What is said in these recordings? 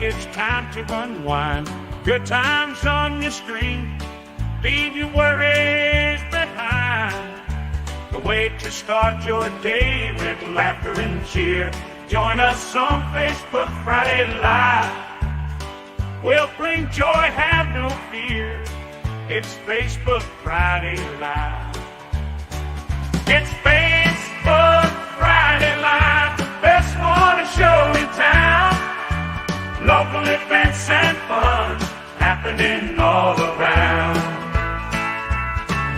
it's time to unwind. Good times on your screen, leave your worries behind. The way to start your day with laughter and cheer. Join us on Facebook Friday Live. We'll bring joy, have no fear. It's Facebook Friday Live. It's Facebook Friday Live, the best morning show in town. Local events and fun happening all around.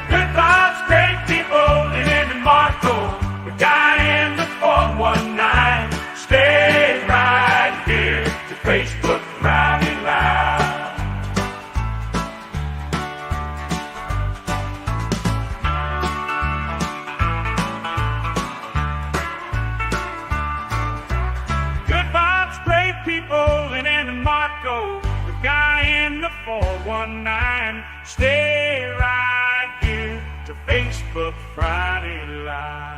Good vibes, great people, and Andi and Marco. The guy in the 419. Stay right here to Facebook Friday Live. Good vibes, great people, and Andi and Marco. The guy in the 419. Stay right here to Facebook Friday Live.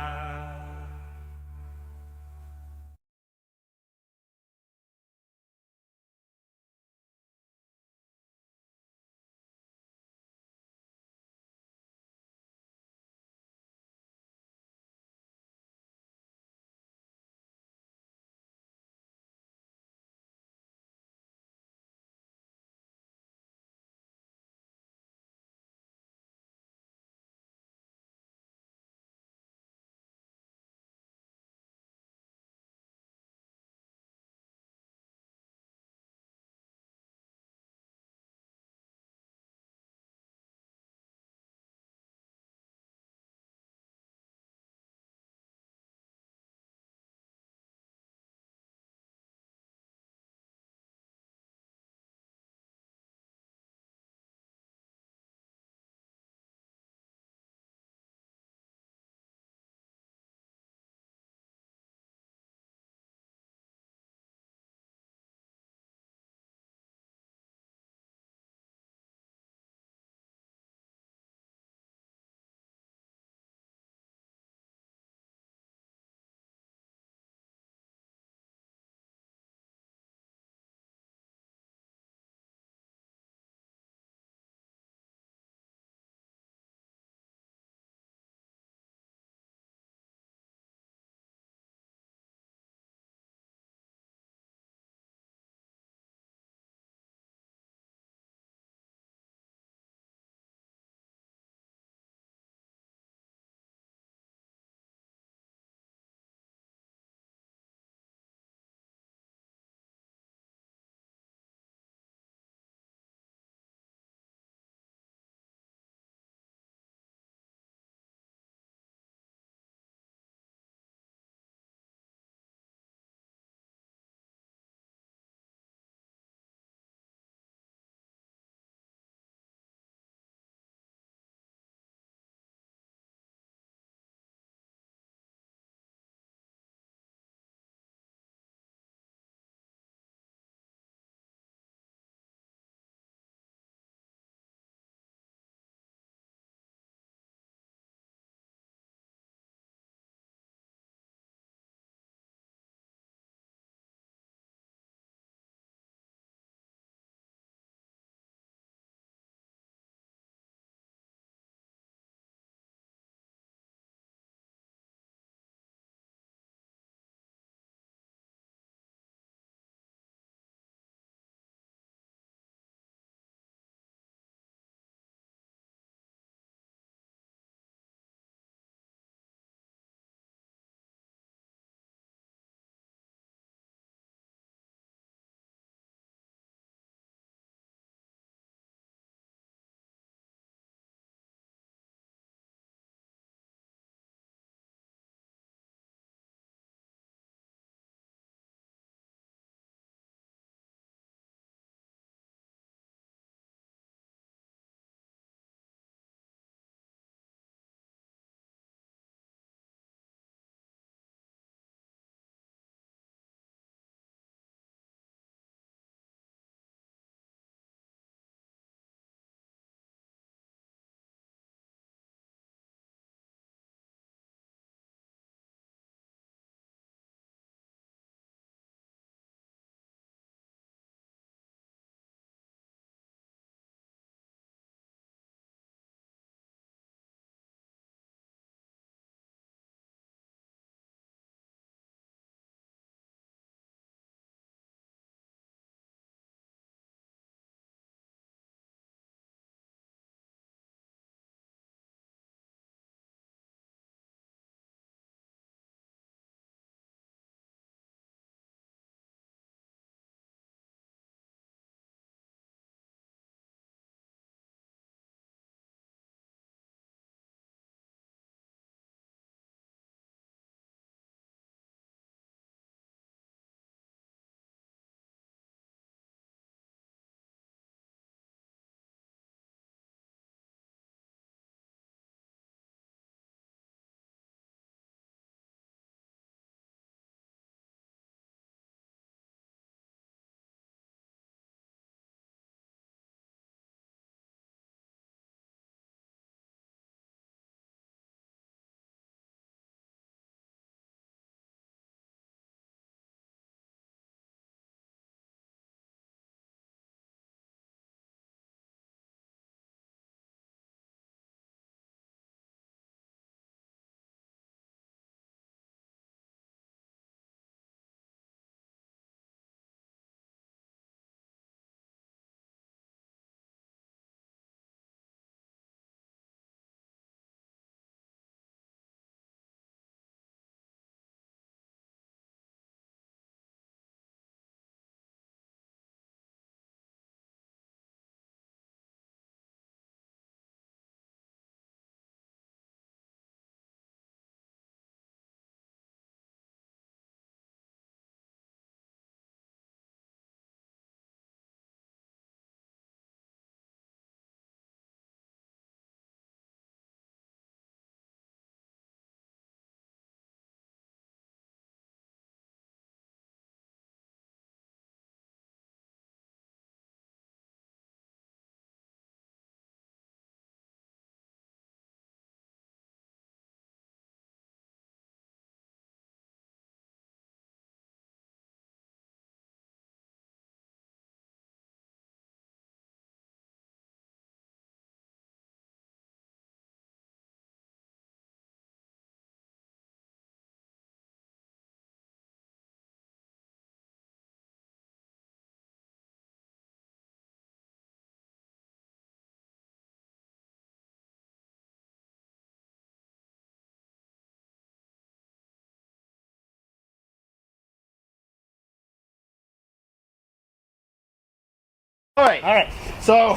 All right. So,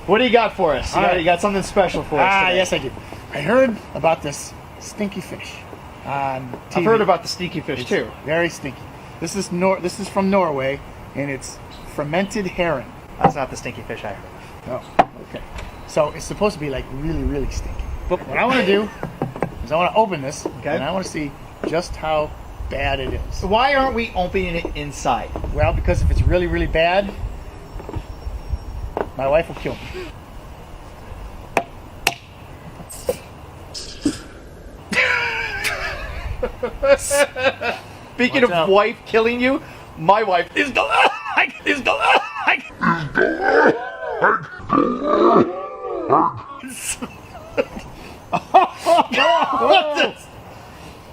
what do you got for us? You got something special for us today. Yes, I do. I heard about this stinky fish on TV. I've heard about the stinky fish too. Very stinky. This is from Norway, and it's fermented herring. That's not the stinky fish I heard. Oh, okay. So it's supposed to be like really, really stinky. But what I want to do is I want to open this, and I want to see just how bad it is. Why aren't we opening it inside? Well, because if it's really, really bad, my wife will kill me. Speaking of wife killing you, my wife is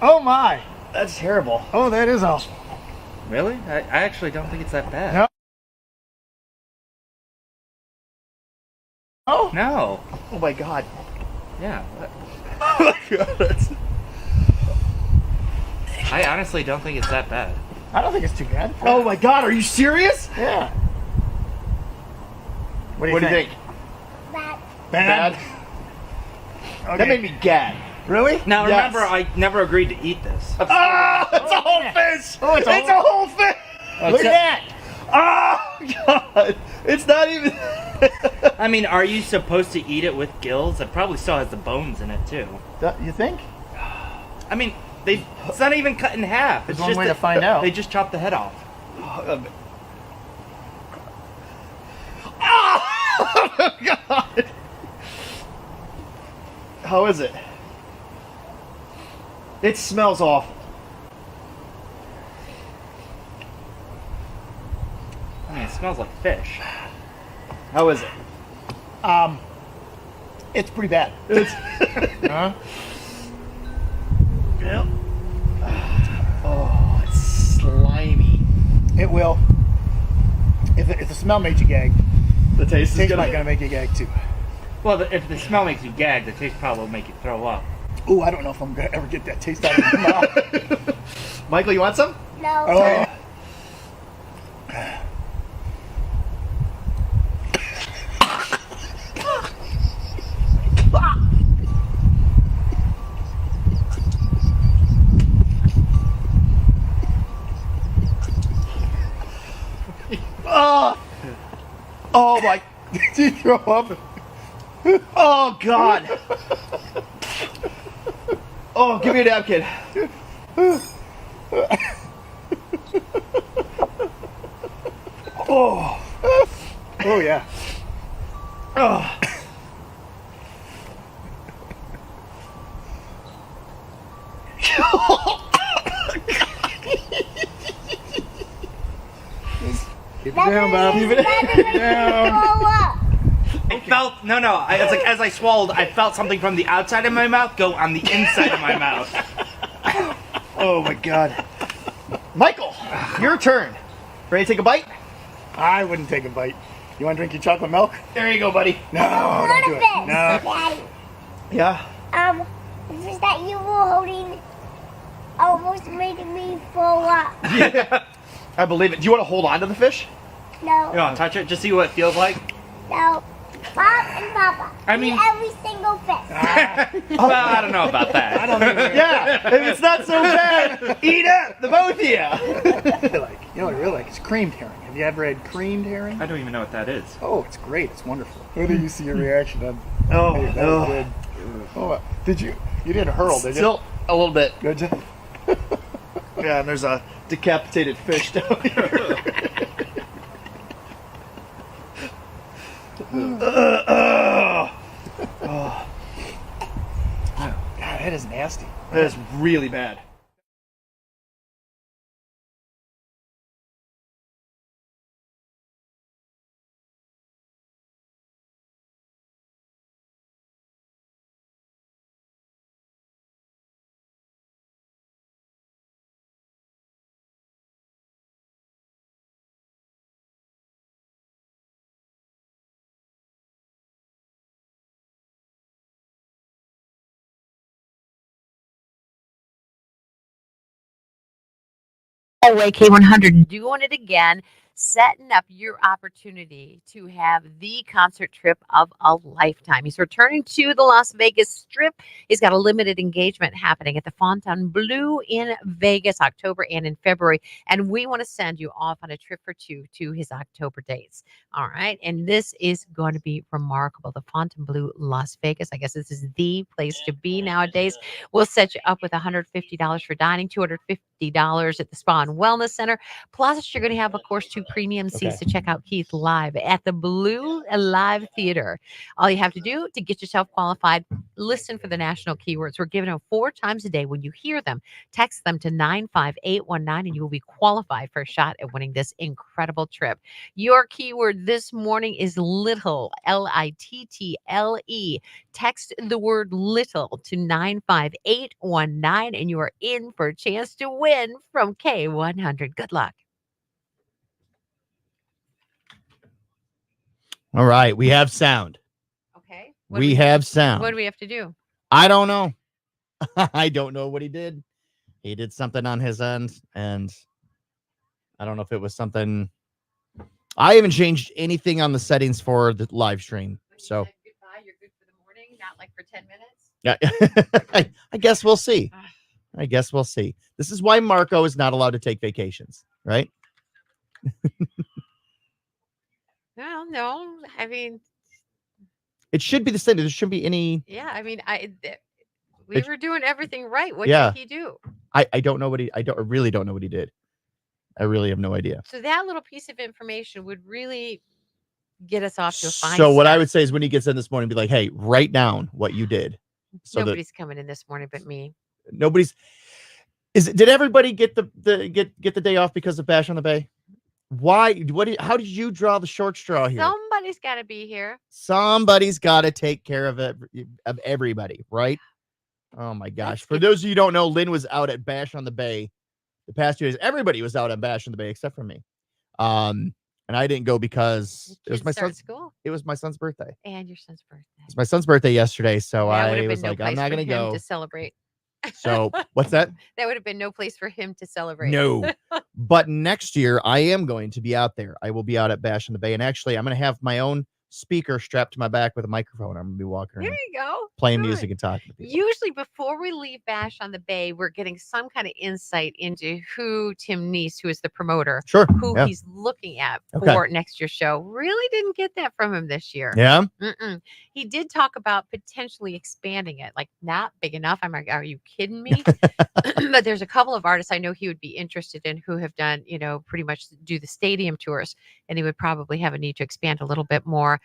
Oh my! That's terrible. Oh, that is awful. Really? I actually don't think it's that bad. No. Oh No. Oh my god. Yeah. Oh my god. I honestly don't think it's that bad. I don't think it's too bad. Oh my god, are you serious? Yeah. What do you think? Bad. Okay. That made me gag. Really? Now Yes. remember, I never agreed to eat this. Ah, it's a whole fish. Oh, it's a whole fish. Look at that! Oh god, it's not even. I mean, are you supposed to eat it with gills? It probably still has the bones in it too. You think? I mean, it's not even cut in half. It's There's one just way to find out. They just chop the head off. Oh god. How is it? It smells awful. I mean, it smells like fish. How is it? It's pretty bad. Huh? Yep. Oh, it's slimy. It will. If the smell made you gag, The taste the is taste gonna. not gonna make you gag too. Well, if the smell makes you gag, the taste probably will make you throw up. Ooh, I don't know if I'm gonna ever get that taste out of my mouth. Michael, you want some? No. Oh. Oh, oh my! Did you throw up? Oh god! Oh, give me a napkin. Oh, Oh yeah. oh. Keep it down, Bob. Keep it down. I felt it's like as I swallowed, I felt something from the outside of my mouth go on the inside of my mouth. Oh my god. Michael, your turn. Ready to take a bite? I wouldn't take a bite. You want to drink your chocolate milk? There you go, buddy. No, don't do it. No. Daddy, Yeah. the fish that you were holding almost made me throw up. Yeah. I believe it. Do you want to hold on to the fish? No, You want to touch it? Just see what it feels like? no. Mom and Papa, I mean- eat every single fish. Well, I don't know about that. I don't even. Yeah. If it's not so bad, eat it, the both of you. Like, you know what I really like? It's creamed herring. Have you ever had creamed herring? I don't even know what that is. Oh, it's great. It's wonderful. Where did you see your reaction on? Oh, Hey, that no. was good. Oh, did you? You didn't hurl, did you? Still a little bit. Good. Yeah, and there's a decapitated fish down here. God, that is nasty. That is really bad. K100 doing it again. setting up your opportunity to have the concert trip of a lifetime. He's returning to the Las Vegas Strip. He's got a limited engagement happening at the Fontainebleau in Vegas, October and in February. And we want to send you off on a trip for two to his October dates. All right. And this is going to be remarkable. The Fontainebleau, Las Vegas. I guess this is the place to be nowadays. We'll set you up with $150 for dining, $250 at the Spa and Wellness Center. Plus, you're going to have, of course, 2 premium seats to check out Keith live at the Blue Live Theater. All you have to do to get yourself qualified, listen for the national keywords. We're giving them 4 times a day. When you hear them, text them to 95819 and you will be qualified for a shot at winning this incredible trip. Your keyword this morning is little, Little. Text the word little to 95819 and you are in for a chance to win from K100. Good luck. All right, we have sound. Okay. We have sound. What do we have to do? I don't know. I don't know what he did. He did something on his end, and I don't know if it was something. I haven't changed anything on the settings for the live stream. So Goodbye, you're good for the morning, not like for 10 minutes. Yeah, I guess we'll see. I guess we'll see. This is why Marco is not allowed to take vacations, right? Well, no. I mean, It should be the same. There shouldn't be any. yeah, I mean, we were doing everything right. What Yeah. did he do? I don't know what he. I really don't know what he did. I really have no idea. So that little piece of information would really get us off to a fine So what I start. would say is when he gets in this morning, be like, "Hey, write down what you did." So Nobody's coming in this morning but me. that nobody's. Did everybody get the day off because of Bash on the Bay? Why? How did you draw the short straw here? Somebody's got to be here. Somebody's got to take care of everybody, right? Oh my gosh! For those of you who don't know, Lynn was out at Bash on the Bay the past 2 days. Everybody was out at Bash on the Bay except for me. And I didn't go because it was my son's school. It was my son's birthday. And your son's birthday. It was my son's birthday yesterday, so That would I have was been no like, I'm place not for gonna him go. to celebrate. So what's that? That would have been no place for him to celebrate. No. But next year I am going to be out there. I will be out at Bash on the Bay, and actually I'm going to have my own speaker strapped to my back with a microphone. I'm going to be walking There around you go. playing Good. music and talking to people. Usually before we leave Bash on the Bay, we're getting some kind of insight into who Tim Neese, who is the promoter, Sure. who Yeah. he's looking at Okay. for next year's show. Really didn't get that from him this year. Yeah. Mm-mm. He did talk about potentially expanding it, like not big enough. I'm like, are you kidding me? But there's a couple of artists I know he would be interested in who have done, pretty much do the stadium tours, and he would probably have a need to expand a little bit more.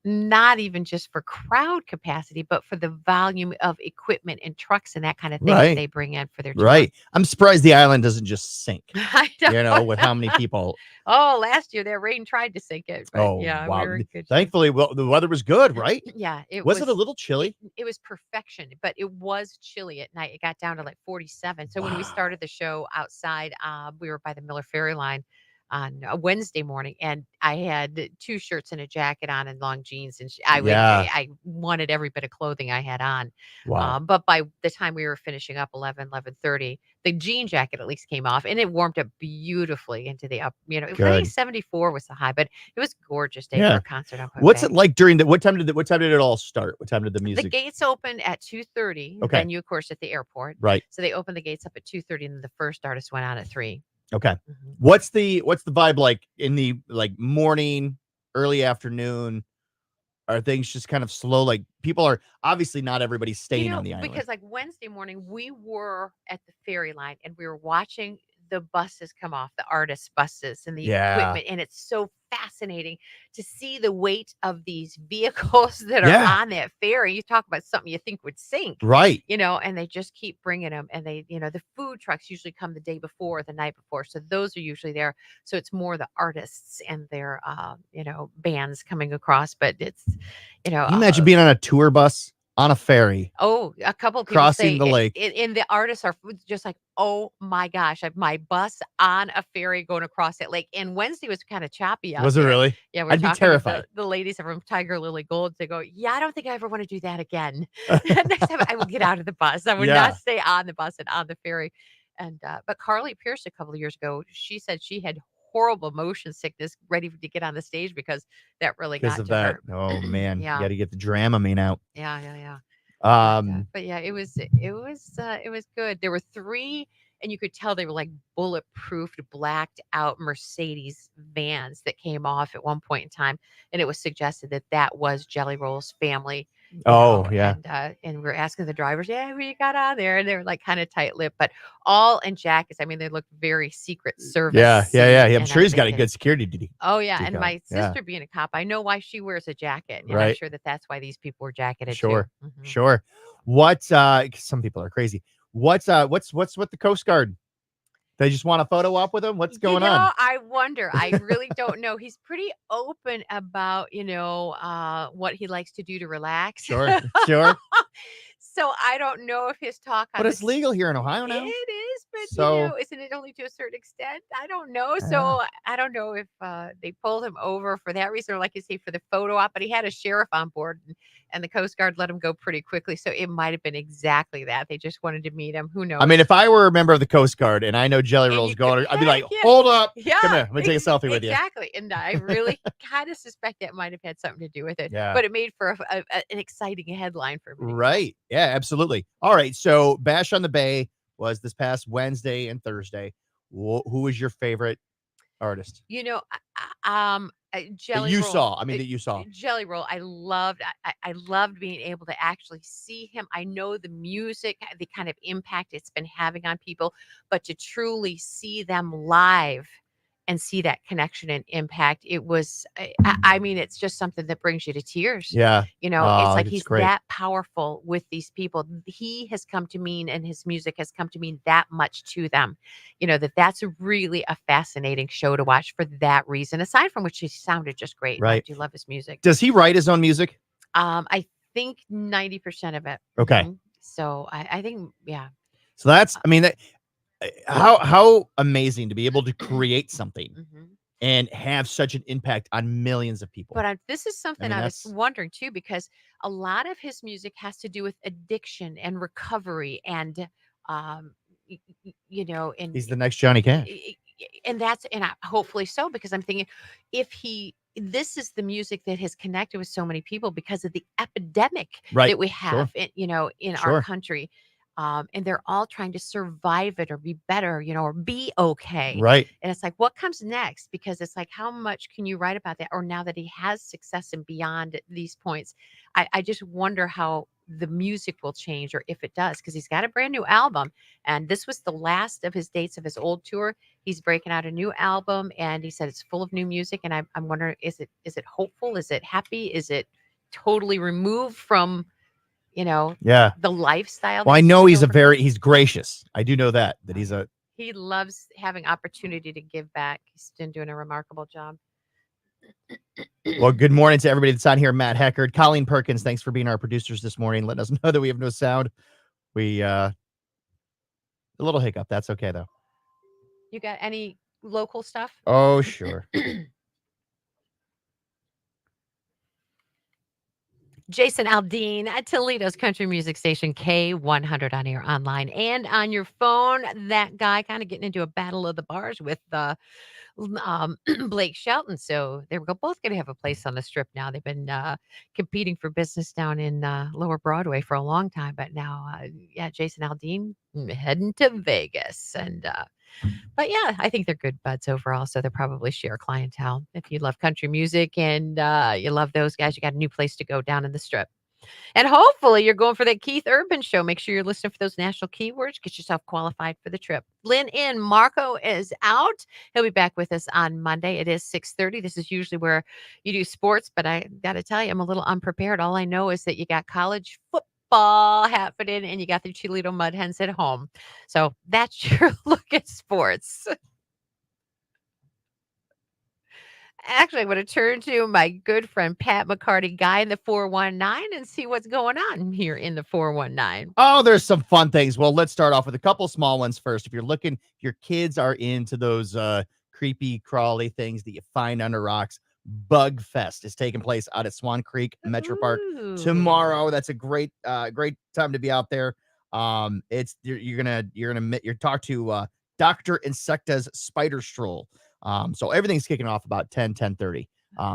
Not even just for crowd capacity, but for the volume of equipment and trucks and that kind of thing that Right. they bring in for their tour. Right. I'm surprised the island doesn't just sink, I know. with how many people. Oh, last year that rain tried to sink it. But Oh, yeah, wow. we were in good shape. Thankfully, well, the weather was good, right? Yeah, it Was it a little chilly? It was perfection, but it was chilly at night. It got down to like 47. So when we Wow. started the show outside, we were by the Miller Ferry line on a Wednesday morning, and I had 2 shirts and a jacket on and long jeans, and Yeah. I wanted every bit of clothing I had on. Wow. But by the time we were finishing up 11:30, the jean jacket at least came off, and it warmed up beautifully into the up. I think Good. 74 was the high, but it was a gorgeous day Yeah. for a concert. On What's Quebec. it like during what time did it all start? What time did the The music? gates open at 2:30. Okay. Venue, of course, at the airport. Right. So they opened the gates up at 2:30, and then the first artist went on at 3. Okay. Mhm. What's the vibe like in the morning, early afternoon? Are things just kind of slow? Like people are obviously not everybody's staying on the island. Because like Wednesday morning, we were at the ferry line and we were watching the buses come off, the artists' buses and the Yeah. equipment. And it's so fascinating to see the weight of these vehicles that are Yeah. on that ferry. You talk about something you think would sink. Right. And they just keep bringing them, and they, the food trucks usually come the day before, or the night before. So those are usually there. So it's more the artists and their, bands coming across, but it's, Can you imagine being on a tour bus on a ferry? oh, a couple of people Crossing say the lake. and the artists are just like, oh my gosh, my bus on a ferry going across that lake. And Wednesday was kind of choppy out Was it there. really? Yeah, we're I'd be talking with terrified. The ladies from Tiger Lily Gold. They go, yeah, I don't think I ever want to do that again. Next time I will get out of the bus. I would Yeah. not stay on the bus and on the ferry. And but Carly Pierce a couple of years ago, she said she had horrible motion sickness, ready to get on the stage because that really Because got of to that. her. Oh man, you Yeah. got to get the Dramamine out. Yeah. Um, But yeah, it was good. There were 3, and you could tell they were like bulletproofed, blacked out Mercedes vans that came off at one point in time, and it was suggested that that was Jelly Roll's family. Oh, yeah. And we're asking the drivers, yeah, we got out of there, and they were like kind of tight-lipped, but all in jackets. I mean, they looked very Secret Service. Yeah. I'm and sure I'm he's got a thinking, good security duty. oh yeah, and decal. my Yeah. sister being a cop, I know why she wears a jacket, and I'm Right. sure that that's why these people were jacketed Sure. too. Mhm. Sure. What? Some people are crazy. What's with the Coast Guard? They just want a photo op with him. What's going on? I wonder. I really don't know. He's pretty open about, what he likes to do to relax. Sure. So I don't know if his talk on But it's this legal here in Ohio now. It is, but So isn't it only to a certain extent? I don't know. Yeah. So I don't know if they pulled him over for that reason, or like you say, for the photo op. But he had a sheriff on board, and the Coast Guard let him go pretty quickly. So it might have been exactly that. They just wanted to meet him. Who knows? I mean, if I were a member of the Coast Guard and I know Jelly And Roll's you going, I'd be like, yeah. hold up. Yeah, Come here. Let me take a selfie with you. Exactly, and I really kind of suspect that might have had something to do with it. Yeah. But it made for an exciting headline for me. Right. Yeah, absolutely. All right. So Bash on the Bay was this past Wednesday and Thursday. Who was your favorite artist Jelly that you Roll. saw? I mean, that you saw. Jelly Roll, I loved. I loved being able to actually see him. I know the music, the kind of impact it's been having on people, but to truly see them live and see that connection and impact, it was. I mean, it's just something that brings you to tears. Yeah. It's Oh, like it's he's great. that powerful with these people. He has come to mean, and his music has come to mean that much to them. That's really a fascinating show to watch for that reason. Aside from which, he sounded just great. And I Right. do love his music. Does he write his own music? I think 90% of it. Okay. Mhm. So I think, yeah. So that's, I mean, how amazing to be able to create something Mhm. and have such an impact on millions of people. But this is something mean, I was that's- wondering too, because a lot of his music has to do with addiction and recovery, and and He's the next Johnny Cash. hopefully so, because I'm thinking this is the music that has connected with so many people because of the epidemic Right. that we Sure. have in Sure. our country. And they're all trying to survive it or be better, or be okay. Right. And it's like, what comes next? Because it's like, how much can you write about that? Or now that he has success and beyond these points, I just wonder how the music will change, or if it does, because he's got a brand new album. And this was the last of his dates of his old tour. He's breaking out a new album, and he said it's full of new music. And I'm wondering, is it hopeful? Is it happy? Is it totally removed from Yeah. the lifestyle? Well, that I know he's over? he's gracious. I do know that He loves having opportunity to give back. He's been doing a remarkable job. well, good morning to everybody that's on here. Matt Heckard, Colleen Perkins, thanks for being our producers this morning. Letting us know that we have no sound. We a little hiccup. That's okay though. You got any local stuff? Oh, sure. Jason Aldean at Toledo's country music station, K100, on air, online, and on your phone. That guy kind of getting into a battle of the bars with Blake Shelton. So they were both going to have a place on the Strip now. They've been competing for business down in Lower Broadway for a long time, but now, Jason Aldean heading to Vegas. And but yeah, I think they're good buds overall. So they'll probably share clientele. If you love country music and you love those guys, you got a new place to go down in the Strip. And hopefully you're going for that Keith Urban show. Make sure you're listening for those national keywords. Get yourself qualified for the trip. Lynn in, Marco is out. He'll be back with us on Monday. It is 6:30. This is usually where you do sports, but I got to tell you, I'm a little unprepared. All I know is that you got college football happening and you got the Toledo Mud Hens at home. So that's your look at sports. Actually, I'm going to turn to my good friend Pat McCarty, guy in the 419, and see what's going on here in the 419. Oh, there's some fun things. Well, let's start off with a couple small ones first. If your kids are into those creepy, crawly things that you find under rocks, Bug Fest is taking place out at Swan Creek Metro Park tomorrow. That's a great time to be out there. You're gonna talk to Dr. Insecta's Spider Stroll. So everything's kicking off about 10:30.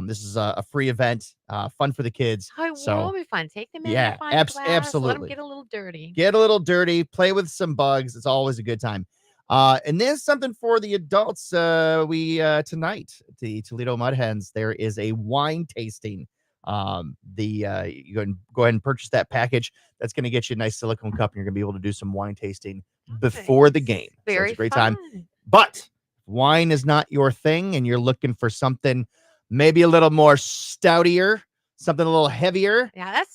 This is a free event, fun for the kids. Oh, it So will be fun. Take them in yeah, there, find a glass, let them absolutely. get a little dirty. Get a little dirty, play with some bugs. It's always a good time. And there's something for the adults. We tonight, the Toledo Mud Hens, there is a wine tasting. You go ahead and purchase that package. That's going to get you a nice silicone cup, and you're going to be able to do some wine tasting before the game. So Very it's a great fun. time. But wine is not your thing, and you're looking for something maybe a little more stoutier, something a little heavier. Yes.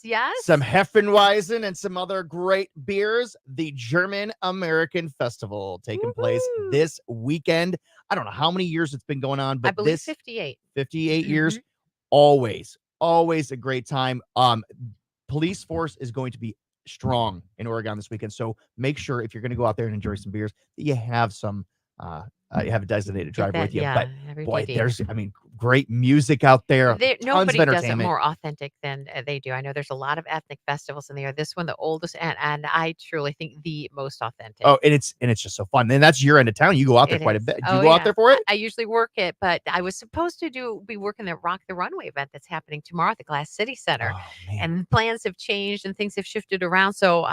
Some Heffenweisen and some other great beers. The German American Festival taking place Woohoo. this weekend. I don't know how many years it's been going on, but I believe this 58. 58 years, always a great time. Police force is going to be strong in Oregon this weekend. So make sure if you're going to go out there and enjoy some beers that you have some you have a designated driver with you. But boy, there's great music out there. Nobody of does it entertainment. more authentic than they do. I know there's a lot of ethnic festivals in there. This one, the oldest, and I truly think the most authentic. Oh, and it's just so fun. And that's your end of town. You go out there quite a bit. Do you go out there for it? I usually work it, but I was supposed to be working the Rock the Runway event that's happening tomorrow at the Glass City Center. Oh, man. And plans have changed and things have shifted around. So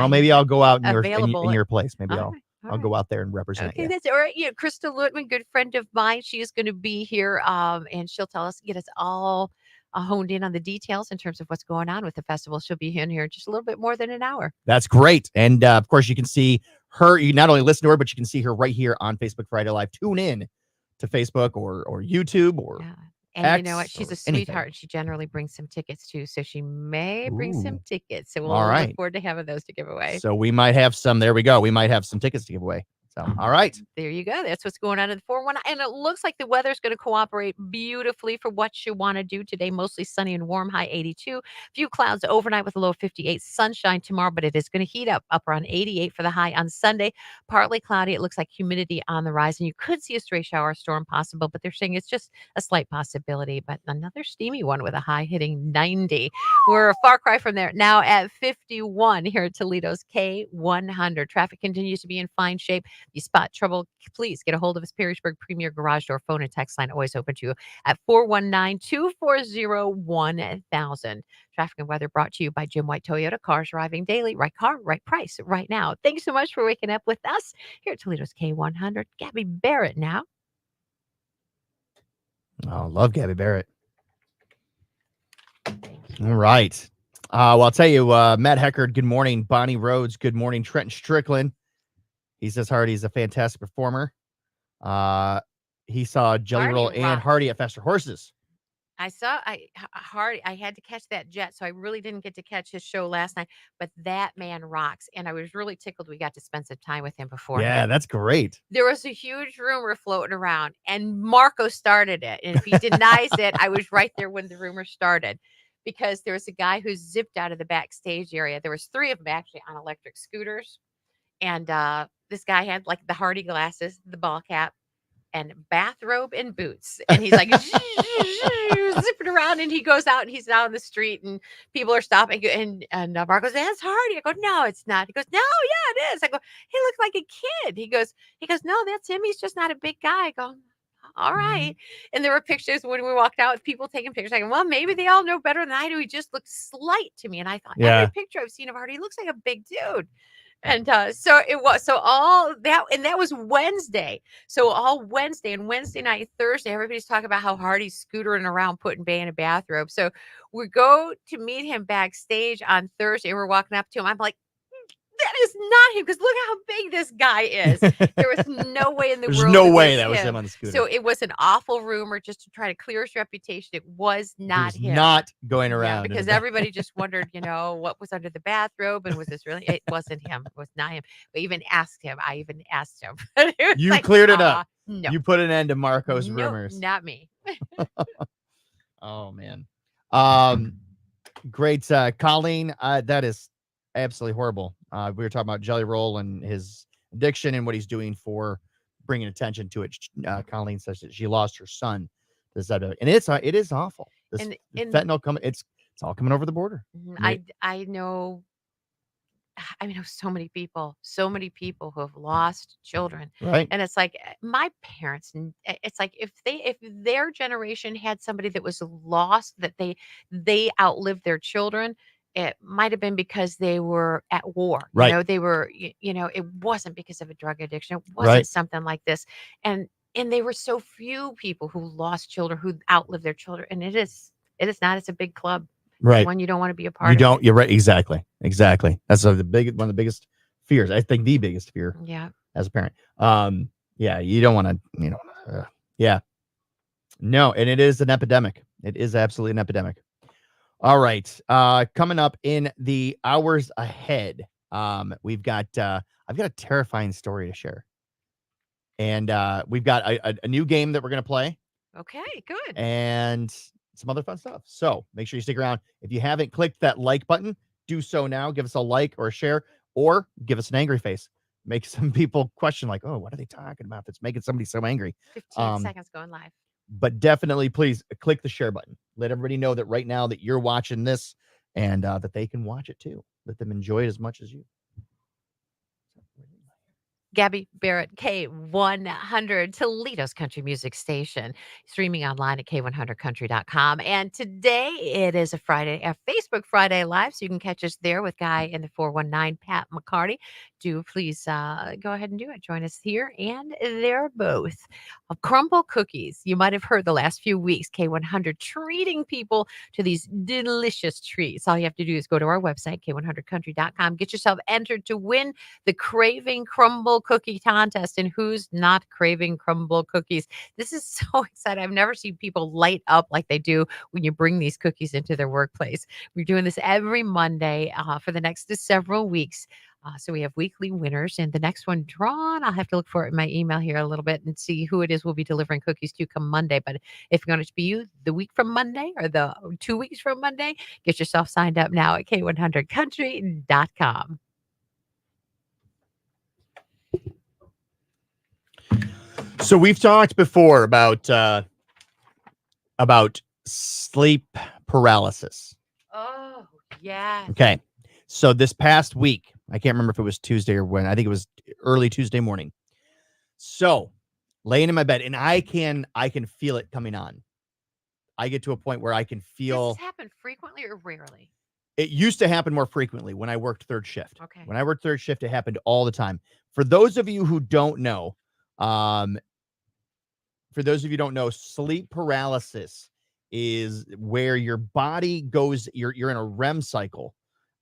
maybe I'll go out in available your place. Maybe all I'll go out there and represent Okay, you. that's all right. Yeah, Krista Lutman, good friend of mine. She is going to be here, and she'll get us all honed in on the details in terms of what's going on with the festival. She'll be in here in just a little bit more than an hour. That's great. And of course, you can see her. You not only listen to her, but you can see her right here on Facebook Friday Live. Tune in to Facebook or YouTube or And X you know what? She's a anything. sweetheart. She generally brings some tickets too, so she may bring some Ooh. tickets. So we'll All right. look forward to having those to give away. So we might have some. There we go. We might have some tickets to give away. So, all right. There you go. That's what's going on in the 4-1. And it looks like the weather's going to cooperate beautifully for what you want to do today. Mostly sunny and warm, high 82. Few clouds overnight with a low of 58. Sunshine tomorrow, but it is going to heat up around 88 for the high on Sunday. Partly cloudy. It looks like humidity on the rise. And you could see a stray shower or storm possible, but they're saying it's just a slight possibility. But another steamy one with a high hitting 90. We're a far cry from there. Now at 51 here at Toledo's K100. Traffic continues to be in fine shape. If you spot trouble, please get a hold of us. Perrysburg Premier Garage Door phone and text line always open to you at 419-240-1000. Traffic and weather brought to you by Jim White Toyota. Cars arriving daily. Right car, right price, right now. Thanks so much for waking up with us here at Toledo's K100. Gabby Barrett now. Oh, love Gabby Barrett. All right. Well, I'll tell you, Matt Heckard, good morning. Bonnie Rhodes, good morning. Trenton Strickland. He says Hardy's a fantastic performer. He saw Jelly Roll and Hardy at Faster Horses. I saw Hardy. I had to catch that jet, so I really didn't get to catch his show last night. But that man rocks, and I was really tickled we got to spend some time with him before. Yeah, that's great. There was a huge rumor floating around, and Marco started it. And if he denies it, I was right there when the rumor started, because there was a guy who zipped out of the backstage area. There was 3 of them actually on electric scooters, and this guy had like the Hardy glasses, the ball cap, and bathrobe and boots. And he's like zipping around, and he goes out and he's out on the street and people are stopping. And Mark goes, "That's Hardy." I go, "No, it's not." He goes, "No, yeah, it is." I go, "He looks like a kid." He goes, "No, that's him. He's just not a big guy." I go, "All right." And there were pictures when we walked out with people taking pictures. I go, "Well, maybe they all know better than I do. He just looks slight to me." And I thought, every picture I've seen of Hardy, he looks like a big dude. And so all that, and that was Wednesday. So all Wednesday and Wednesday night, Thursday, everybody's talking about how Hardy's scootering around putting Bay in a bathrobe. So we go to meet him backstage on Thursday. We're walking up to him. I'm like, that is not him, because look how big this guy is. There was no way in the world. There's no way that was him on the scooter. So it was an awful rumor just to try to clear his reputation. It was not him. Not going around. Yeah, because everybody just wondered, what was under the bathrobe, and was this really? It wasn't him. It was not him. I even asked him. You cleared it up. No. You put an end to Marco's rumors. Not me. Oh man. Great, Colleen. That is absolutely horrible. We were talking about Jelly Roll and his addiction and what he's doing for bringing attention to it. Colleen says that she lost her son. And it is awful. This fentanyl coming. It's all coming over the border. I know I mean, so many people who have lost children. Right. And it's like my parents, it's like if their generation had somebody that was lost, that they outlived their children, it might have been because they were at war. Right. They were, it wasn't because of a drug addiction. It wasn't Right. something like this. And they were so few people who lost children, who outlived their children. And it is not, it's a big club. Right. One you don't want to be a part You of. don't. You're right. Exactly. That's one of the biggest fears. I think the biggest fear. Yeah. As a parent. Yeah. You don't want to. Yeah. No, and it is an epidemic. It is absolutely an epidemic. All right. Coming up in the hours ahead, we've got. I've got a terrifying story to share, and we've got a new game that we're gonna play. Okay. Good. And some other fun stuff. So make sure you stick around. If you haven't clicked that like button, do so now. Give us a like or a share, or give us an angry face. Make some people question, like, oh, what are they talking about that's making somebody so angry? 15 seconds going live. But definitely, please click the share button. Let everybody know that right now that you're watching this and that they can watch it too. Let them enjoy it as much as you. Gabby Barrett, K100, Toledo's country music station, streaming online at K100country.com. And today it is a Facebook Friday Live, so you can catch us there with Guy in the 419, Pat McCarty. Do please go ahead and do it. Join us here and there both. Crumble cookies. You might have heard the last few weeks, K100 treating people to these delicious treats. All you have to do is go to our website, K100country.com. Get yourself entered to win the Craving Crumble Cookie Contest. And who's not craving crumble cookies? This is so exciting. I've never seen people light up like they do when you bring these cookies into their workplace. We're doing this every Monday for the next several weeks. So we have weekly winners, and the next one drawn, I'll have to look for it in my email here a little bit and see who it is we'll be delivering cookies to come Monday. But if you want it to be you the week from Monday or the 2 weeks from Monday, get yourself signed up now at K100country.com. So we've talked before about sleep paralysis. Oh, yeah. Okay. So this past week, I can't remember if it was Tuesday or when. I think it was early Tuesday morning. So laying in my bed, and I can feel it coming on. I get to a point where I can feel. Does this happen frequently or rarely? It used to happen more frequently when I worked third shift. Okay. When I worked third shift, it happened all the time. For those of you who don't know, sleep paralysis is where your body goes, you're in a REM cycle,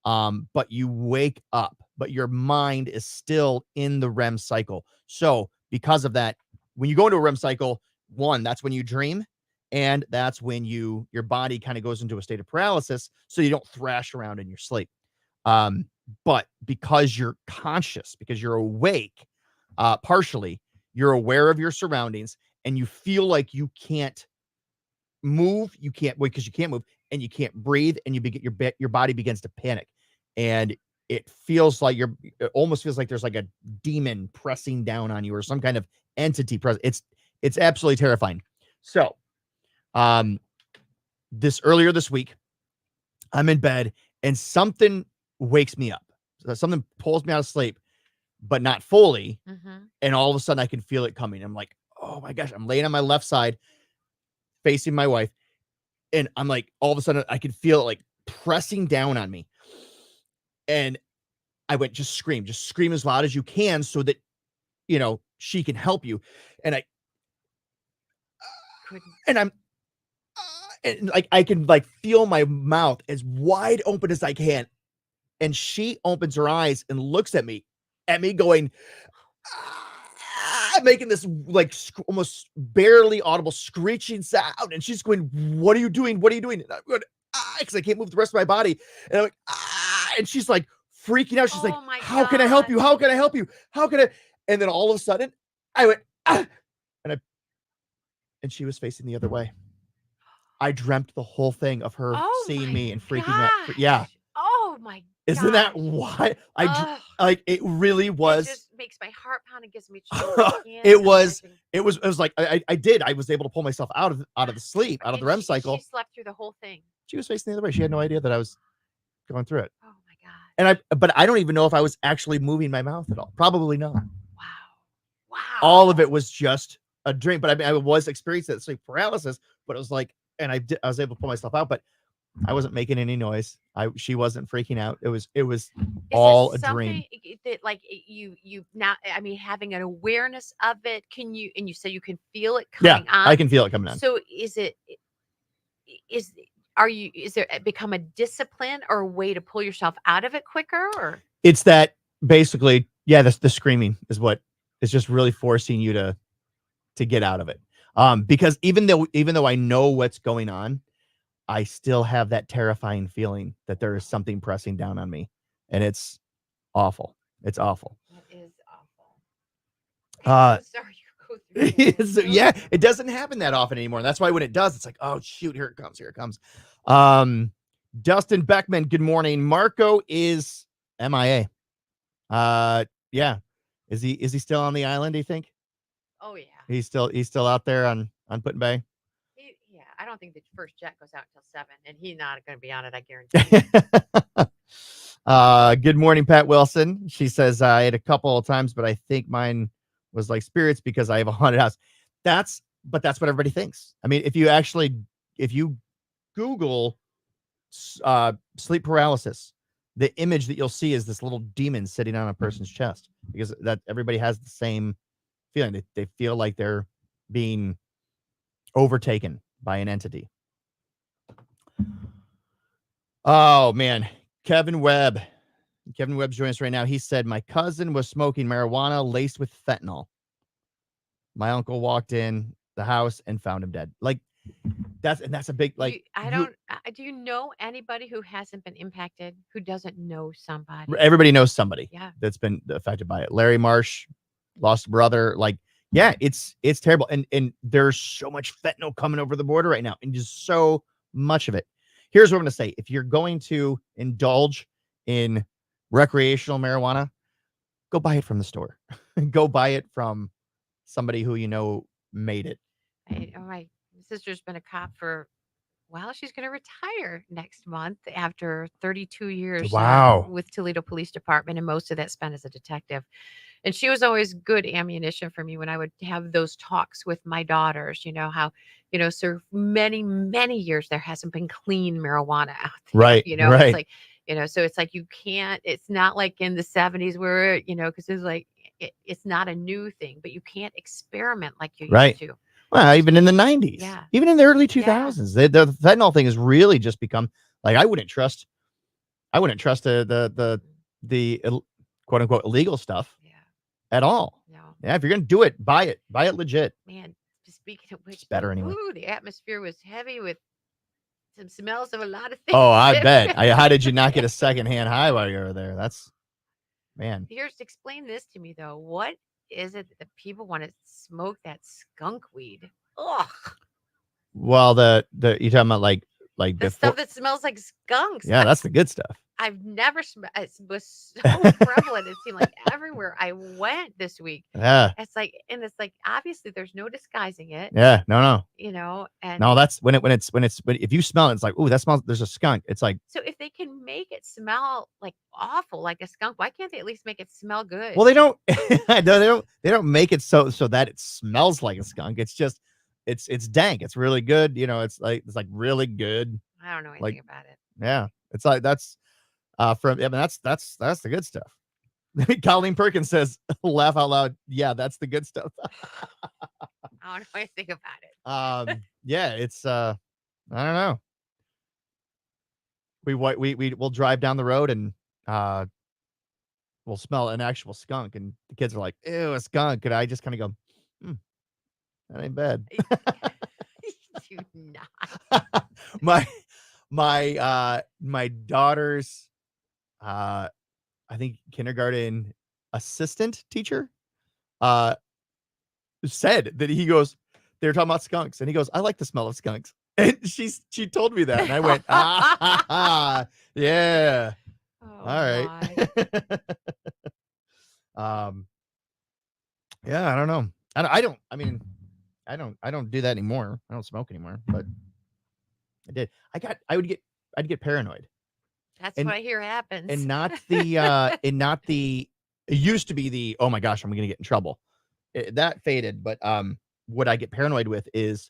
but you wake up, but your mind is still in the REM cycle. So because of that, when you go into a REM cycle, one, that's when you dream, and that's when your body kind of goes into a state of paralysis, so you don't thrash around in your sleep. But because you're conscious, because you're awake, partially, you're aware of your surroundings, and you feel like you can't move, because you can't move, and you can't breathe, and your body begins to panic, and it almost feels like there's like a demon pressing down on you, or some kind of entity present. It's absolutely terrifying. So, earlier this week, I'm in bed and something wakes me up. Something pulls me out of sleep, but not fully. Mm-hmm. And all of a sudden I can feel it coming. I'm like, oh my gosh, I'm laying on my left side facing my wife. And I'm like, all of a sudden I can feel it like pressing down on me. And I went, just scream as loud as you can so that, she can help you. And I'm, and like, I can like feel my mouth as wide open as I can. And she opens her eyes and looks at me going, making this like almost barely audible screeching sound. And she's going, what are you doing? What are you doing? And I'm going, because I can't move the rest of my body. And I'm like, and she's like freaking out. She's like, how can I help you? How can I help you? How can I? And then all of a sudden I went, and she was facing the other way. I dreamt the whole thing of her seeing me and freaking out. Yeah. Oh my God. Isn't that why it really was? It just makes my heart pound and gives me chills. It was like I was able to pull myself out of the sleep, out of the REM cycle. She slept through the whole thing. She was facing the other way. She had no idea that I was going through it. Oh my gosh. but I don't even know if I was actually moving my mouth at all. Probably not. Wow. All of it was just a dream. But I mean, I was experiencing that sleep paralysis, but it was like, and I was able to pull myself out, but I wasn't making any noise. She wasn't freaking out. It was Is all it a dream. something that like you now? I mean, having an awareness of it, and you say you can feel it Yeah, coming on. I can feel it coming on. So is there become a discipline or a way to pull yourself out of it quicker? Or It's that basically, yeah, the screaming is what is just really forcing you to get out of it. Because even though I know what's going on, I still have that terrifying feeling that there is something pressing down on me, and it's awful. It's awful. it is awful. I'm so sorry you go through that. So, yeah, it doesn't happen that often anymore. That's why when it does, it's like, oh shoot, here it comes. Dustin Beckman, good morning. Marco is MIA. Yeah. Is he still on the island, do you think? Oh yeah. He's still out there on Put in Bay? Yeah, I don't think the first jet goes out until 7, and he's not going to be on it. I guarantee. Good morning, Pat Wilson. She says I had a couple of times, but I think mine was like spirits because I have a haunted house. That's what everybody thinks. I mean, if you Google sleep paralysis, the image that you'll see is this little demon sitting on a person's chest, because that everybody has the same feeling. They feel like they're being overtaken by an entity. Oh man, Kevin Webb's joining us right now. He said, my cousin was smoking marijuana laced with fentanyl. My uncle walked in the house and found him dead. Like that's a big, like, do you know anybody who hasn't been impacted, who doesn't know somebody? everybody knows somebody that's been affected by it. Larry Marsh lost a brother. Like, yeah, it's terrible. And there's so much fentanyl coming over the border right now, and just so much of it. Here's what I'm going to say. If you're going to indulge in recreational marijuana, go buy it from the store. Go buy it from somebody who you know made it. My sister's been a cop for, she's going to retire next month after 32 years Wow. with Toledo Police Department, and most of that spent as a detective. And she was always good ammunition for me when I would have those talks with my daughters, how, so many, many years there hasn't been clean marijuana out there. Right. Right. It's like, so it's like you can't, it's not like in the 70s where, because it's like, it's not a new thing, but you can't experiment like you used to. Well, even in the 90s, even in the early 2000s, the fentanyl thing has really just become like, I wouldn't trust the quote unquote illegal stuff at all. No. Yeah, if you're gonna do it, buy it legit. Man, speaking of which, it's better anyway. The atmosphere was heavy with some smells of a lot of things. Oh, I bet. How did you not get a secondhand high while you were there? That's, man. Here's explain this to me though. What is it that people want to smoke that skunk weed? Ugh. Well, you talking about like the stuff that smells like skunks. Yeah, that's the good stuff. I've never it was so prevalent. It seemed like everywhere I went this week. Yeah. It's like obviously there's no disguising it. Yeah, no. And no, that's when if you smell it, it's like, ooh, that smells, there's a skunk. It's like, so if they can make it smell like awful, like a skunk, why can't they at least make it smell good? Well, they don't they don't make it so that it smells like a skunk. It's just it's dank. It's really good. It's like really good. I don't know anything about it. Yeah. It's like that's that's the good stuff. Colleen Perkins says, laugh out loud. Yeah, that's the good stuff. I don't know anything about it. Yeah, it's I don't know. We'll drive down the road and we'll smell an actual skunk, and the kids are like, ew, a skunk. And I just kind of go, that ain't bad. You not. My daughter's I think kindergarten assistant teacher said that they were talking about skunks, and he goes, I like the smell of skunks. And she told me that, and I went, yeah. Oh, all right. Yeah, I don't know. I don't do that anymore. I don't smoke anymore, but I did. I'd get paranoid. That's And- what I hear happens. and not the it used to be the, oh my gosh, I'm gonna get in trouble. That faded, but what I get paranoid with is,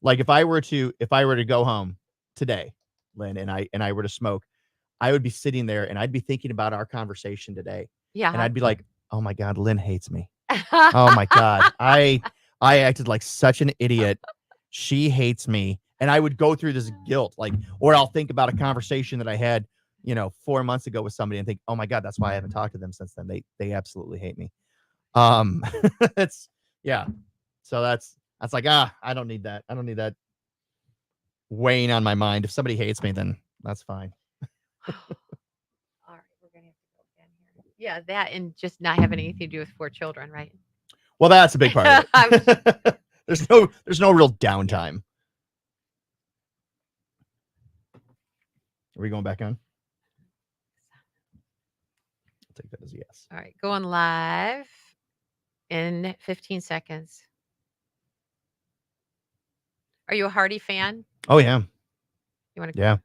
like, if I were to go home today, Lynn, and I were to smoke, I would be sitting there and I'd be thinking about our conversation today, yeah. and I'd be like, oh my God, Lynn hates me. Oh my God, I acted like such an idiot. She hates me, and I would go through this guilt, like, or I'll think about a conversation that I had, 4 months ago with somebody and think, oh my God, that's why I haven't talked to them since then. They absolutely hate me. It's yeah. So that's like, I don't need that. I don't need that weighing on my mind. If somebody hates me, then that's fine. All right, we're gonna have to go again here. Yeah, that and just not having anything to do with 4 children, right? Well, that's a big part of it. There's no real downtime. Are we going back on? I'll take that as a yes. All right, going live in 15 seconds. Are you a Hardy fan? Oh yeah. You want to? Yeah.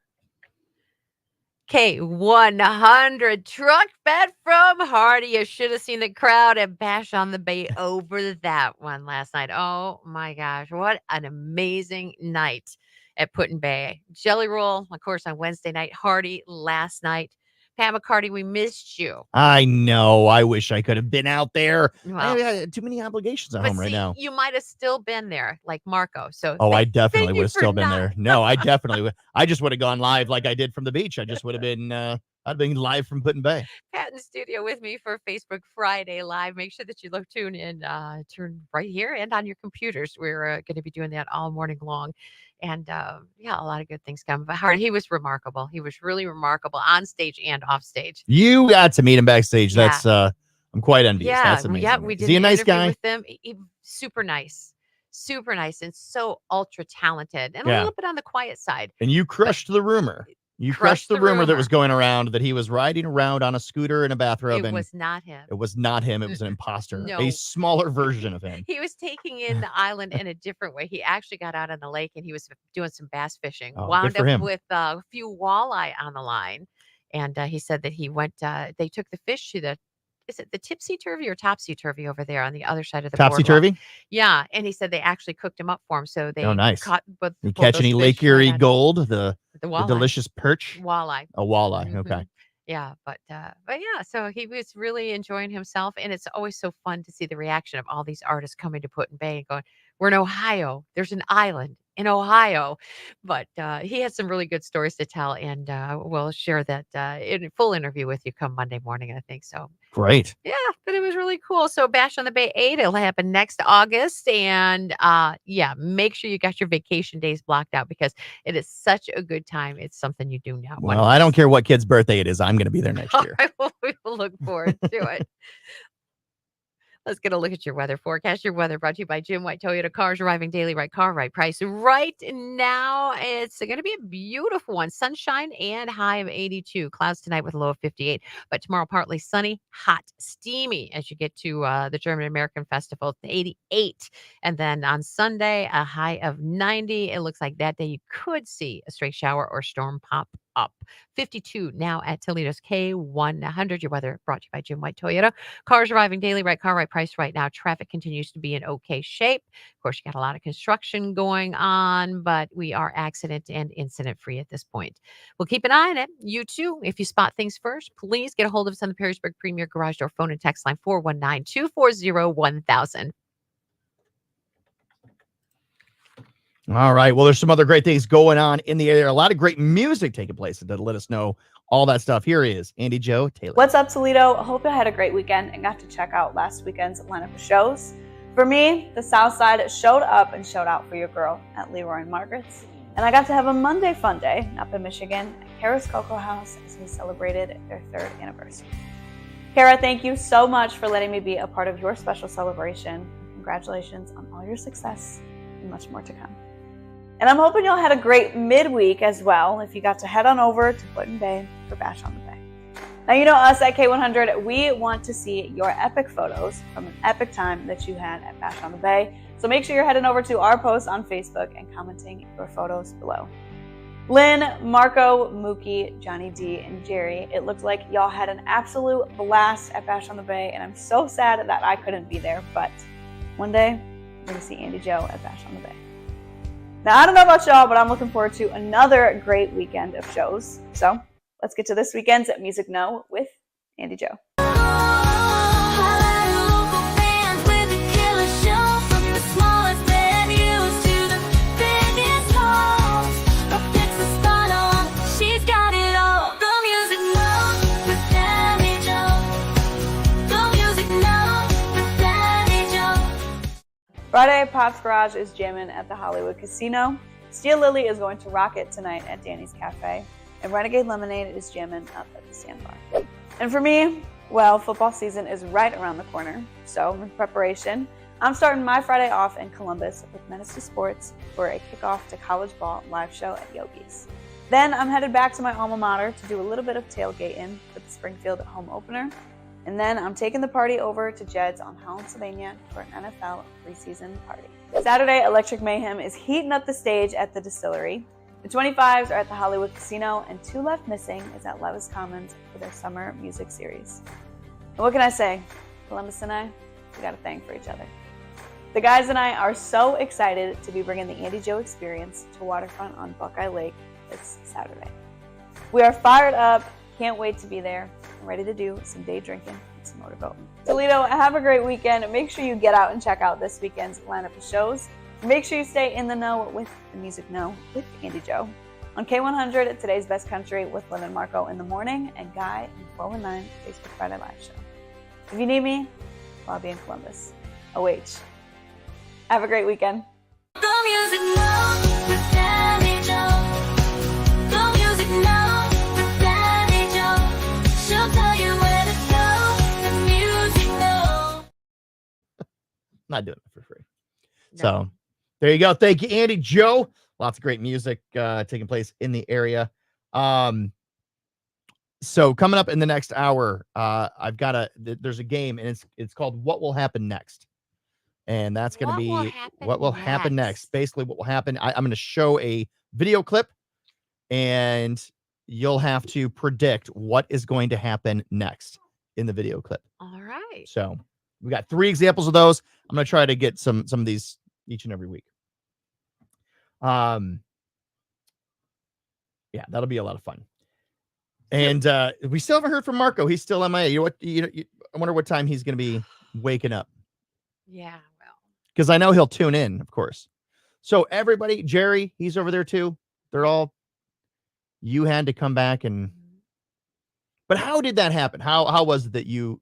K100 truck bed from Hardy. You should have seen the crowd at Bash on the Bay over that one last night. Oh my gosh, what an amazing night at Put-in Bay. Jelly Roll, of course, on Wednesday night. Hardy last night. Pat McCarty, we missed you. I know. I wish I could have been out there. Well, I have too many obligations at but home right see, now. you might have still been there, like Marco. So Oh, I thank definitely you would have for still been not- there. No, I definitely would. I just would have gone live like I did from the beach. I just would have been I'd been live from Put-in Bay. Pat in the studio with me for Facebook Friday Live. Make sure that you tune in, turn right here and on your computers. We're going to be doing that all morning long. And yeah, a lot of good things coming. But Hardy, he was remarkable. He was really remarkable on stage and off stage. You got to meet him backstage. Yeah. That's I'm quite envious. Yeah, That's amazing. yeah, we Is did he a an nice interview guy? with him. Super nice, and so ultra talented, and a Yeah. little bit on the quiet side. And you crushed the rumor. You crushed the rumor that was going around that he was riding around on a scooter in a bathrobe. It And was not him. it was not him. It was an imposter. No. A smaller version of him. He was taking in the island in a different way. He actually got out on the lake and he was doing some bass fishing. Oh, good Wound for up him. with a few walleye on the line, and he said that he went. They took the fish to is it the tipsy turvy or topsy turvy over there on the other side of the boardwalk? Topsy-turvy? Yeah, and he said they actually cooked him up for him. So they nice. caught. But You pulled catch those any fish Lake right Erie out of gold? The walleye. delicious perch? Walleye. A walleye. Mhm. Okay. Yeah, but yeah, so he was really enjoying himself, and it's always so fun to see the reaction of all these artists coming to Put-in Bay and going, "We're in Ohio. There's an island in Ohio," but he has some really good stories to tell, and we'll share that in a full interview with you come Monday morning, I think. So Great. yeah, but it was really cool. So Bash on the Bay 8, it'll happen next August, and yeah, make sure you got your vacation days blocked out because it is such a good time. It's something you do not want. Well, I don't care what kid's birthday it is. I'm going to be there next year. We will look forward to it. Let's get a look at your weather forecast. Your weather brought to you by Jim White Toyota. Cars arriving daily, right car, right price. Right now, it's going to be a beautiful one. Sunshine and high of 82. Clouds tonight with a low of 58. But tomorrow, partly sunny, hot, steamy as you get to the German American Festival, 88. And then on Sunday, a high of 90. It looks like that day you could see a stray shower or storm pop up. 52 now at Toledo's K100. Your weather brought to you by Jim White Toyota. Cars arriving daily, right car, right price right now. Traffic continues to be in okay shape. Of course, you got a lot of construction going on, but we are accident and incident free at this point. We'll keep an eye on it. You too. If you spot things first, please get a hold of us on the Perrysburg Premier Garage Door phone and text line 419-240-1000. All right. Well, there's some other great things going on in the area. A lot of great music taking place to let us know all that stuff. Here is Andi Joe Taylor. What's up, Toledo? I hope you had a great weekend and got to check out last weekend's lineup of shows. For me, the South Side showed up and showed out for your girl at Leroy and Margaret's. And I got to have a Monday fun day up in Michigan at Kara's Cocoa House as we celebrated their 3rd anniversary. Kara, thank you so much for letting me be a part of your special celebration. Congratulations on all your success and much more to come. And I'm hoping y'all had a great midweek as well if you got to head on over to Put-in Bay for Bash on the Bay. Now, you know us at K100, we want to see your epic photos from an epic time that you had at Bash on the Bay. So make sure you're heading over to our post on Facebook and commenting your photos below. Lynn, Marco, Mookie, Johnny D, and Jerry, it looked like y'all had an absolute blast at Bash on the Bay, and I'm so sad that I couldn't be there, but one day, I'm going to see Andi Joe at Bash on the Bay. Now, I don't know about y'all, but I'm looking forward to another great weekend of shows. So, let's get to this weekend's Music No with Andi Joe. Friday, Pop's Garage is jamming at the Hollywood Casino. Steel Lily is going to rock it tonight at Danny's Cafe. And Renegade Lemonade is jamming up at the Sandbar. And for me, well, football season is right around the corner. So in preparation, I'm starting my Friday off in Columbus with Menace to Sports for a kickoff to college ball live show at Yogi's. Then I'm headed back to my alma mater to do a little bit of tailgating for the Springfield home opener. And then I'm taking the party over to Jed's on Holland, Sylvania for an NFL preseason party. Saturday, Electric Mayhem is heating up the stage at the Distillery. The 25s are at the Hollywood Casino, and Two Left Missing is at Levis Commons for their summer music series. And what can I say? Columbus and I, we got a thing for each other. The guys and I are so excited to be bringing the Andi Joe experience to Waterfront on Buckeye Lake this Saturday. We are fired up, can't wait to be there. I'm ready to do some day drinking and some motorboating. Toledo, have a great weekend. Make sure you get out and check out this weekend's lineup of shows. Make sure you stay in the know with the Music No with Andi Joe. On K100, today's Best Country with Lynn and Marco in the morning, and Guy in 419 Facebook Friday Live Show. If you need me, well, I'll be in Columbus. OH. Have a great weekend. The Music No with Andi Joe. The Music No with Andi Joe. She'll tell you where to go. The Music No. Not doing it for free. No. So there you go. Thank you, Andi Joe. Lots of great music taking place in the area. So coming up in the next hour, there's a game, and it's called What Will Happen Next. And that's going to be what will happen next. Basically, what will happen. I'm going to show a video clip, and you'll have to predict what is going to happen next in the video clip. All right. So we got 3 examples of those. I'm going to try to get some of these each and every week. Yeah, that'll be a lot of fun. And we still haven't heard from Marco. He's still MIA. I wonder what time he's going to be waking up. Yeah, well. Because I know he'll tune in, of course. So everybody, Jerry, he's over there too. They're all, you had to come back and, but how did that happen? How was it that you,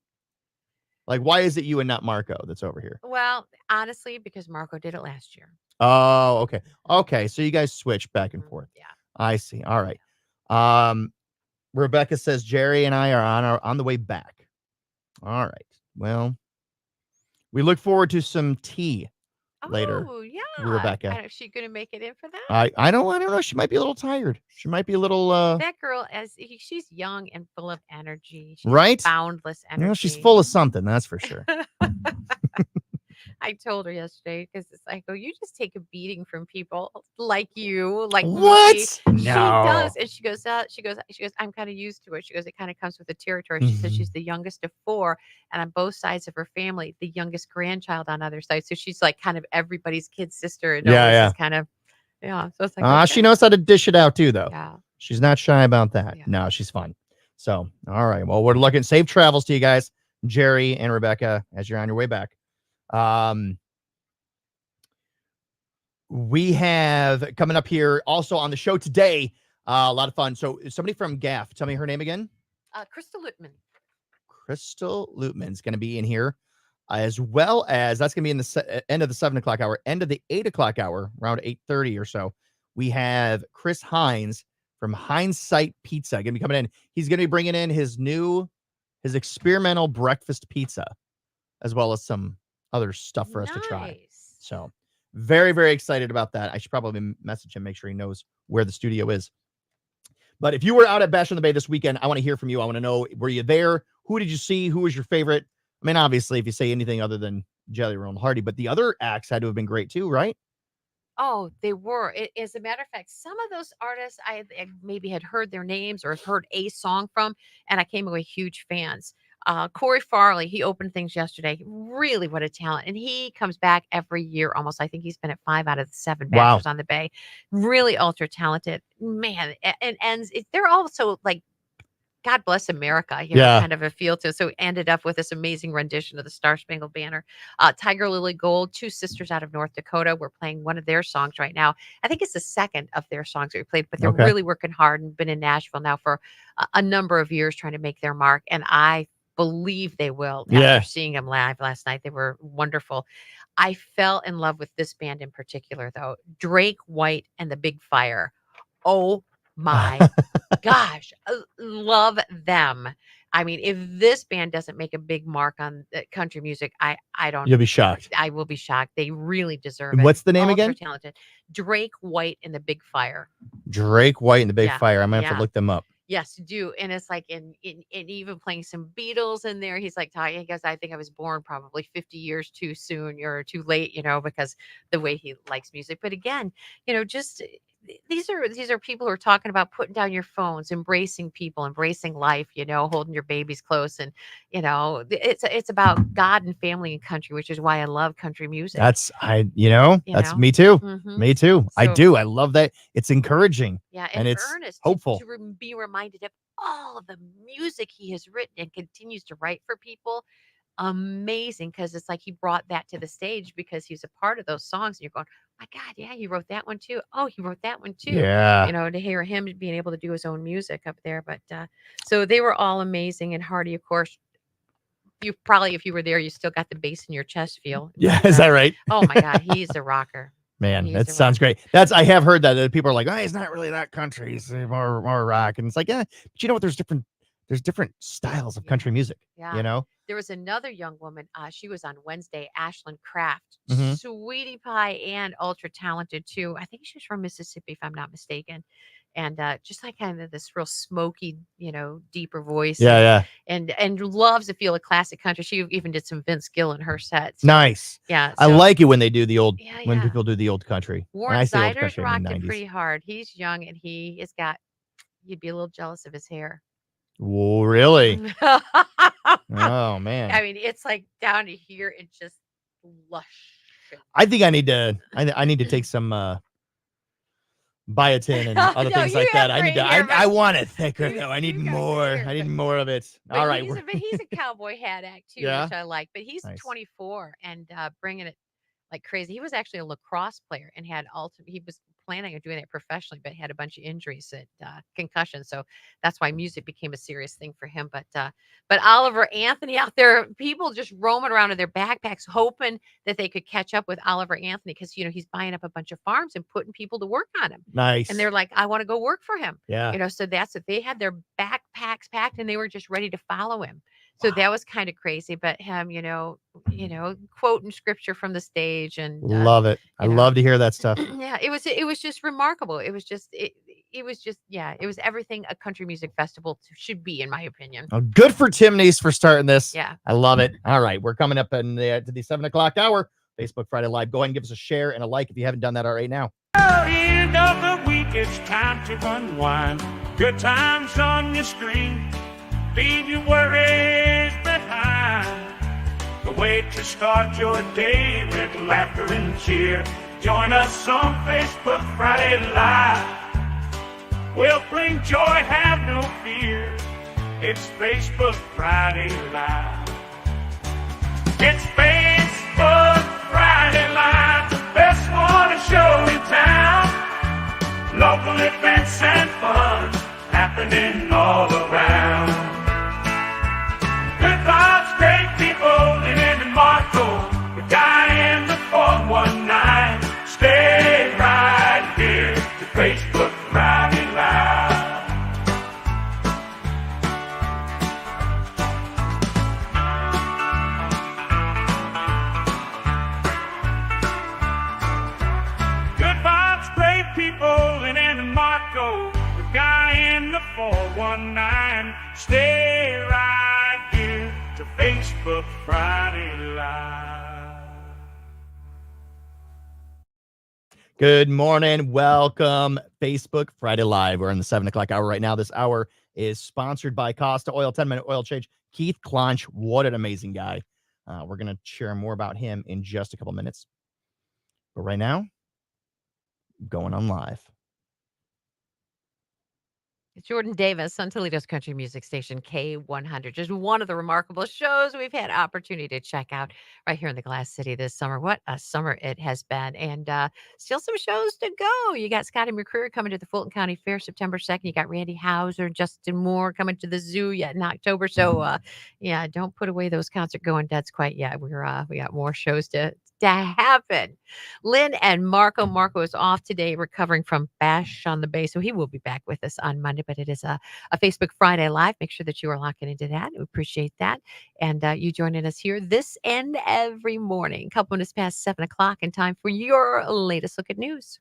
like, why is it you and not Marco that's over here? Well, honestly, because Marco did it last year. Oh, okay. Okay. So you guys switch back and forth. Yeah. I see. All right. Rebecca says Jerry and I are on the way back. All right. Well, we look forward to some tea later. Oh, yeah. Rebecca. Is she going to make it in for that? I don't know. She might be a little tired. She might be a little That girl, she's young and full of energy. She's right? Boundless energy. You know, she's full of something, that's for sure. I told her yesterday because it's like, oh, you just take a beating from people like you, like What? me. She No. does, and she goes, I'm kind of used to it. She goes, it kind of comes with the territory. She says she's the youngest of 4, and on both sides of her family, the youngest grandchild on other sides. So she's like kind of everybody's kid sister, and Yeah. is kind of, yeah. So it's like, She knows how to dish it out too, though. yeah. She's not shy about that. Yeah. No, she's fun. So, all right. Well, we're looking safe travels to you guys, Jerry and Rebecca, as you're on your way back. We have coming up here also on the show today, a lot of fun. So somebody from GAF, tell me her name again. Crystal Lutman. Crystal Lutman is going to be in here, as well as that's going to be in the end of the 7 o'clock hour, end of the 8 o'clock hour, around 8:30 or so. We have Chris Hinds from Hindsight Pizza going to be coming in. He's going to be bringing in his experimental breakfast pizza, as well as some other stuff for us to try. So very, very excited about that. I should probably message him, make sure he knows where the studio is. But if you were out at Bash on the Bay this weekend, I want to hear from you. I want to know, were you there? Who did you see? Who was your favorite? I mean, obviously, if you say anything other than Jelly Roll and Hardy, but the other acts had to have been great too, right? Oh, they were. As a matter of fact, some of those artists I maybe had heard their names or heard a song from, and I came away huge fans. Corey Farley, he opened things yesterday. Really, what a talent! And he comes back every year almost. I think he's been at 5 out of the 7 Wow. Bachelors on the Bay. Really ultra talented man. And ends. They're also like God bless America, Yeah. kind of a feel to. So ended up with this amazing rendition of the Star Spangled Banner. Tiger Lily Gold, two sisters out of North Dakota. We're playing one of their songs right now. I think it's the second of their songs that we played, but they're Okay. really working hard and been in Nashville now for a number of years trying to make their mark. And I believe they will. Yeah. After seeing them live last night, they were wonderful. I fell in love with this band in particular, though. Drake White and the Big Fire. Oh my gosh, love them. I mean, if this band doesn't make a big mark on country music, I don't. You'll be shocked. I will be shocked. They really deserve And it. what's the name Ultra again? talented. Drake White and the Big Fire. Drake White and the Big Yeah, Fire. I'm gonna have yeah. to look them up. Yes, do. And it's like in even playing some Beatles in there. He's like, I guess I think I was born probably 50 years too soon or too late, because the way he likes music. But again, just these are people who are talking about putting down your phones, embracing people, embracing life, holding your babies close. And, it's about God and family and country, which is why I love country music. That's You that's know? me too. Mhm. Me too. I So- do. I love that. It's encouraging. Yeah, and it's earnest hopeful. to be reminded of all of the music he has written and continues to write for people. Amazing, because it's like he brought that to the stage because he's a part of those songs. And you're going, my God, yeah, he wrote that one too. Oh, he wrote that one too. Yeah. To hear him being able to do his own music up there. But so they were all amazing. And Hardy, of course, you probably, if you were there, you still got the bass in your chest feel. Yeah. But, Is that right? oh my God, he's a rocker. Man, He's that a sounds great. I have heard that people are like, oh, he's not really that country. He's more rock. And it's like, yeah, but you know what? There's different styles of Yeah. country music. Yeah. There was another young woman. She was on Wednesday, Ashlyn Kraft, Mhm. sweetie pie and ultra talented too. I think she's from Mississippi, if I'm not mistaken. And just like kind of this real smoky, deeper voice. Yeah. And loves to feel a classic country. She even did some Vince Gill in her set. So, Nice. yeah. I so like it when they do the old, Yeah, when yeah. people do the old country. And Warren I say old Ziders country, I mean rocked it 90s. pretty hard. He's young and he has got. You'd be a little jealous of his hair. Whoa, really? Oh man. I mean, it's like down to here and just lush. I think I need to take some biotin and other No, things you like that. have I need great to. hair, I but want it thicker you- though. I need you got more. great hair, I need but- more of it. But All right. he's a cowboy hat act too, Yeah? which I like. But he's Nice. 24 and bringing it like crazy. He was actually a lacrosse player and had he was planning on doing that professionally, but had a bunch of injuries and concussions. So that's why music became a serious thing for him. But Oliver Anthony out there, people just roaming around in their backpacks, hoping that they could catch up with Oliver Anthony because he's buying up a bunch of farms and putting people to work on him. Nice. And they're like, I want to go work for him. Yeah. So that's it. They had their backpacks packed and they were just ready to follow him. So that was kind of crazy. But him, quoting scripture from the stage and Love it. I you know. love to hear that stuff. yeah, it was just remarkable. It was just it was everything a country music festival should be, in my opinion. Oh, good for Tim Neese for starting this. Yeah. I love it. All right. We're coming up to the 7:00 hour. Facebook Friday Live. Go ahead and give us a share and a like if you haven't done that right now. End of the week, it's time to unwind. Good times on your screen. Leave your worries behind. The way to start your day with laughter and cheer. Join us on Facebook Friday Live. We'll bring joy, have no fear. It's Facebook Friday Live. It's Facebook Friday Live, the best morning show in town. Local events and fun happening all around. Good vibes, great people living in Marco. The guy in the 419. Stay right here to Facebook Friday Live. Good vibes, great people living in Marco. The guy in the 419. Stay right here to Facebook Friday Live. Good morning. Welcome, Facebook Friday Live. We're in the 7 o'clock hour right now. This hour is sponsored by Costa Oil, 10-minute oil change. Keith Clonch, what an amazing guy. We're going to share more about him in just a couple minutes. But right now, going on live. It's Jordan Davis on Toledo's country music station K100. Just one of the remarkable shows we've had opportunity to check out right here in the Glass City this summer. What a summer it has been. And still some shows to go. You got Scotty McCreary coming to the Fulton County Fair September 2nd. You got Randy Hauser, Justin Moore coming to the zoo yet in October. So yeah, don't put away those concert going deads quite yet. We got more shows to happen. Lynn and Marco. Marco is off today, recovering from Bash on the Bay, so he will be back with us on Monday. But it is a Facebook Friday Live. Make sure that you are locking into that. We appreciate that, and you joining us here this and every morning. Couple minutes past 7 o'clock, and time for your latest look at news.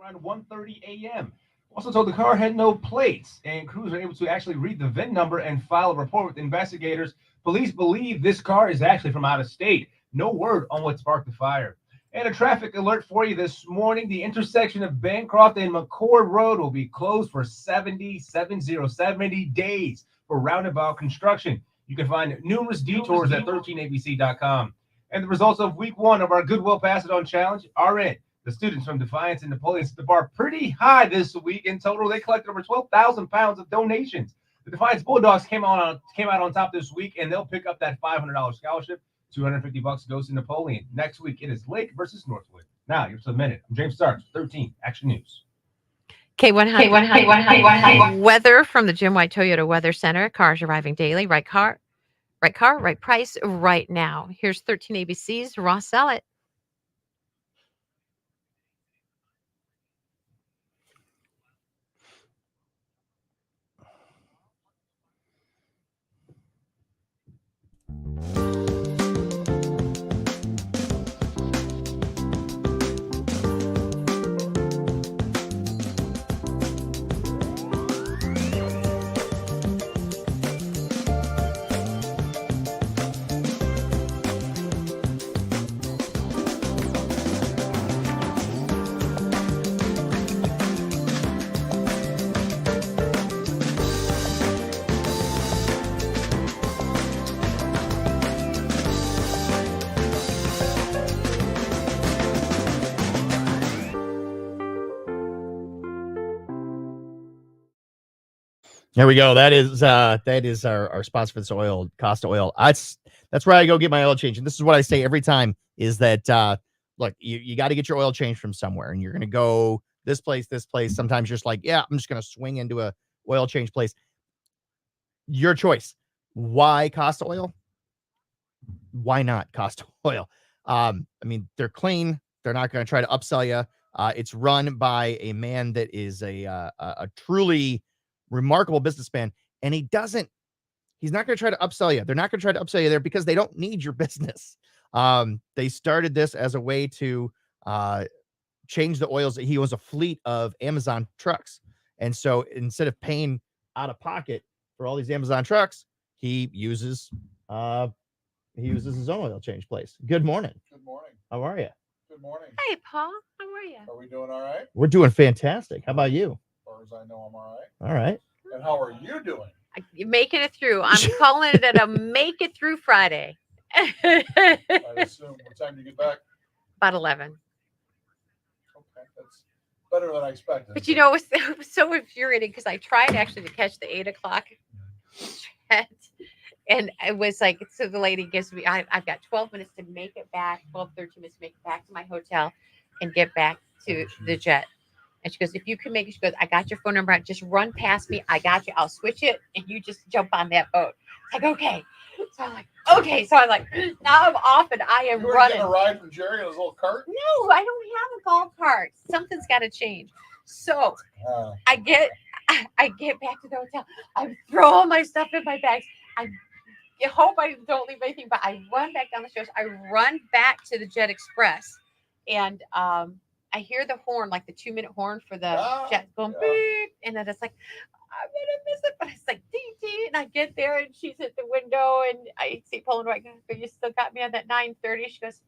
Around 1:30 a.m. Also told the car had no plates, and crews are able to actually read the VIN number and file a report with investigators. Police believe this car is actually from out of state. No word on what sparked the fire. And a traffic alert for you this morning. The intersection of Bancroft and McCord Road will be closed for 70 days for roundabout construction. You can find numerous detours at 13abc.com. And the results of week 1 of our Goodwill Pass It On Challenge are in. The students from Defiance and Napoleon set the bar pretty high this week. In total, they collected over 12,000 pounds of donations. The Defiance Bulldogs came out on top this week, and they'll pick up that $500 scholarship. $250 goes to Napoleon. Next week, it is Lake versus Northwood. Now, you're submitted. I'm James Starks, 13 Action News. K100. Weather from the Jim White Toyota Weather Center. Cars arriving daily. Right car, right price, right now. Here's 13 ABC's Ross Sellett. There we go. That is our sponsor for this oil, Costa Oil. That's where I go get my oil change. And this is what I say every time is that look, you got to get your oil change from somewhere, and you're gonna go this place. Sometimes you're just like, yeah, I'm just gonna swing into a oil change place. Your choice. Why Costa Oil? Why not Costa Oil? I mean, they're clean. They're not going to try to upsell you. It's run by a man that is a truly remarkable businessman, and he's not going to try to upsell you. They're not going to try to upsell you there because they don't need your business. They started this as a way to change the oils. He owns a fleet of Amazon trucks, and so instead of paying out of pocket for all these Amazon trucks, he uses his own oil change place. Good morning. Good morning. How are you? Good morning. Hey, Paul. How are you? Are we doing all right? We're doing fantastic. How about you? As far as I know, I'm all right. All right. And how are you doing? You're making it through. I'm calling it a make it through Friday. I assume. What time do you get back? About 11. Okay, that's better than I expected. But you know, it was so infuriating because I tried actually to catch the 8 o'clock jet, and it was like, so the lady gives me, I've got 12 minutes to make it back, 13 minutes to make it back to my hotel and get back to the jet. And she goes, if you can make it, she goes, I got your phone number. Just run past me. I got you. I'll switch it. And you just jump on that boat. It's like, okay. So I'm like, okay. So I'm like, now I'm off and I am You were running. getting a ride from Jerry in his little cart? No, I don't have a golf cart. Something's got to change. So I get back to the hotel. I throw all my stuff in my bags. I hope I don't leave anything, but I run back down the stairs. I run back to the Jet Express, and I hear the horn, like the 2-minute horn for the jet going beep, and then it's like, I'm gonna miss it. But it's like ding ding, and I get there and she's at the window and I see Poland right now. You still got me on that 9:30. She goes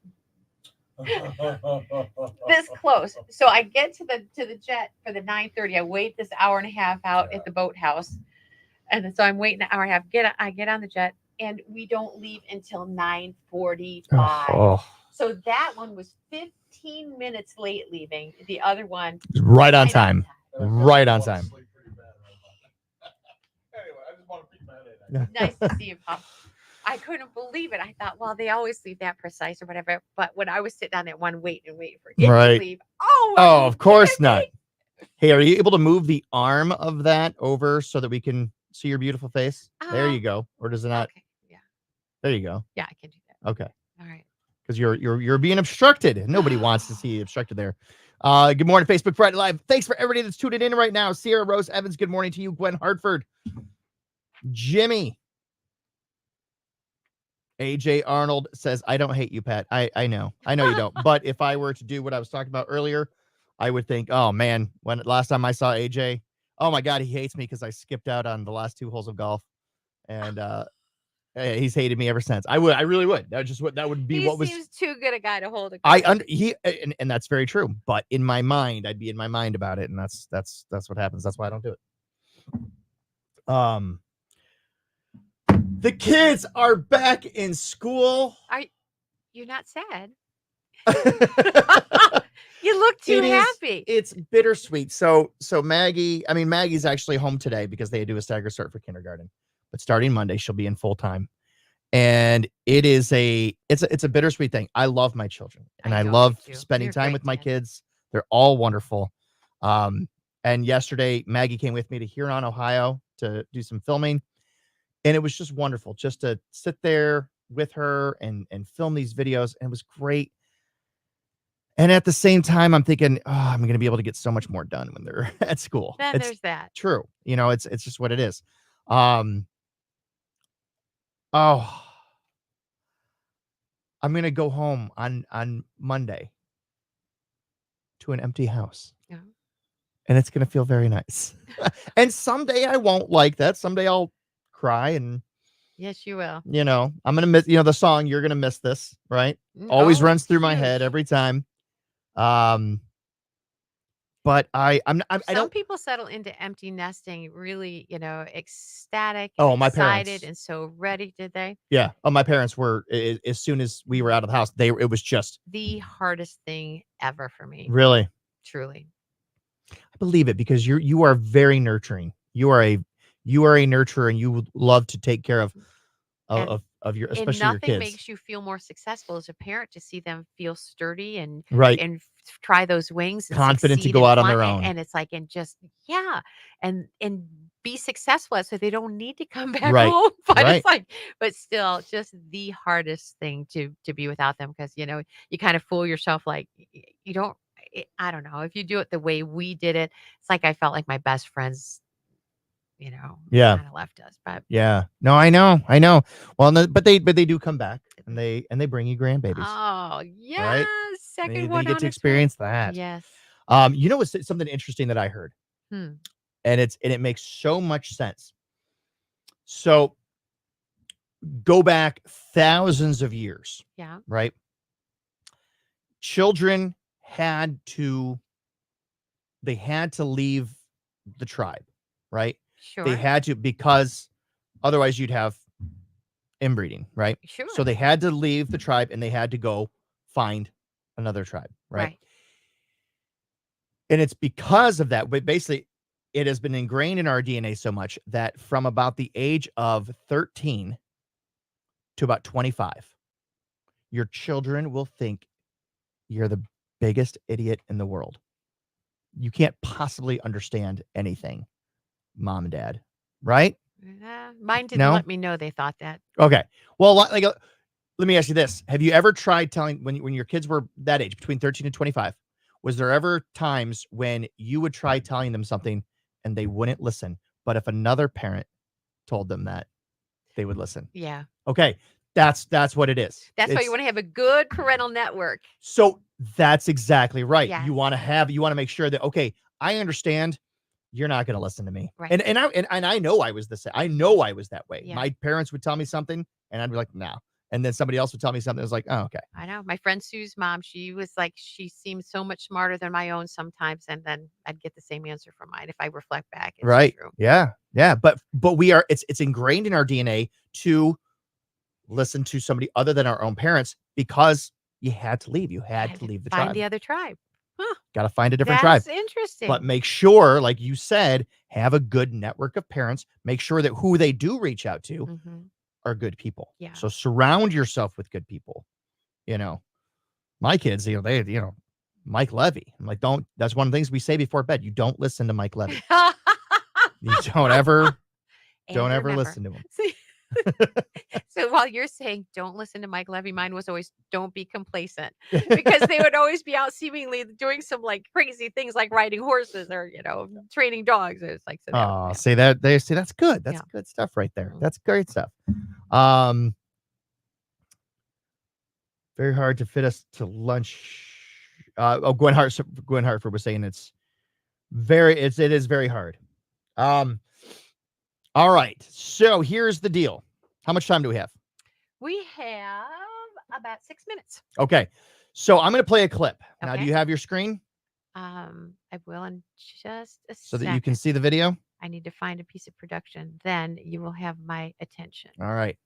this close. So I get to the jet for the 9:30. I wait this hour and a half out at the boathouse. And so I'm waiting an hour and a half. I get on the jet and we don't leave until 9:45. Oh, So that one was 15 minutes late leaving. The other one right on time. Right on time. Anyway, I just want to beat my head. Nice to see you, Pop. I couldn't believe it. I thought, well, they always leave that precise or whatever. But when I was sitting on that one waiting for it Right. to leave, oh, Oh, of course not. Hey, are you able to move the arm of that over so that we can see your beautiful face? There you go. Or does it not? Okay. Yeah. There you go. Yeah, I can do that. Okay. All right. Because you're being obstructed. Nobody wants to see you obstructed there. Good morning, Facebook Friday Live. Thanks for everybody that's tuning in right now. Sierra Rose Evans, good morning to you. Gwen Hartford, Jimmy, AJ Arnold says, I don't hate you, Pat. I know you don't. But if I were to do what I was talking about earlier, I would think, oh man, when last time I saw AJ, oh my God, he hates me because I skipped out on the last 2 holes of golf, and he's hated me ever since. I really would. That would be what was. He seems too good a guy to hold a And that's very true. But in my mind, I'd be in my mind about it, and that's what happens. That's why I don't do it. The kids are back in school. You're not sad? You look too happy. It's bittersweet. So Maggie's actually home today because they do a stagger start for kindergarten. But starting Monday, she'll be in full time. And it's a bittersweet thing. I love my children and I love spending time with my kids. They're all wonderful. And yesterday, Maggie came with me to Huron, Ohio to do some filming. And it was just wonderful just to sit there with her and film these videos. And it was great. And at the same time, I'm thinking, I'm going to be able to get so much more done when they're at school. There's that. True. It's just what it is. I'm going to go home on Monday to an empty house. Yeah. And it's going to feel very nice. And someday I won't like that. Someday I'll cry and yes, you will. I'm going to miss, the song, You're Going to Miss This, right? Always runs through my head every time. But some people settle into empty nesting really, ecstatic, my excited, parents. and so ready. Did they? Yeah. Oh, my parents were, as soon as we were out of the house, it was just the hardest thing ever for me. Really? Truly. I believe it because you are very nurturing. You are a nurturer and you would love to take care of your, especially your nothing kids. Makes you feel more successful as a parent to see them feel sturdy and right and try those wings and confident to go out on their own. And it's like, and just, and be successful so they don't need to come back right. home. But right. it's like, but still just the hardest thing to be without them. Cause you kind of fool yourself. Like you don't, I don't know if you do it the way we did it. It's like, I felt like my best friends, yeah, kind of left us, but yeah, no, I know. Well, but they do come back and they bring you grandbabies. Oh yeah. Right? Second they one. get to experience that. Yes. What's something interesting that I heard, and it makes so much sense. So go back thousands of years. Yeah. Right. Children had to leave the tribe, right? Sure. They had to, because otherwise you'd have inbreeding, right? Sure. So they had to leave the tribe and they had to go find another tribe, right? And it's because of that, but basically it has been ingrained in our DNA so much that from about the age of 13 to about 25, your children will think you're the biggest idiot in the world. You can't possibly understand anything, mom and dad, right? Mine didn't let me know they thought that. Okay. Well, let me ask you this. Have you ever tried telling, when your kids were that age, between 13 and 25, was there ever times when you would try telling them something and they wouldn't listen, but if another parent told them that, they would listen? Yeah. Okay. That's what it is. That's why you want to have a good parental network. So that's exactly right. Yes. You want to make sure that, okay, I understand you're not going to listen to me. Right. And I know I was the same. I know I was that way. Yeah. My parents would tell me something and I'd be like, no. And then somebody else would tell me something. I was like, oh, okay. I know. My friend Sue's mom, she was like, she seemed so much smarter than my own sometimes. And then I'd get the same answer from mine if I reflect back. It's Right. true. Yeah. Yeah. But we are, it's ingrained in our DNA to listen to somebody other than our own parents because you had to leave. You had to leave the Find tribe. the other tribe. Huh. Got to find a different tribe. That's interesting. But make sure, like you said, have a good network of parents. Make sure that who they do reach out to Mhm. are good people. Yeah. So surround yourself with good people. You know, my kids, Mike Levy. I'm like, that's one of the things we say before bed. You don't listen to Mike Levy. You don't ever remember, listen to him. See, so while you're saying don't listen to Mike Levy, mine was always don't be complacent because they would always be out seemingly doing some like crazy things like riding horses or training dogs. It's like Say that they say that's good. That's Yeah. good stuff right there. Mhm. That's great stuff. Very hard to fit us to lunch. Gwen Hartford was saying it is very hard. All right. So here's the deal. How much time do we have? we have about 6 minutes. Okay. So I'm going to play a clip. Now, do Okay. you have your screen I will in just a so second. that you can see the video? I need to find a piece of production. Then you will have my attention. All right.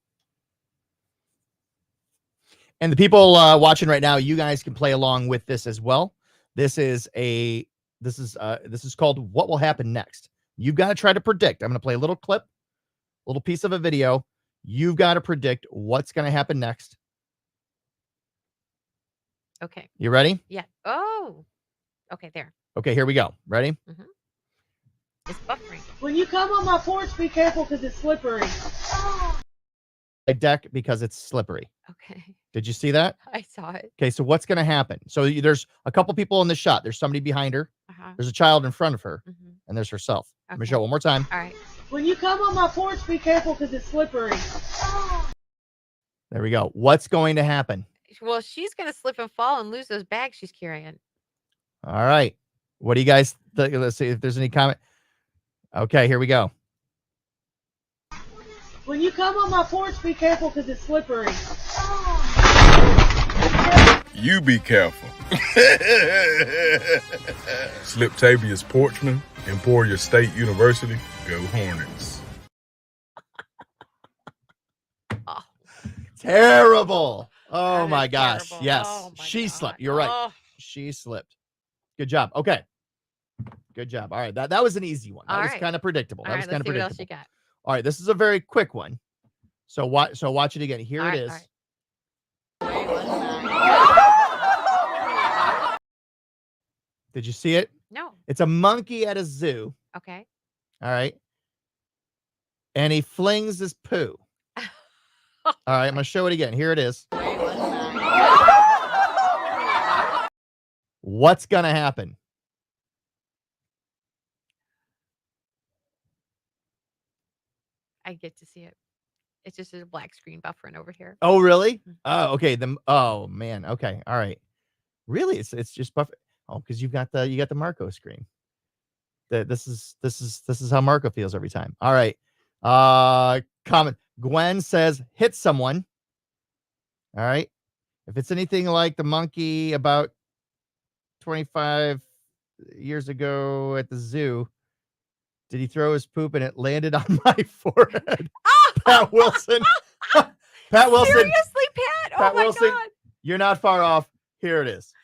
And the people watching right now, you guys can play along with this as well. This is called What Will Happen Next. You've got to try to predict. I'm going to play a little clip, little piece of a video. You've got to predict what's going to happen next. Okay. You ready? Yeah. Oh. Okay. There. Okay, here we go. Ready? It's buffering. When you come on my porch, be careful because it's slippery. A deck because it's slippery. Okay. Did you see that? I saw it. Okay, so what's going to happen? So there's a couple people in the shot. There's somebody behind her. Uh-huh. There's a child in front of her. Mhm. And there's herself. Okay. Michelle, one more time. All right. When you come on my porch, be careful because it's slippery. There we go. What's going to happen? Well, she's going to slip and fall and lose those bags she's carrying. All right. What do you guys think? Let's see if there's any comment. Okay, here we go. When you come on my porch, be careful because it's slippery. You be careful. Slip Tabia's Porchman, Emporia State University. Go Hornets. Terrible. Oh That my is gosh. terrible. Yes. Oh my She God. slipped. You're right. Oh. She slipped. Good job. Okay. Good job. All right. That was an easy one. That All was right. kind of predictable. All That right. was Let's kind of see what else predictable. you got. All right. This is a very quick one. So watch it again. Here All it right, is. all right. Did you see it? No. It's a monkey at a zoo. Okay. All right. And he flings his poo. All right. I'm going to show it again. Here it is. What's going to happen? I get to see it. It's just a black screen buffering over here. Oh, really? Mhm. Oh, okay. Oh man. Okay. All right. Really? It's just buff. Oh, because you got the Marco screen. This is how Marco feels every time. All right. Comment. Gwen says hit someone. All right. If it's anything like the monkey about 25 years ago at the zoo, did he throw his poop and it landed on my forehead? Pat Wilson. Pat Wilson. Seriously, Pat? Pat Oh my Wilson. God. You're not far off. Here it is.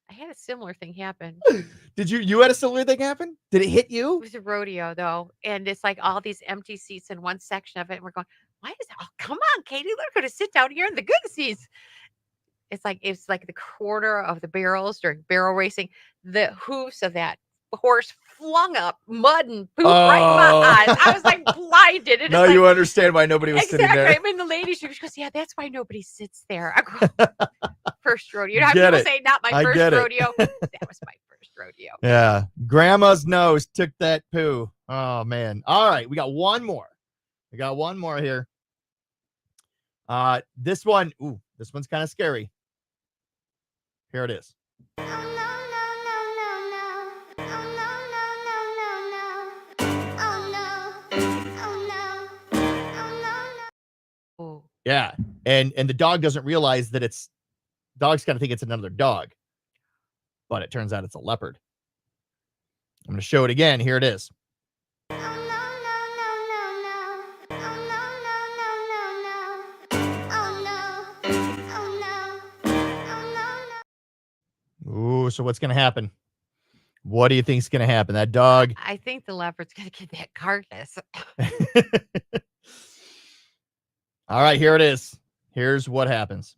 I had a similar thing happen. Did you had a similar thing happen? Did it hit It you? was a rodeo though, and it's like all these empty seats in one section of it, and we're going, "Why is that? Oh, come on, Katie, we're going to sit down here in the good seats." It's like the quarter of the barrels during barrel racing. The hoofs of that horse flung up mud and poop right in my eyes. I was like blinded. And Now it's you like, understand why nobody was sitting exactly. there. I mean, the lady, she goes, "Yeah, that's why nobody sits there." I go, first rodeo. You know how Get people it. say, "Not my I first get it. rodeo." That was my first rodeo. you. Yeah. Grandma's nose took that poo. Oh, man. All right. We got one more. Here. This one's kind of scary. Here it is. Oh. Yeah. And the dog doesn't realize that dogs kind of think it's another dog, but it turns out it's a leopard. I'm going to show it again. Here it is. Ooh, so what's going to happen? What do you think's going to happen? That dog. I think the leopard's going to get that carcass. All right, here it is. Here's what happens.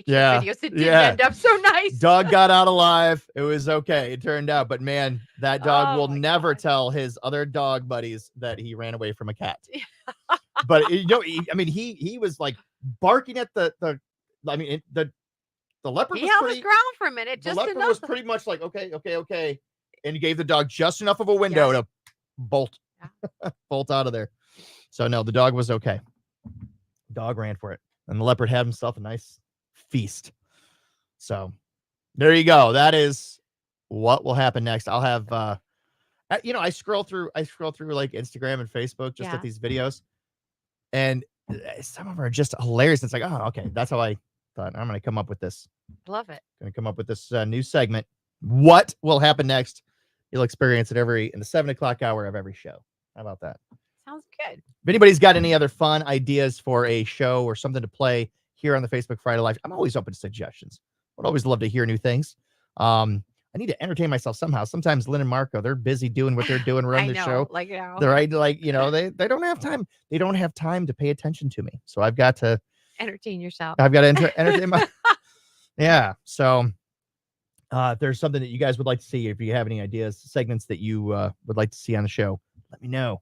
Yeah. Videos, it didn't end up so nice. Dog got out alive. It was okay. It turned out. But man, that dog will never tell his other dog buddies that he ran away from a cat. But he was like barking at the leopard. He held his ground for a minute. The leopard was pretty much like, okay. And he gave the dog just enough of a window to bolt out of there. So no, the dog was okay. Dog ran for it. And the leopard had himself a nice feast. So there you go. That is what will happen next. I'll have I scroll through like Instagram and Facebook just at these videos, and some of them are just hilarious. It's like, oh, okay, that's how I thought. I'm gonna come up with this. Love it. Gonna come up with this new segment. What will happen next? You'll experience it in the 7 o'clock hour of every show. How about that? Sounds good. If anybody's got any other fun ideas for a show or something to play here on the Facebook Friday Live, I'm always open to suggestions. Would always love to hear new things. I need to entertain myself somehow. Sometimes Lynn and Marco, they're busy doing what they're doing, running the show. They're they don't have time. They don't have time to pay attention to me. So I've got to entertain yourself. I've got to entertain my. Yeah. So if there's something that you guys would like to see, if you have any ideas, segments that you would like to see on the show, let me know.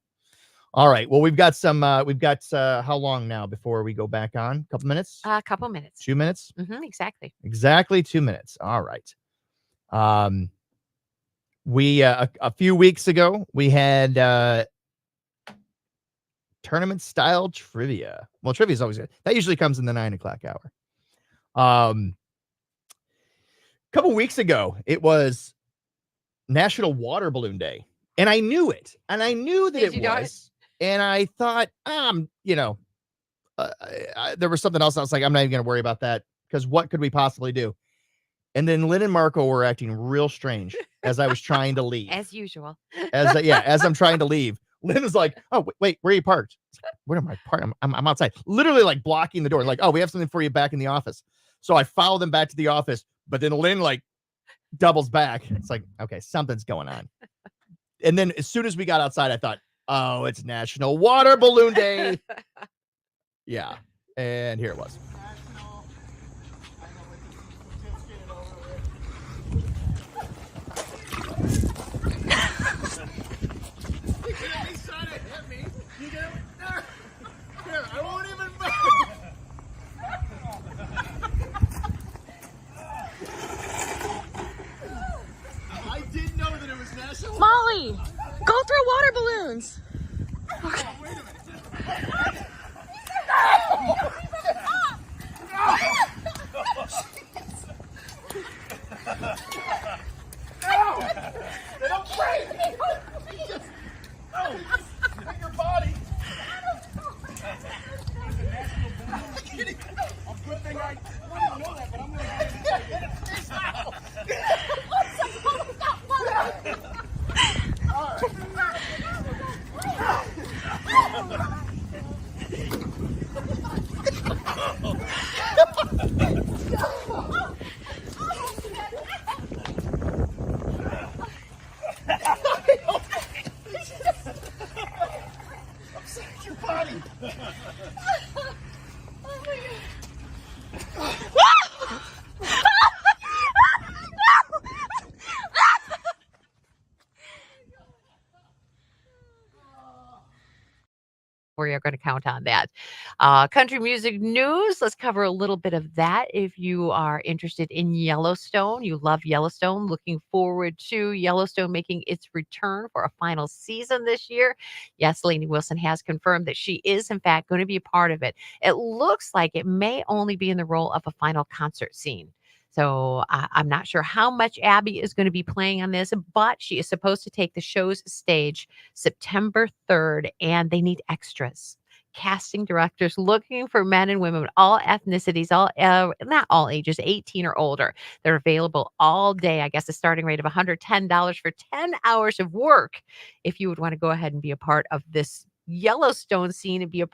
All right. Well, we've got how long now before we go back on? A couple minutes? A couple minutes. 2 minutes? Exactly. Exactly 2 minutes. All right. We a few weeks ago, we had tournament style trivia. Well, trivia is always good. That usually comes in the 9 o'clock hour. A couple weeks ago, it was National Water Balloon Day. And I knew it. And I knew that it was. And I thought, there was something else. I was like, I'm not even going to worry about that, because what could we possibly do? And then Lynn and Marco were acting real strange as I was trying to leave. As usual. As I'm trying to leave. Lynn was like, oh, wait, where are you parked? Like, where am I parked? I'm outside. Literally like blocking the door. Like, oh, we have something for you back in the office. So I follow them back to the office. But then Lynn like doubles back. It's like, okay, something's going on. And then as soon as we got outside, I thought, oh, it's National Water Balloon Day. Yeah. And here it was. I won't even I didn't know that it was National. Molly, go through water balloons. Okay. Wait a minute. They don't break. Hit your body. Good thing I didn't know that, but I'm going to hit his mouth. All right. inside your body. We are going to count on that. Country music news. Let's cover a little bit of that. If you are interested in Yellowstone, you love Yellowstone, looking forward to Yellowstone making its return for a final season this year. Yes, Lainey Wilson has confirmed that she is, in fact, going to be a part of it. It looks like it may only be in the role of a final concert scene. So I'm not sure how much Abby is going to be playing on this, but she is supposed to take the show's stage September 3rd, and they need extras. Casting directors looking for men and women, all ethnicities, all not all ages, 18 or older. They're available all day. I guess a starting rate of $110 for 10 hours of work. If you would want to go ahead and be a part of this Yellowstone scene and be a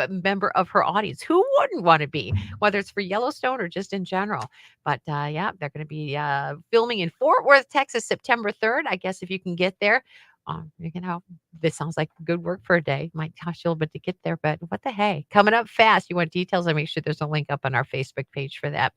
member of her audience, who wouldn't want to be, whether it's for Yellowstone or just in general? But yeah, they're going to be filming in Fort Worth, Texas, September 3rd. I guess if you can get there, you can help. This sounds like good work for a day. Might cost you a little bit to get there, but what the hey? Coming up fast. You want details? I make sure there's a link up on our Facebook page for that.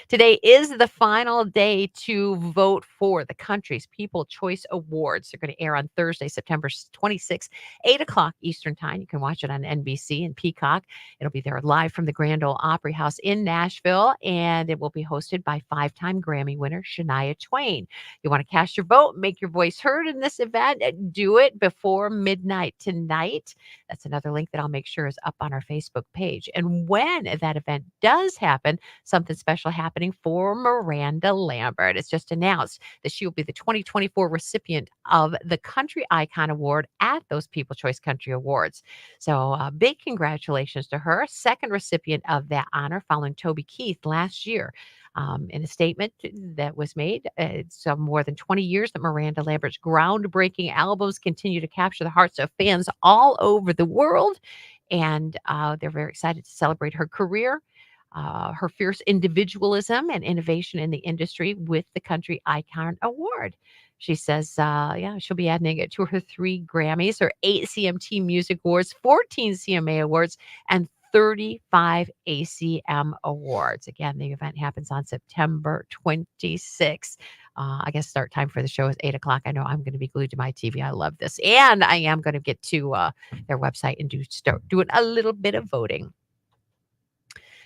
Today is the final day to vote for the country's People Choice Awards. They're going to air on Thursday, September 26th, 8 o'clock Eastern Time. You can watch it on NBC and Peacock. It'll be there live from the Grand Ole Opry House in Nashville, and it will be hosted by 5-time Grammy winner Shania Twain. You want to cast your vote, make your voice heard in this event, do it before midnight tonight. That's another link that I'll make sure is up on our Facebook page. And when that event does happen, something special happening for Miranda Lambert. It's just announced that she will be the 2024 recipient of the Country Icon Award at those People Choice Country Awards. So big congratulations to her. Second recipient of that honor following Toby Keith last year. In a statement that was made, it's more than 20 years that Miranda Lambert's groundbreaking albums continue to capture the hearts of fans all over the world. And they're very excited to celebrate her career, her fierce individualism and innovation in the industry with the Country Icon Award. She says, yeah, she'll be adding it to her 3 Grammys, her 8 CMT Music Awards, 14 CMA Awards, and 35 ACM Awards. Again, the event happens on September 26th. I guess start time for the show is 8 o'clock. I know I'm going to be glued to my TV. I love this. And I am going to get to their website and start doing a little bit of voting.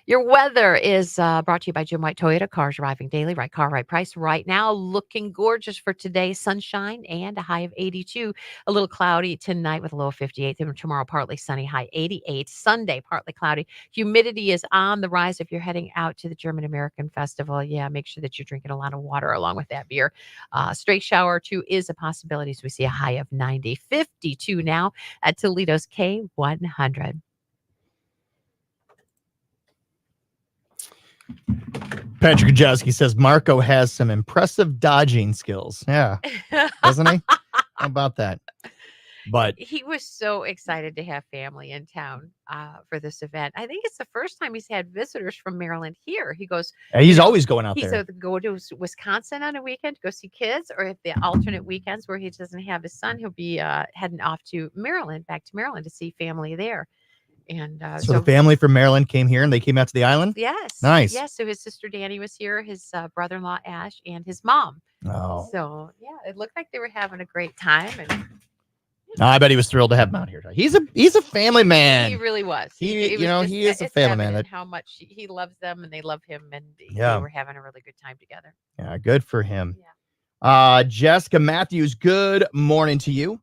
Your weather is brought to you by Jim White Toyota. Cars arriving daily. Right car, right price. Right now, looking gorgeous for today. Sunshine and a high of 82. A little cloudy tonight with a low of 58. Then tomorrow, partly sunny, high 88. Sunday, partly cloudy. Humidity is on the rise if you're heading out to the German-American Festival. Yeah, make sure that you're drinking a lot of water along with that beer. Straight shower or two is a possibility. So we see a high of 90. 52 now at Toledo's K100. Patrick Kajowski says Marco has some impressive dodging skills. Yeah, doesn't he? How about that? But he was so excited to have family in town for this event. I think it's the first time he's had visitors from Maryland here. He goes, he's always going out he's there. either go to Wisconsin on a weekend to go see kids, or if the alternate weekends where he doesn't have his son, he'll be heading off to Maryland, back to Maryland to see family there. And so the family from Maryland came here and they came out to the island? Yes. Nice. Yes. So his sister Danny was here, his brother-in-law Ash, and his mom. Oh. So yeah, it looked like they were having a great time. And I bet he was thrilled to have him out here. He's a family man. he really was. He It was just- he is a it's family man. evident how much he loves them and they love him, and Yeah. they were having a really good time together. Yeah, good for him. Yeah. Jessica Matthews, good morning to you.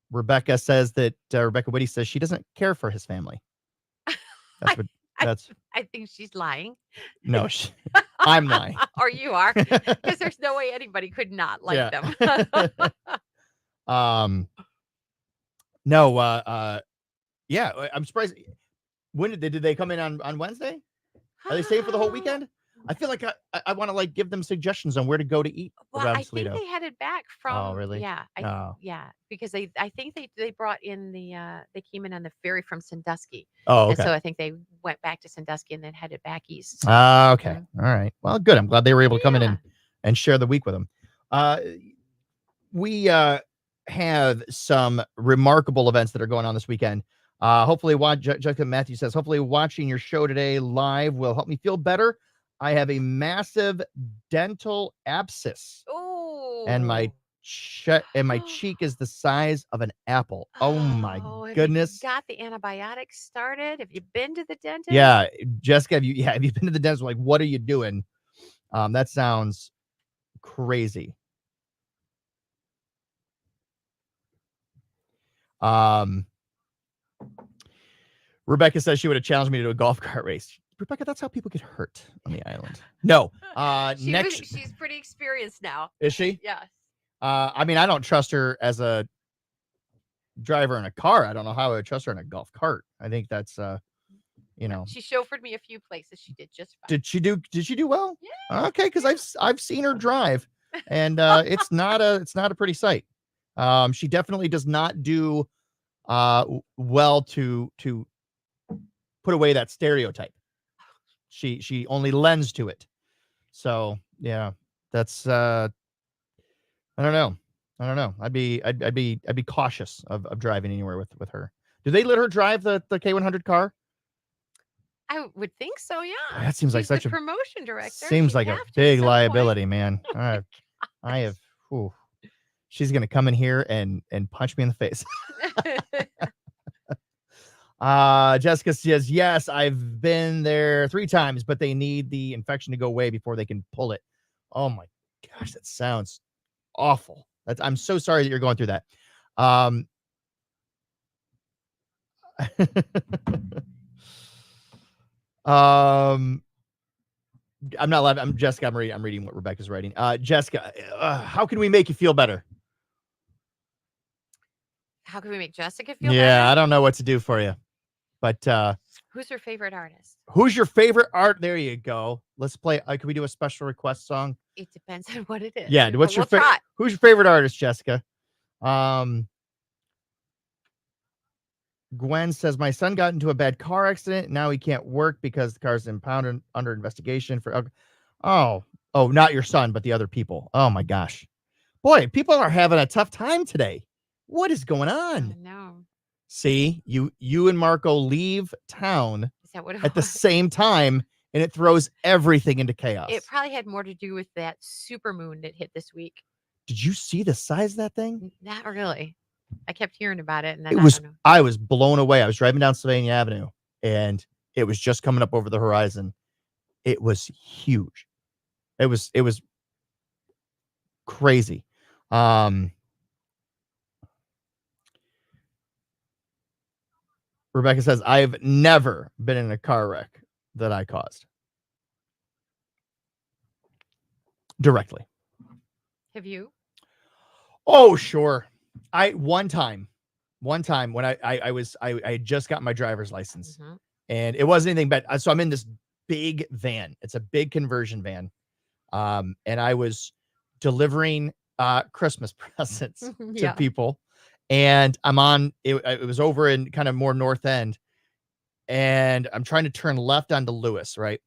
Rebecca says that Rebecca Whitty says she doesn't care for his family. That's what that's. I think she's lying. No, I'm lying. Or you are, because there's no way anybody could not like them. No. Yeah, I'm surprised. When did they come in on Wednesday? Are they staying for the whole weekend? I feel like I want to like give them suggestions on where to go to eat Well, around I Toledo. think they headed back from. Oh, really? Yeah. Oh. Yeah, because I think they brought in they came in on the ferry from Sandusky. Oh, And okay. so I think they went back to Sandusky and then headed back east. Okay. All right. Well, good. I'm glad they were able to come in and share the week with them. We have some remarkable events that are going on this weekend. Hopefully, Jessica Matthew says, hopefully watching your show today live will help me feel better. I have a massive dental abscess, and my cheek is the size of an apple. Oh my have goodness! you got the antibiotics started? Have you been to the dentist? Yeah, Jessica, have you been to the dentist? Like, what are you doing? That sounds crazy. Rebecca says she would have challenged me to a golf cart race. Rebecca, that's how people get hurt on the island. No. She's pretty experienced now. Is she? Yes. I mean, I don't trust her as a driver in a car. I don't know how I would trust her in a golf cart. I think that's She chauffeured me a few places. She did just fine. Did she do well? Yeah. Okay, because I've seen her drive, and it's not a pretty sight. She definitely does not do well to put away that stereotype. She only lends to it. So yeah, that's I don't know. I'd be cautious of driving anywhere with her. Do they let her drive the K100 car? I would think so, yeah. That seems like She's such the a promotion director. Seems She'd like a have to at big some liability, point. man. I have. Whew. She's gonna come in here and punch me in the face. Jessica says, yes, I've been there 3 times, but they need the infection to go away before they can pull it. Oh my gosh, that sounds awful. I'm so sorry that you're going through that. I'm not laughing. I'm Jessica. I'm reading what Rebecca's writing. Jessica, how can we make you feel better? How can we make Jessica feel better? Yeah, I don't know what to do for you. But who's her favorite artist? Who's your favorite art? There you go. Let's play. Can we do a special request song? It depends on what it is. Yeah. What's your try. Who's your favorite artist, Jessica? Gwen says, my son got into a bad car accident. Now he can't work because the car's impounded under investigation for. Oh, not your son, but the other people. Oh my gosh. Boy, people are having a tough time today. What is going on? No. See, you and Marco leave town Is that what it at the was? same time, and it throws everything into chaos. It probably had more to do with that supermoon that hit this week. Did you see the size of that thing? Not really. I kept hearing about it, and then I was blown away. I was driving down Sylvania Avenue, and it was just coming up over the horizon. It was huge. It was crazy. Rebecca says, I've never been in a car wreck that I caused. Directly. Have you? Oh, sure. One time when I had just got my driver's license, and it wasn't anything bad. So I'm in this big van. It's a big conversion van. And I was delivering Christmas presents to people. And I'm on, it was over in kind of more North End, and I'm trying to turn left onto Lewis, right?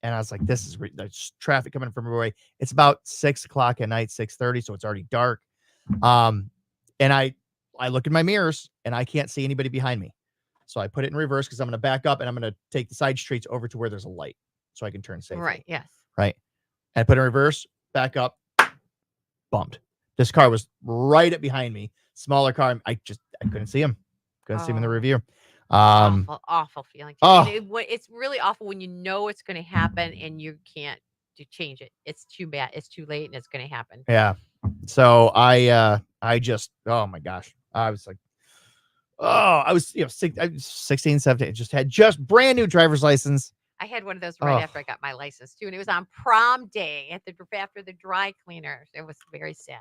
And I was like, there's traffic coming from everywhere. It's about 6:00 at night, 6:30, so it's already dark. And I look in my mirrors, and I can't see anybody behind me. So I put it in reverse because I'm going to back up, and I'm going to take the side streets over to where there's a light so I can turn safely. Right, yes. Right. And I put it in reverse, back up, bumped. This car was right up behind me. Smaller car. I couldn't see him. Couldn't see him in the review. Awful feeling. It's really awful when you know it's going to happen and you can't change it. It's too bad. It's too late, and it's going to happen. Yeah. So I just, oh my gosh. I was like, I was 16, 17, just brand new driver's license. I had one of those right after I got my license too, and it was on prom day after the dry cleaners. It was very sad.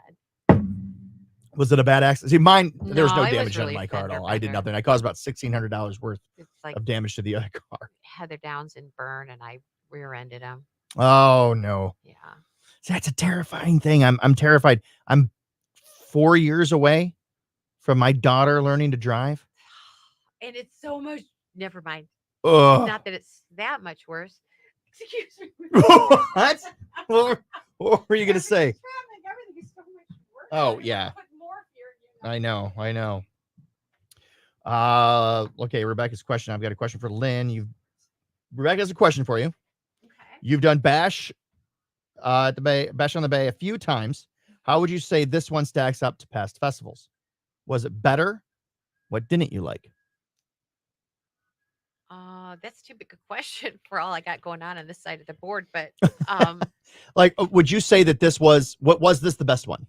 Was it a bad accident? See, mine, there was no it damage really on my car at all. fender I did nothing. I caused about $1,600 worth like of damage to the other car. Heather Downs and Burn, and I rear-ended him. Oh no. Yeah. See, that's a terrifying thing. I'm terrified. I'm 4 years away from my daughter learning to drive. And it's so much, never mind. Ugh. Not that it's that much worse. Excuse me. What? What were you going to say? Everything is so much worse. Oh, yeah. Put more fear in you I know. Okay, Rebecca's question. I've got a question for Lynn. Rebecca has a question for you. Okay. You've done Bash at the Bay, Bash on the Bay a few times. How would you say this one stacks up to past festivals? Was it better? What didn't you like? That's too big a question for all I got going on this side of the board. But Like, would you say that what was this the best one?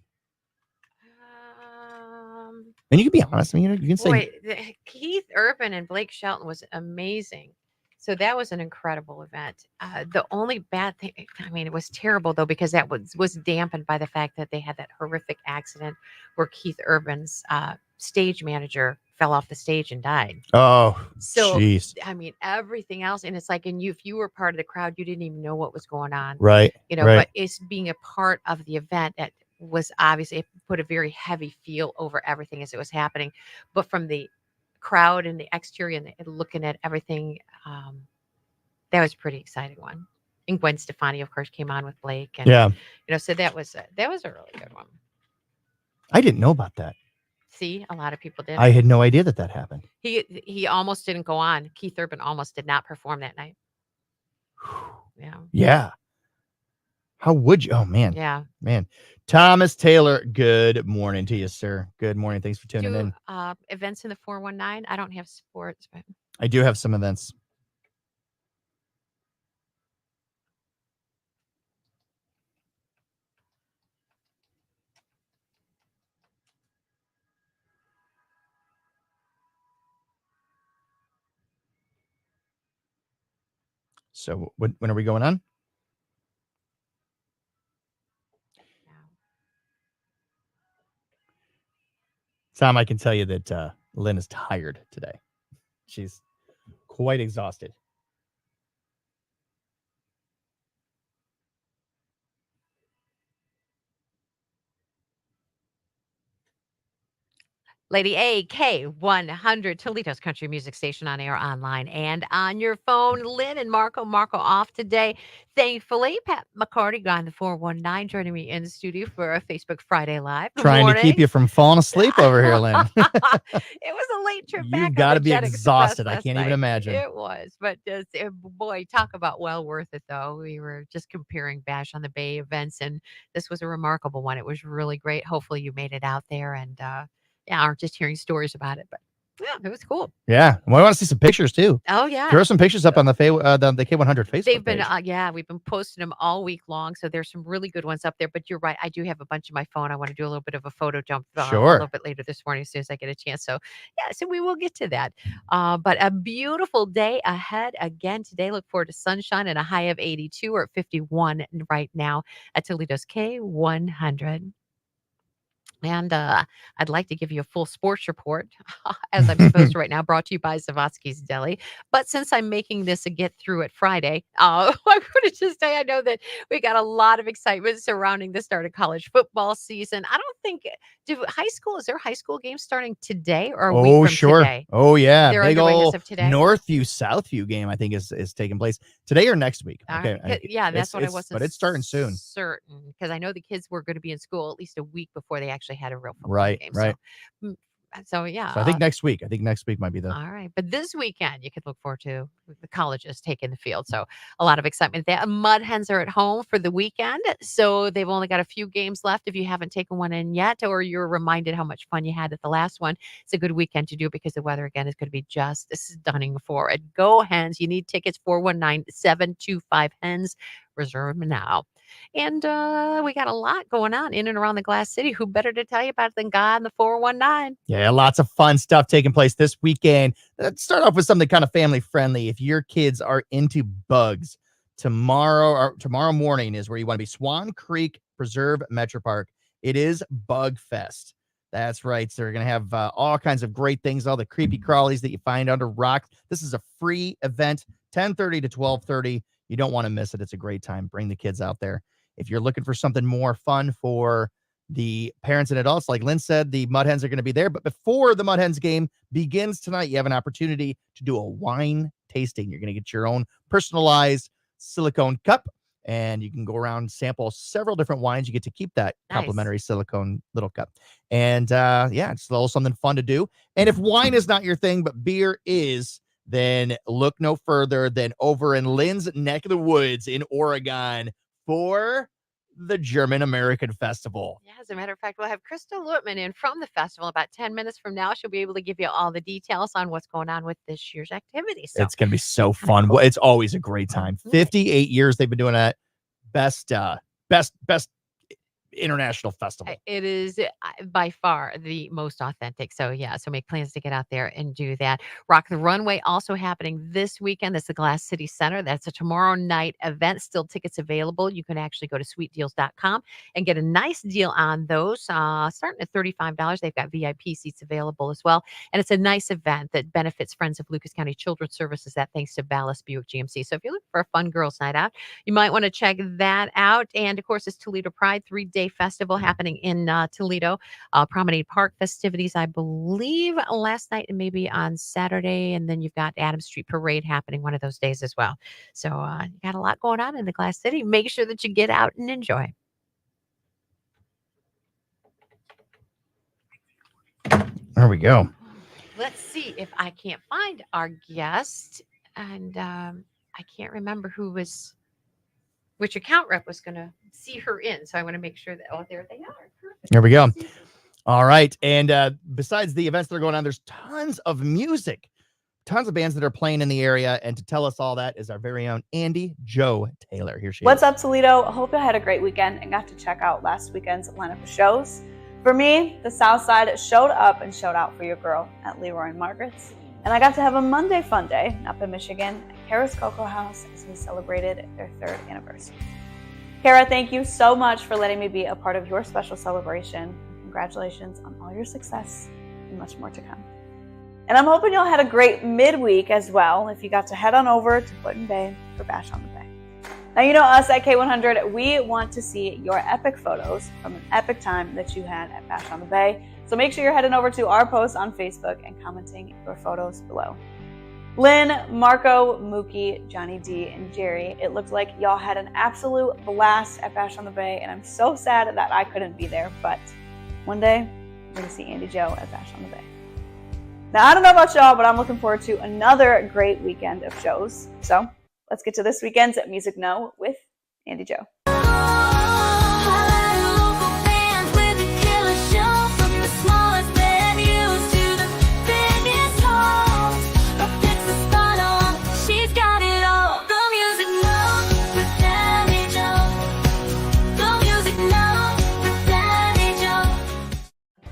And you can be honest. I mean, you can say, boy, Keith Urban and Blake Shelton was amazing. So that was an incredible event. The only bad thing, I mean, it was terrible though because that was dampened by the fact that they had that horrific accident where Keith Urban's stage manager fell off the stage and died. oh, So jeez. I mean, everything else, and it's like, and if you were part of the crowd, you didn't even know what was going on, Right. But it's being a part of the event that was obviously it put a very heavy feel over everything as it was happening. But from the crowd and the exterior and looking at everything, that was a pretty exciting one. And Gwen Stefani, of course, came on with Blake, and so that was a really good one. I didn't know about that. See, a lot of people did. I had no idea that happened. He almost didn't go on. Keith Urban almost did not perform that night. Yeah. Yeah. How would you? Oh, man. Yeah. Man. Thomas Taylor, good morning to you, sir. Good morning. Thanks for tuning in. Events in the 419. I don't have sports, but I do have some events. So when are we going on? Tom, I can tell you that Lynn is tired today. She's quite exhausted. Lady AK100, Toledo's country music station, on air, online, and on your phone. Lynn and Marco off today. Thankfully, Pat McCarty got on the 419, joining me in the studio for a Facebook Friday Live. Good Trying morning. to keep you from falling asleep over here, Lynn. It was a late trip back. You've got to on the be Jet exhausted. Express I last can't even night. imagine. It was, but boy, talk about well worth it, though. We were just comparing Bash on the Bay events, and this was a remarkable one. It was really great. Hopefully, you made it out there, and aren't just hearing stories about it, but yeah, it was cool. Yeah. Well, I want to see some pictures too. Oh yeah. Throw some pictures up on the K100 Facebook They've been, page. we've been posting them all week long. So there's some really good ones up there, but you're right. I do have a bunch on my phone. I want to do a little bit of a photo dump a Sure. little bit later this morning as soon as I get a chance. So yeah, so we will get to that. But a beautiful day ahead again today. Look forward to sunshine and a high of 82 or 51 right now at Toledo's K100. And I'd like to give you a full sports report, as I'm supposed to right now, brought to you by Zavosky's Deli. But since I'm making this a get through it Friday, I'm going to just say I know that we got a lot of excitement surrounding the start of college football season. I don't think, is there high school games starting today or a week from today? Oh, yeah. They're Big underway as old of today? Northview-Southview game, I think, is taking place today or next week. All Okay. right. Yeah, that's what I wasn't But it's starting soon. certain, because I know the kids were going to be in school at least a week before they actually had a real football Right, game. right. So yeah. So I think next week. I think next week might be the. All right. But this weekend, you could look forward to the colleges taking the field. So a lot of excitement there. Mud Hens are at home for the weekend. So they've only got a few games left. If you haven't taken one in yet, or you're reminded how much fun you had at the last one, it's a good weekend to do because the weather, again, is going to be just stunning for it. Go Hens. You need tickets, 419-725-HENS. Reserve them now. And we got a lot going on in and around the Glass City. Who better to tell you about it than God and the 419? Yeah, lots of fun stuff taking place this weekend. Let's start off with something kind of family friendly. If your kids are into bugs, tomorrow morning is where you want to be. Swan Creek Preserve Metro Park. It is Bug Fest. That's right. So they're going to have all kinds of great things, all the creepy crawlies that you find under rocks. This is a free event, 10:30 to 12:30. You don't want to miss it. It's a great time. Bring the kids out there. If you're looking for something more fun for the parents and adults, like Lynn said, the Mud Hens are going to be there. But before the Mud Hens game begins tonight, you have an opportunity to do a wine tasting. You're going to get your own personalized silicone cup. and you can go around, sample several different wines. You get to keep that Nice. complimentary silicone little cup. And yeah, it's a little something fun to do. And if wine is not your thing, but beer is, then look no further than over in Lynn's neck of the woods in Oregon for the German American Festival. Yeah, as a matter of fact, we'll have Krista Lutman in from the festival about 10 minutes from now. She'll be able to give you all the details on what's going on with this year's activity. So It's going to be so fun. cool. It's always a great time. 58 years they've been doing that. Best international festival. It is by far the most authentic. So yeah, so make plans to get out there and do that. Rock the Runway also happening this weekend. That's the Glass City Center. That's a tomorrow night event. Still tickets available. You can actually go to sweetdeals.com and get a nice deal on those. Starting at $35. They've got VIP seats available as well. And it's a nice event that benefits Friends of Lucas County Children's Services. That thanks to Ballast Buick GMC. So if you're looking for a fun girls' night out, you might want to check that out. And of course, it's Toledo Pride 3-day festival happening in Toledo. Promenade Park festivities, I believe, last night and maybe on Saturday. And then you've got Adams Street Parade happening one of those days as well. So you got a lot going on in the Glass City. Make sure that you get out and enjoy. There we go. Let's see if I can't find our guest. And I can't remember which account rep was going to see her in. So I want to make sure that, oh, there they are. Perfect. There we go. All right. And besides the events that are going on, there's tons of music, tons of bands that are playing in the area. And to tell us all that is our very own Andi Jo Taylor. Here she is. What's up, Toledo? I hope you had a great weekend and got to check out last weekend's lineup of shows. For me, the South Side showed up and showed out for your girl at Leroy and Margaret's. And I got to have a Monday fun day up in Michigan at Kara's Cocoa House as we celebrated their 3rd anniversary. Kara, thank you so much for letting me be a part of your special celebration. Congratulations on all your success and much more to come. And I'm hoping y'all had a great midweek as well if you got to head on over to Put-in Bay for Bash on the Bay. Now, you know us at K100, we want to see your epic photos from an epic time that you had at Bash on the Bay. So make sure you're heading over to our post on Facebook and commenting your photos below. Lynn, Marco, Mookie, Johnny D, and Jerry, it looked like y'all had an absolute blast at Bash on the Bay, and I'm so sad that I couldn't be there, but one day, we're going to see Andi Jo at Bash on the Bay. Now, I don't know about y'all, but I'm looking forward to another great weekend of shows. So let's get to this weekend's Music Know with Andi Jo.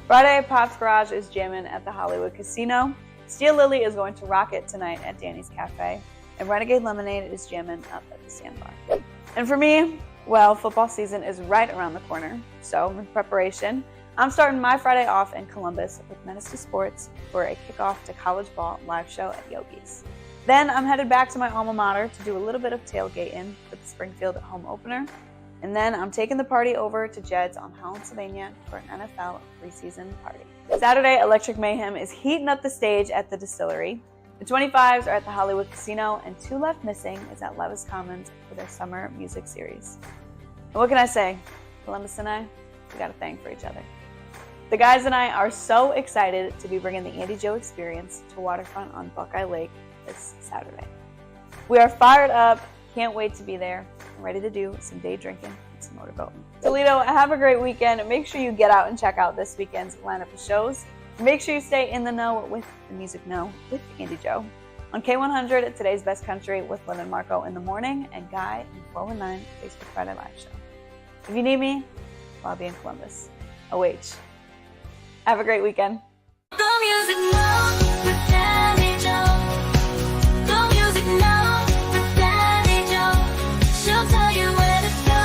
Friday at Pop's Garage is jamming at the Hollywood Casino. Steel Lily is going to rock it tonight at Danny's Cafe. And Renegade Lemonade is jamming up at the Sandbar. And for me, well, football season is right around the corner. So in preparation, I'm starting my Friday off in Columbus with Menace to Sports for a kickoff to college ball live show at Yogi's. Then I'm headed back to my alma mater to do a little bit of tailgating for the Springfield home opener. And then I'm taking the party over to Jed's on Holland, Sylvania for an NFL preseason party. Saturday, Electric Mayhem is heating up the stage at the Distillery. The 25s are at the Hollywood Casino, and Two Left Missing is at Levis Commons for their summer music series. And what can I say? Columbus and I, we got a thing for each other. The guys and I are so excited to be bringing the Andi Jo experience to Waterfront on Buckeye Lake this Saturday. We are fired up, can't wait to be there. I'm ready to do some day drinking and some motorboating. Toledo, have a great weekend. Make sure you get out and check out this weekend's lineup of shows. Make sure you stay in the know with the Music Know with Andi Jo. On K100, today's Best Country with Lynn and Marco in the morning and Guy in 419 Facebook Friday Live Show. If you need me, I'll be in Columbus. OH. Have a great weekend. The Music Know with Andi Jo. The Music Know with Andi Jo. She'll tell you where to go.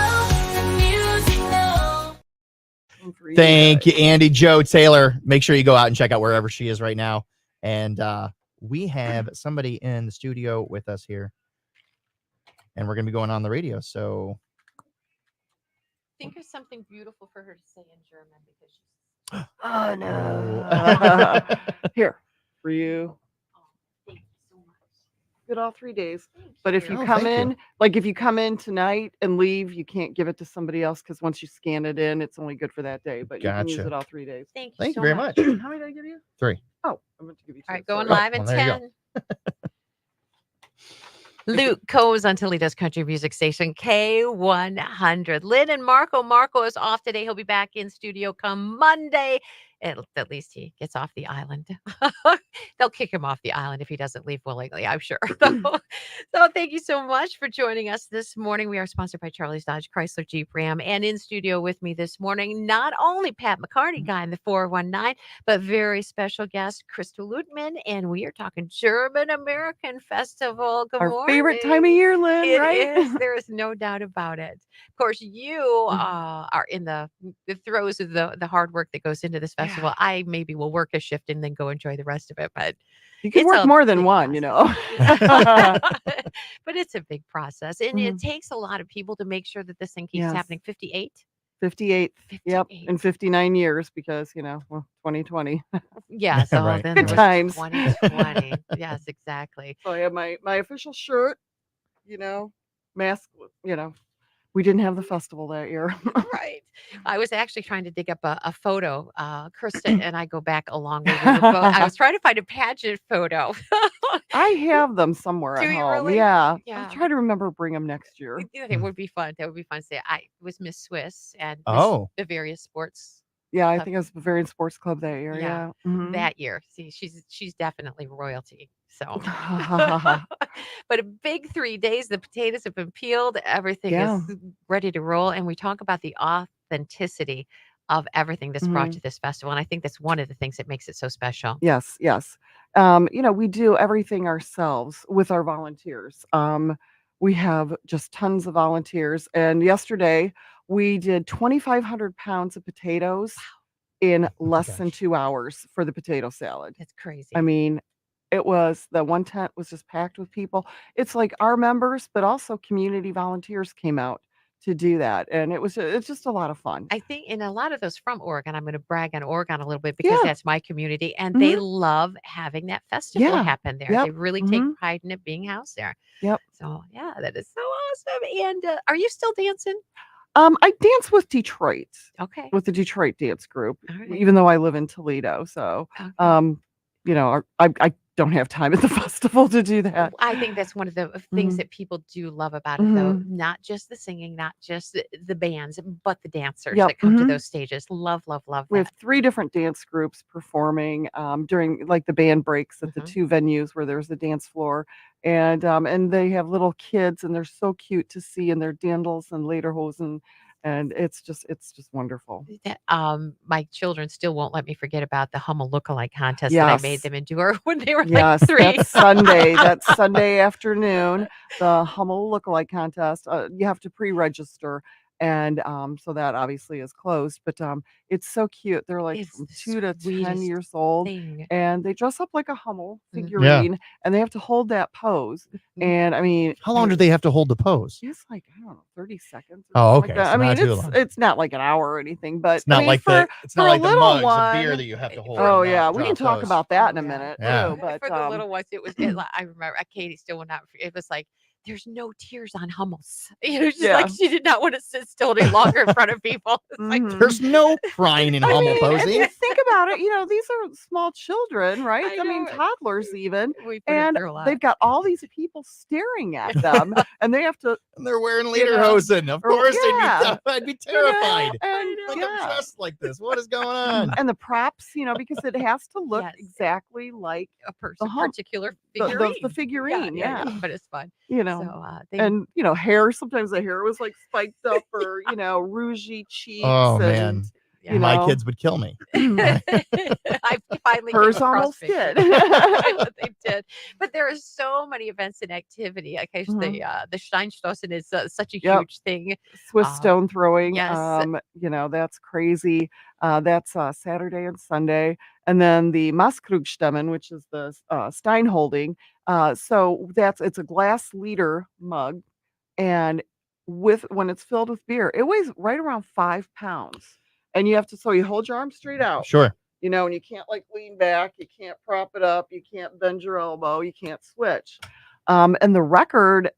The Music Know. Thank you, Andi Jo Taylor. Make sure you go out and check out wherever she is right now. And we have somebody in the studio with us here. And we're going to be going on the radio. So think of something beautiful for her to say in German because she's. Oh no! Here for you. Oh, thank you so much. get all 3 days. But if you Oh, come thank you. in, like if you come in tonight and leave, you can't give it to somebody else because once you scan it in, it's only good for that day. But you can use Gotcha. it all 3 days. Thank you Thank so you very much. much. How many did I give you? 3. Oh, I meant to give you 2. All right, going sorry. live in well, there you go. 10. Luke Coes on Toledo's Country Music Station, K100. Lynn and Marco. Marco is off today. He'll be back in studio come Monday. At least he gets off the island. They'll kick him off the island if he doesn't leave willingly, I'm sure. So thank you so much for joining us this morning. We are sponsored by Charlie's Dodge Chrysler Jeep Ram. And in studio with me this morning, not only Pat McCarty, guy in the 419, but very special guest, Crystal Lutman. And we are talking German American Festival. Good Our morning. favorite time of year, Lynn, It right? is. There is no doubt about it. Of course, you are in the throes of the hard work that goes into this festival. I maybe will work a shift and then go enjoy the rest of it, but You can it's work a more than big one, you know. but it's a big process, and it takes a lot of people to make sure that this thing keeps Yes. happening. 58. 58. Yep. 58. And 59 years because, well, 2020. Yeah, so Right. then Good there was times. 2020. Yes, exactly. So I have my official shirt, mask, we didn't have the festival that year. Right. I was actually trying to dig up a photo. Krista and I go back a long way. I was trying to find a pageant photo. I have them somewhere Do at you home. really? Yeah. Yeah. I'll try to remember bring them next year. Yeah, it would be fun. That would be fun to say. I was Miss Swiss and Miss Oh. Bavaria Sports. Yeah, I Club. think it was Bavarian Sports Club that year. Yeah, Yeah. Mhm. that year. See, she's definitely royalty. So, but a big 3 days. The potatoes have been peeled. Everything Yeah. is ready to roll, and we talk about the authenticity of everything that's brought to this festival. And I think that's one of the things that makes it so special. Yes, yes. We do everything ourselves with our volunteers. We have just tons of volunteers. And yesterday we did 2,500 pounds of potatoes in less than 2 hours for the potato salad. That's crazy. I mean, the one tent was just packed with people. It's like our members, but also community volunteers came out to do that. And it's just a lot of fun. I think, and a lot of those from Oregon, I'm going to brag on Oregon a little bit because Yeah. that's my community, and they love having that festival Yeah. happen there. Yep. They really take pride in it being housed there. Yep. So yeah, that is so awesome. And are you still dancing? I dance with Detroit, Okay. with the Detroit dance group, All right. even though I live in Toledo. So, Okay. I don't have time at the festival to do that. I think that's one of the things that people do love about it, though. Not just the singing, not just the bands, but the dancers Yep. that come to those stages. Love, love, love We that. have 3 different dance groups performing during like the band breaks at the 2 venues where there's a dance floor, and they have little kids and they're so cute to see in their dandles and lederhosen, and it's just wonderful. That, my children still won't let me forget about the Hummel lookalike contest that I made Yes. them endure when they were Yes, like 3. that's Sunday. That's Sunday afternoon. The Hummel lookalike contest. You have to pre-register, and so that obviously is closed. But it's so cute. They're like It's from the 2 to 10 sweetest years old, thing. and they dress up like a Hummel Mhm. figurine, and they have to hold that pose. And I mean, How long do they have to hold the pose? it's like I don't know, 30 seconds. Or Oh, something okay, like that. so I mean, not too long. it's not like an hour or anything, but It's not I mean, like for it's not for a like the little mugs one. of beer that you have to hold. Oh and yeah, not we can drop talk those. about that in a Yeah. minute Yeah. too. But For the little ones, it was. I remember Katie still would not. It was like there's no tears on Hummels. She's like she did not want to sit still any longer in front of people. It's like There's no crying in I Hummel mean, if posing. you think about it, these are small children, right? I I mean, know. toddlers even, We put 'em and through a lot. they've got all these people staring at them, and they have to. And they're wearing You know, lederhosen. Of or- course, yeah. I'd be terrified. And Like, I'm yeah, dressed like this. What is going on? and the props, because it has to look Yes. exactly like a person, hump. particular the figurine. the figurine, yeah. But it's fun. You So know, they and hair. Sometimes the hair was like spiked up, or rougey cheeks. Oh, and, man. you My know. kids would kill me. I finally came Hers across almost pictures. did. They did, but there are so many events and activity. Like the Steinstossen is such a Yep. huge thing. Swiss stone throwing. Yes. That's crazy. That's Saturday and Sunday. And then the Maskrugstämmen, which is the Stein holding. So it's a glass liter mug, and when it's filled with beer, it weighs right around 5 pounds. And you hold your arm straight out. Sure. And you can't like lean back, you can't prop it up, you can't bend your elbow, you can't switch. And the record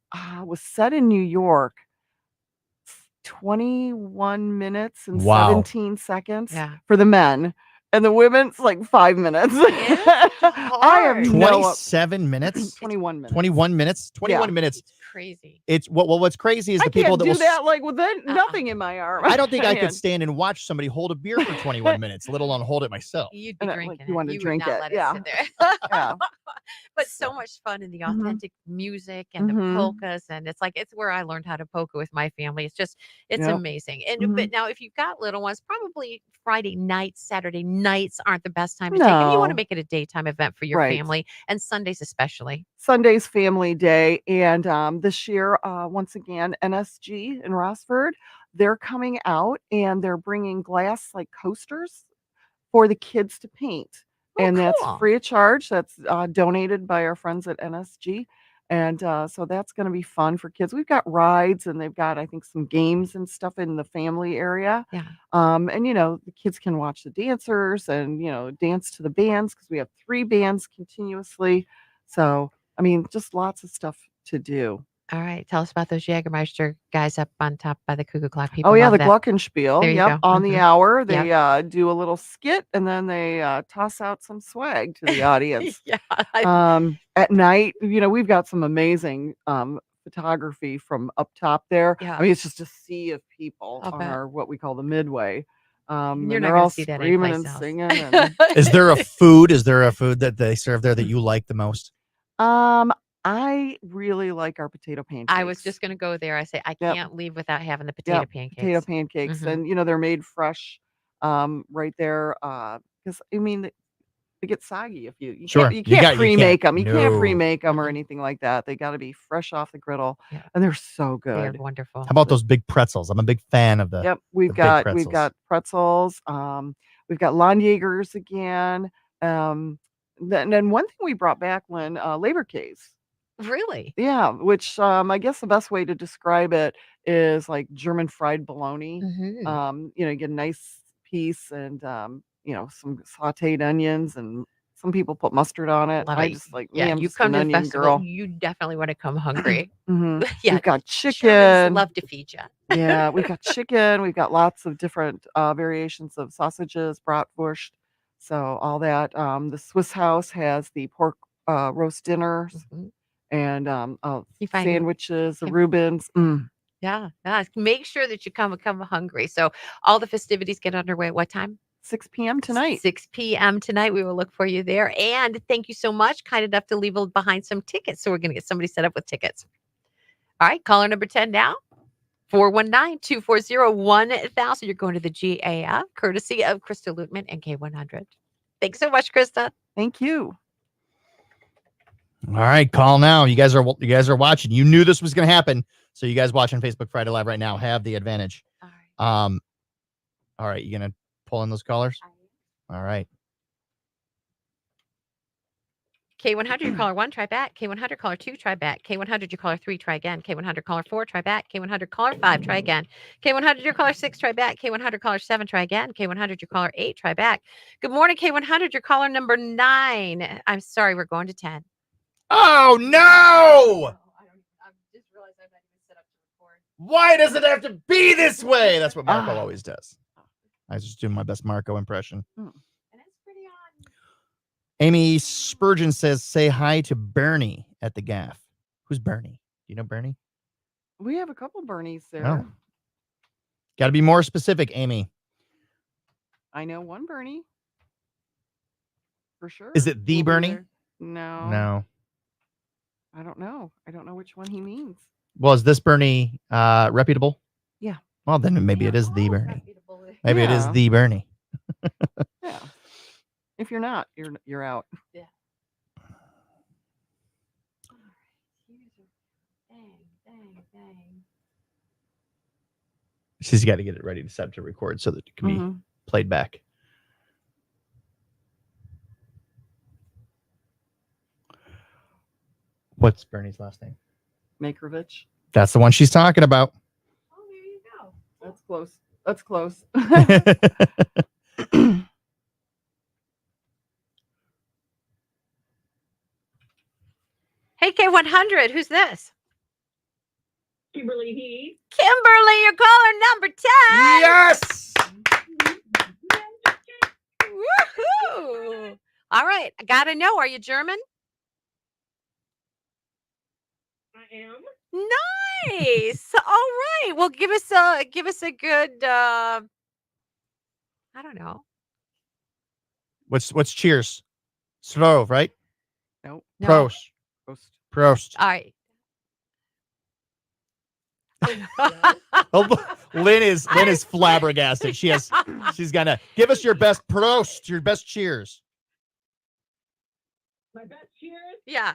was set in New York, 21 minutes and Wow. 17 seconds Yeah. for the men. And the women's like 5 minutes. I have hard. no 27 minutes? 21 minutes. 21 minutes? 21 Yeah. minutes. Crazy. It's what's crazy is I the people can't that do will that like with nothing in my arm. I don't think I could hand. stand and watch somebody hold a beer for 21 minutes, let alone hold it myself. You'd be And drinking you it. want to You would drink not it. let Yeah. it sit there. Yeah. But so much fun in the Mhm. authentic music and the Mhm. polkas, and it's where I learned how to polka with my family. It's Yep. amazing. And Mhm. but now if you've got little ones, probably Friday nights, Saturday nights aren't the best time to take, and you want to No. make it a daytime event for your Right. family, and Sundays especially. Sunday's family day, and this year, once again, NSG in Rossford, they're coming out and they're bringing glass like coasters for the kids to paint, Oh, and that's cool. free of charge. That's donated by our friends at NSG, and so that's going to be fun for kids. We've got rides, and they've got I think some games and stuff in the family area. Yeah. And the kids can watch the dancers and dance to the bands because we have 3 bands continuously. So I mean, just lots of stuff to do. All right. Tell us about those Jägermeister guys up on top by the cuckoo clock. People Oh yeah, love the that. Glockenspiel. There you Yep, go. on the Mhm. hour Yep. they do a little skit and then they toss out some swag to the audience. Yeah. At night, we've got some amazing photography from up top there. Yeah. I mean, it's just a sea of people I'll on bet. our what we call the midway. You're And not they're gonna all see that screaming anyplace and else. singing. And Is there a food? Is there a food that they serve there that you like the most? I really like our potato pancakes. I was just gonna go there. I say I Yep. can't leave without having the potato Yep, pancakes. potato pancakes, Mhm. and they're made fresh, right there. Because I mean, they get soggy if you Sure. can't You can't. pre-make them. You can't No. pre-make them or Mm-mm. anything like that. They got to be fresh off the griddle, Yeah. and they're so They are good. wonderful. How about those big pretzels? I'm a big fan of the Yep, the big pretzels. we've got pretzels. We've got Lanyagers again. Then one thing we brought back when Labor Case. Really? Yeah, which I guess the best way to describe it is like German fried bologna. Mhm. You get a nice piece and some sautéed onions, and some people put mustard on it. Love I it. just like me, Yeah, I'm you just come an to the onion festival, girl. you definitely want to come hungry. Mhm. Yeah, We've got Germans chicken. love to feed you. Yeah, we've got chicken. We've got lots of different variations of sausages, bratwurst. So all that. The Swiss House has the pork roast dinners Mhm. and You find it. sandwiches, the Okay. Reubens. Yeah, yeah. Make sure that you come hungry. So all the festivities get underway at what time? 6 p.m. tonight. 6 p.m. tonight. We will look for you there. And thank you so much. Kind enough to leave behind some tickets. So we're going to get somebody set up with tickets. All right. Caller number 10 now. 419-240-1000. You're going to the GAF, courtesy of Krista Lutman and K100. Thanks so much, Krista. Thank you. All right, call now. You guys are watching. You knew this was going to happen, so you guys watching Facebook Friday Live right now have the advantage. All right. All right, you gonna pull in those callers? All right. K100, your caller 1, try back. K100, caller 2, try back. K100, your caller 3, try again. K100, caller 4, try back. K100, caller 5, try again. K100, your caller 6, try back. K100, caller 7, try again. K100, your caller 8, try back. Good morning, K100, your caller number 9. I'm sorry, we're going to 10. Oh no! I just realized I'm not even set up to record. Why does it have to be this way? That's what Marco always does. I was just doing my best Marco impression. And it's pretty on. Amy Spurgeon says, say hi to Bernie at the gaff. Who's Bernie? Do you know Bernie? We have a couple Bernies there. Oh. Got to be more specific, Amy. I know one Bernie. For sure. Is it the We'll be Bernie? there. No. No. I don't know. I don't know which one he means. Well, is this Bernie reputable? Yeah. Well, then maybe it is the Bernie. Maybe it is Yeah. the Bernie. Yeah. If you're not, you're out. Yeah. Dang. She's got to get it ready to set to record so that it can be played back. What's Bernie's last name? Makerovich. That's the one she's talking about. Oh, there you go. That's close. That's close. Hey, K100, who's this? Kimberly Heath. Kimberly, you're caller number 10. Yes. Woohoo! All right, I gotta know. Are you German? I am. Nice. All right. Well, give us a good. I don't know. What's cheers? Slow, right? Nope. No. Prost. Prost. All right. Oh, Lynn is flabbergasted. She's gonna give us your best prost, your best cheers. My best cheers. Yeah.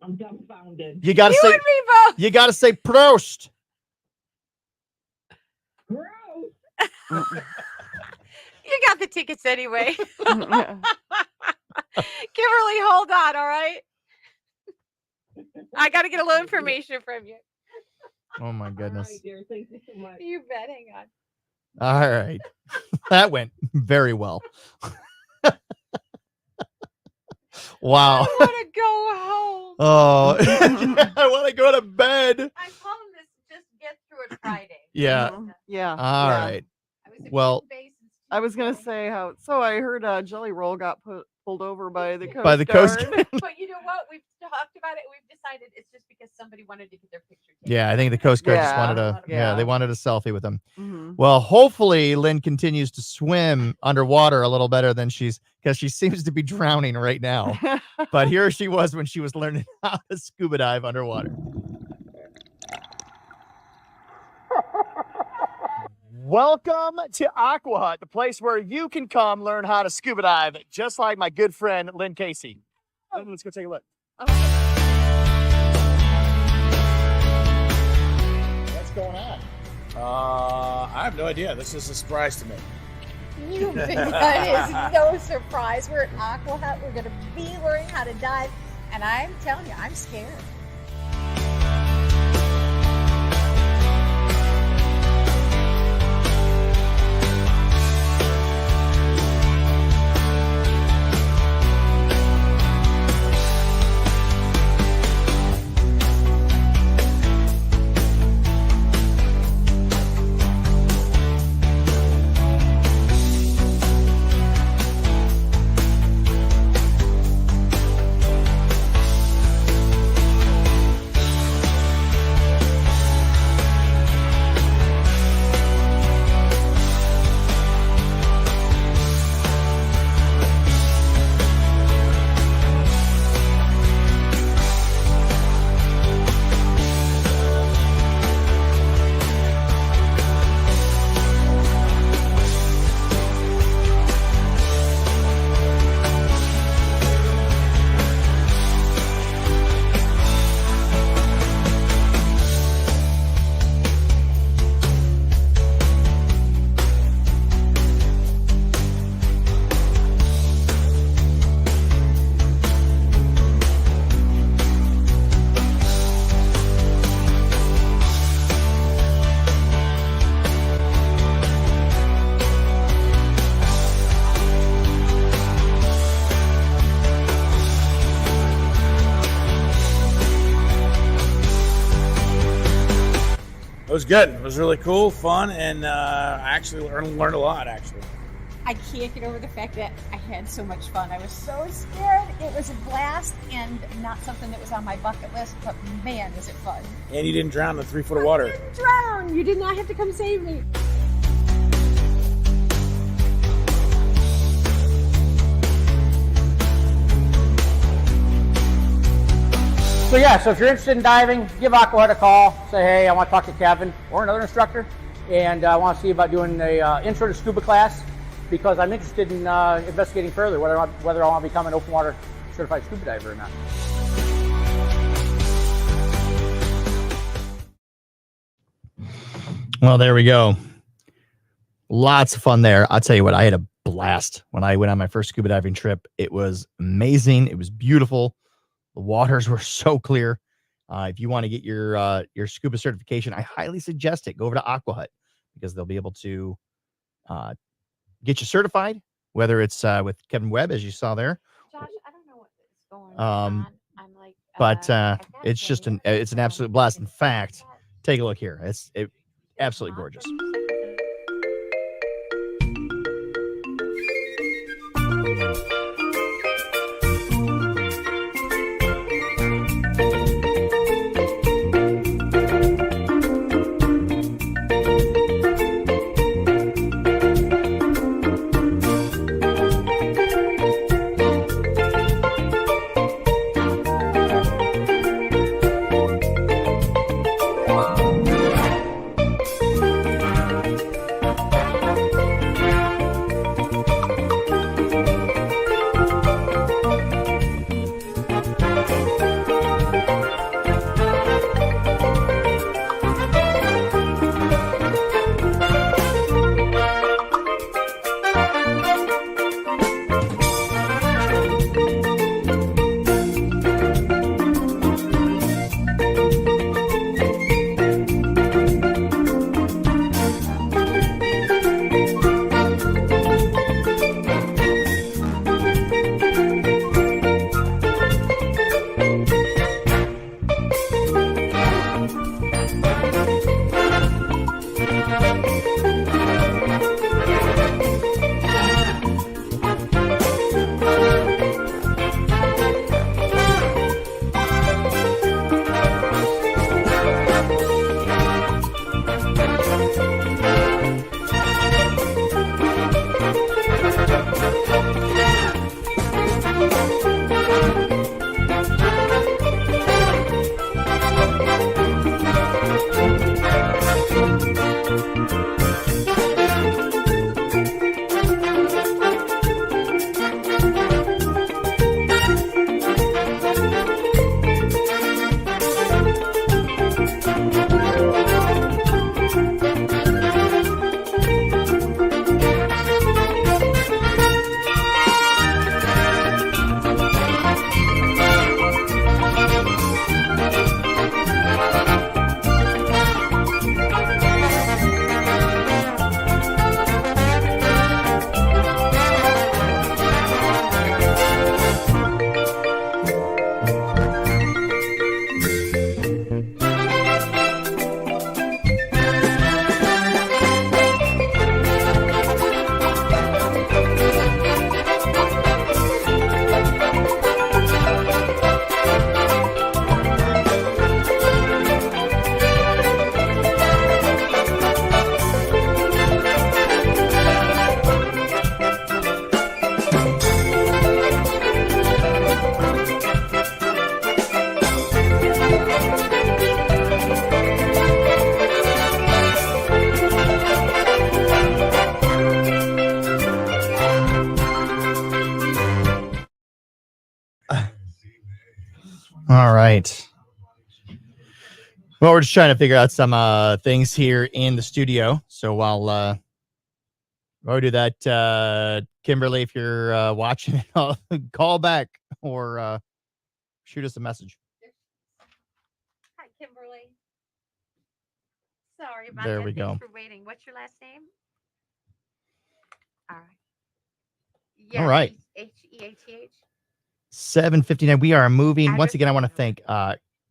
I'm dumbfounded. You gotta say. And me both. You gotta say prost. Gross. You got the tickets anyway. Kimberly, hold on. All right. I got to get a little information from you. Oh my goodness. All right, dear. Thank you so much. You bet. Hang on. All right. That went very well. Wow. I want to go home. Oh, I want to go to bed. I'm calling this just get through it Friday. Yeah. Yeah. All yeah. right. Well, I was gonna say how. So I heard Jelly Roll got pulled over by the Coast By the Coast Guard. But you know what? We've talked about it. We've decided it's just because somebody wanted to get their picture taken. yeah, I think the Coast Guard just Yeah, wanted a yeah. they wanted a selfie with him. Mhm. Well, hopefully Lynn continues to swim underwater a little better than because she seems to be drowning right now. But here she was when she was learning how to scuba dive underwater. Welcome to Aqua Hut, the place where you can come learn how to scuba dive, just like my good friend Lynn Casey. Lynn, let's go take a look. What's going on? I have no idea. This is a surprise to me. You think that is no surprise. We're at Aqua Hut. We're going to be learning how to dive. And I'm telling you, I'm scared. It was good. It was really cool, fun, and I actually learned a lot, actually. I can't get over the fact that I had so much fun. I was so scared. It was a blast and not something that was on my bucket list, but man, was it fun. And you didn't drown in the 3 foot of water. I didn't drown. You did not have to come save me. So yeah, so if you're interested in diving, give Aqua Hut a call. Say, hey, I want to talk to Kevin or another instructor, and I want to see about doing a intro to scuba class, because I'm interested in investigating further whether I want to become an open water certified scuba diver or not. Well, there we go. Lots of fun there. I'll tell you what, I had a blast when I went on my first scuba diving trip. It was amazing. It was beautiful. The waters were so clear. If you want to get your scuba certification, I highly suggest it. Go over to Aqua Hut because they'll be able to get you certified, whether it's with Kevin Webb, as you saw there. Josh, I don't know what is But it's just it's an absolute blast. In fact, take a look here. It's absolutely gorgeous. All right. Well, we're just trying to figure out some things here in the studio. So while we do that, Kimberly, if you're watching it, call back or shoot us a message. Hi, Kimberly. Sorry about There that. we go. Thanks for waiting. What's your last name? All right. All right. Heath. 7:59. We are moving. Once again, I want to thank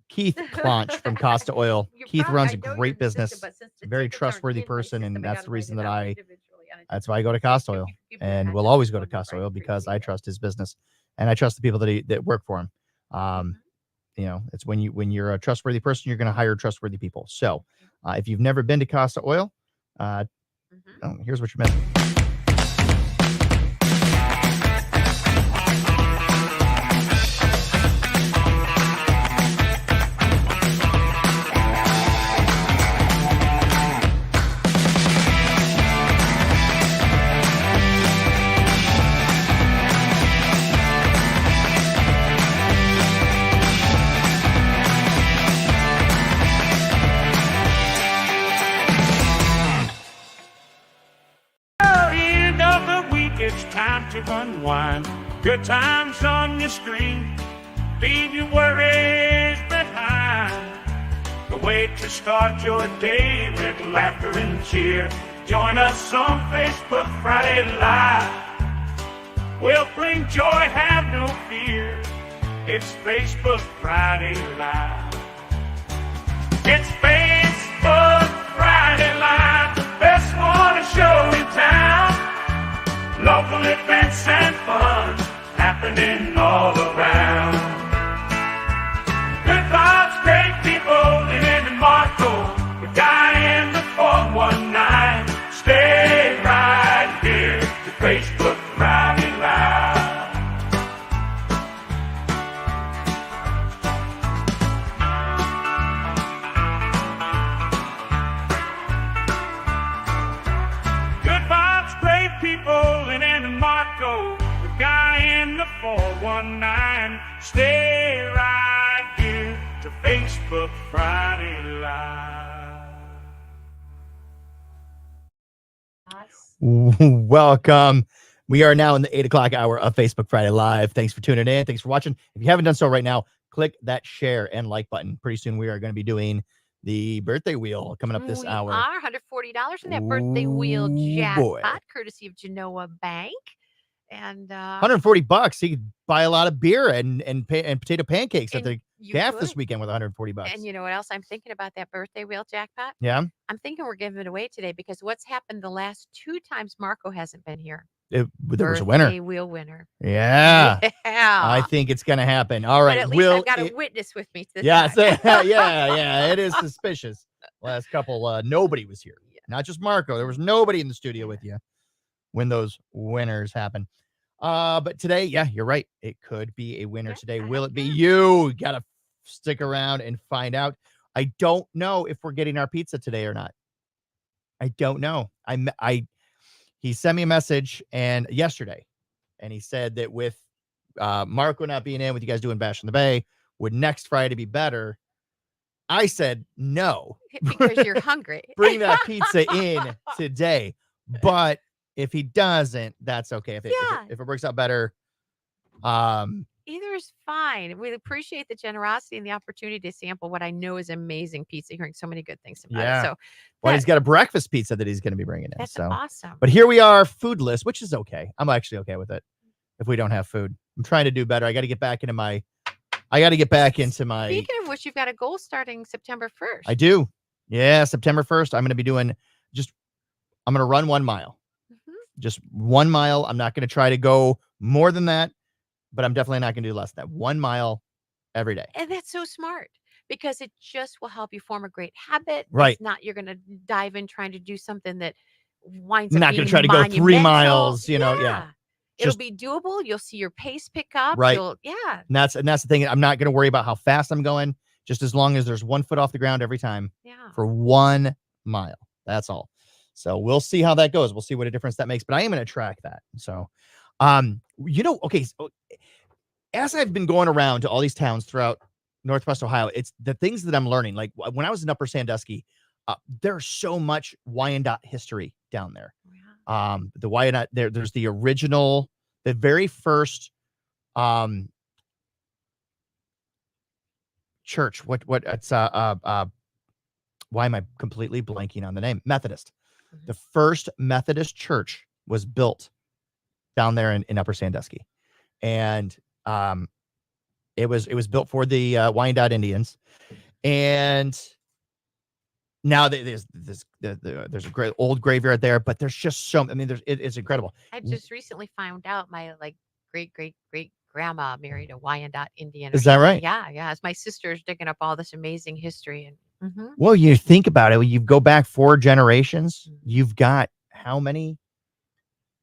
Keith Clonch from Costa Oil. Keith runs a great business, a very trustworthy person, and that's the reason that that's why I go to Costa Oil, and we'll always go to Costa Oil because I trust his business and I trust the people that work for him. You know, it's when you're a trustworthy person, you're going to hire trustworthy people. So, if you've never been to Costa Oil, here's what you're missing. It's time to unwind. Good times on your screen. Leave your worries behind. The way to start your day with laughter and cheer. Join us on Facebook Friday Live. We'll bring joy, have no fear. It's Facebook Friday Live. It's Facebook Friday Live, the best morning show in town. Local events and fun happening all around. Good vibes, great people living in Marco. The guy in the 419. Stay right here to Facebook Friday Live. Good vibes, great people in Marco. The guy in the 419. Stay right here to Facebook Friday Live. Welcome. We are now in the 8 o'clock hour of Facebook Friday Live. Thanks for tuning in. Thanks for watching. If you haven't done so right now, click that share and like button. Pretty soon we are going to be doing the birthday wheel coming up this hour. Are $140 in that birthday wheel Boy. jackpot, courtesy of Genoa Bank. And $140. You could buy a lot of beer and potato pancakes at the you gaff could. this weekend with $140. And you know what else I'm thinking about that birthday wheel jackpot? Yeah. I'm thinking we're giving it away today because what's happened the last 2 times Marco hasn't been here. There was a winner. Birthday wheel winner. Yeah. Yeah. I think it's going to happen. All right. But at least I've got a witness with me this Yeah, time. yeah. It is suspicious. Last couple, nobody was here. Not just Marco. There was nobody in the studio with you when those winners happen. But today, yeah, you're right. It could be a winner today. Will it be you? You got to stick around and find out. I don't know if we're getting our pizza today or not. I don't know. He sent me a message yesterday, and he said that with Marco not being in, with you guys doing Bash in the Bay, would next Friday be better? I said no. Because you're hungry. Bring that pizza in today. But if he doesn't, that's okay. If it works out better, either is fine. We appreciate the generosity and the opportunity to sample what I know is amazing pizza, hearing so many good things about it. So well, he's got a breakfast pizza that he's going to be bringing in. that's So awesome. But here we are, foodless, which is okay. I'm actually okay with it if we don't have food. I'm trying to do better. I got to get back into my. Speaking of which, you've got a goal starting September 1st. I do. Yeah, September 1st. I'm going to be doing I'm going to run 1 mile. Just 1 mile. I'm not going to try to go more than that, but I'm definitely not going to do less than that. 1 mile every day. And that's so smart because it just will help you form a great habit. Right. It's not you're going to dive in trying to do something that winds I'm up not being going to try to go 3 miles, Yeah. It'll Just- be doable. You'll see your pace pick up. Right. Yeah. And that's the thing. I'm not going to worry about how fast I'm going, just as long as there's 1 foot off the ground every time for 1 mile. That's all. So we'll see how that goes. We'll see what a difference that makes, but I am going to track that. So, okay. So as I've been going around to all these towns throughout Northwest Ohio, it's the things that I'm learning. Like when I was in Upper Sandusky, there's so much Wyandotte history down there. The Wyandotte, there's the original, the very first church. What it's why am I completely blanking on the name? Methodist. The first Methodist church was built down there in Upper Sandusky, and it was built for the Wyandotte Indians, and now there's a great old graveyard there, but there's just so, I mean, it's incredible. I just recently found out my great grandma married a Wyandotte Indian. Is that right? Yeah. As my sister's digging up all this amazing history and. Well, you think about it, when you go back 4 generations, you've got how many?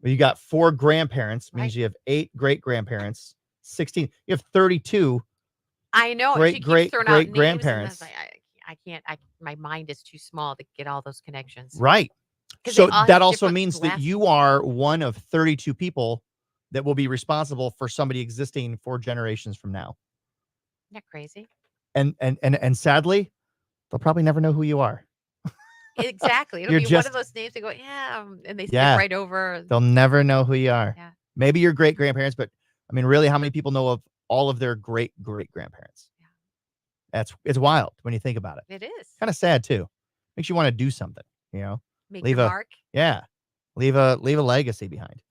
Well, you got 4 grandparents, means you have 8 great grandparents, 16. You have 32. I know. Great grandparents. I can't. My mind is too small to get all those connections. Right. 'Cause So they all that have also different means that last you are one of 32 people that will be responsible for somebody existing 4 generations from now. Isn't that crazy? And sadly, they'll probably never know who you are. Exactly. It'll You're be one just- of those names that go, and they skip Yeah. right over. They'll never know who you are. Yeah. Maybe your great grandparents, but I mean, really, how many people know of all of their great grandparents? It's wild when you think about it. It is. Kind of sad too. Makes you want to do something, Make leave your a mark. Yeah. Leave a legacy behind.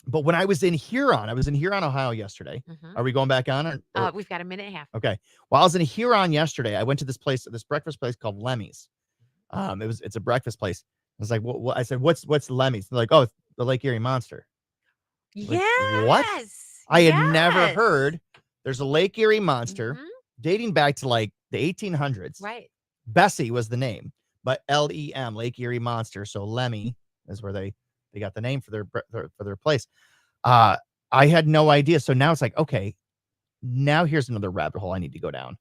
But when I was in Huron, Ohio yesterday. Mhm. Are we going back on? Or- We've got a minute and a half. okay. Well, I was in Huron yesterday. I went to this breakfast place called Lemmy's. It's a breakfast place. I was like, what? I said, what's Lemmy's? They're like, oh, it's the Lake Erie Monster. Like, what? I had never heard. There's a Lake Erie Monster dating back to like the 1800s. Right. Bessie was the name, but LEM, Lake Erie Monster. So Lemmy is where they got the name for their place. I had no idea. So now it's like, okay, now here's another rabbit hole I need to go down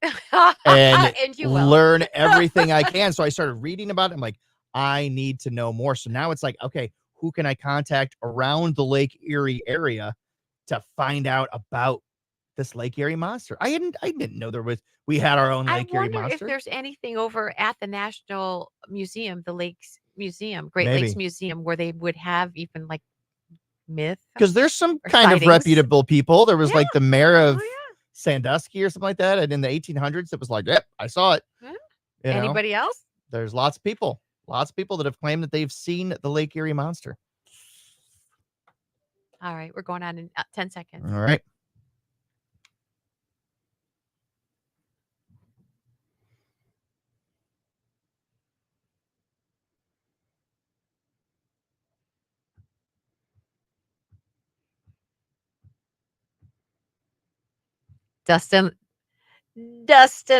and you will. learn everything I can. So I started reading about it. I'm like, I need to know more. So now it's like, okay, who can I contact around the Lake Erie area to find out about this Lake Erie Monster? I didn't know we had our own Lake Erie Monster. If Monster. there's anything over at the National Museum, the Lakes Museum, Great Maybe. Lakes Museum, where they would have even like myth. Because there's some or kind sightings. of reputable people. There was like the mayor of Oh, Sandusky or something like that. And in the 1800s, it was like, yep, I saw it. Yeah. You know? Anybody else? There's lots of people that have claimed that they've seen the Lake Erie Monster. All right, we're going on in 10 seconds. All right. Dustin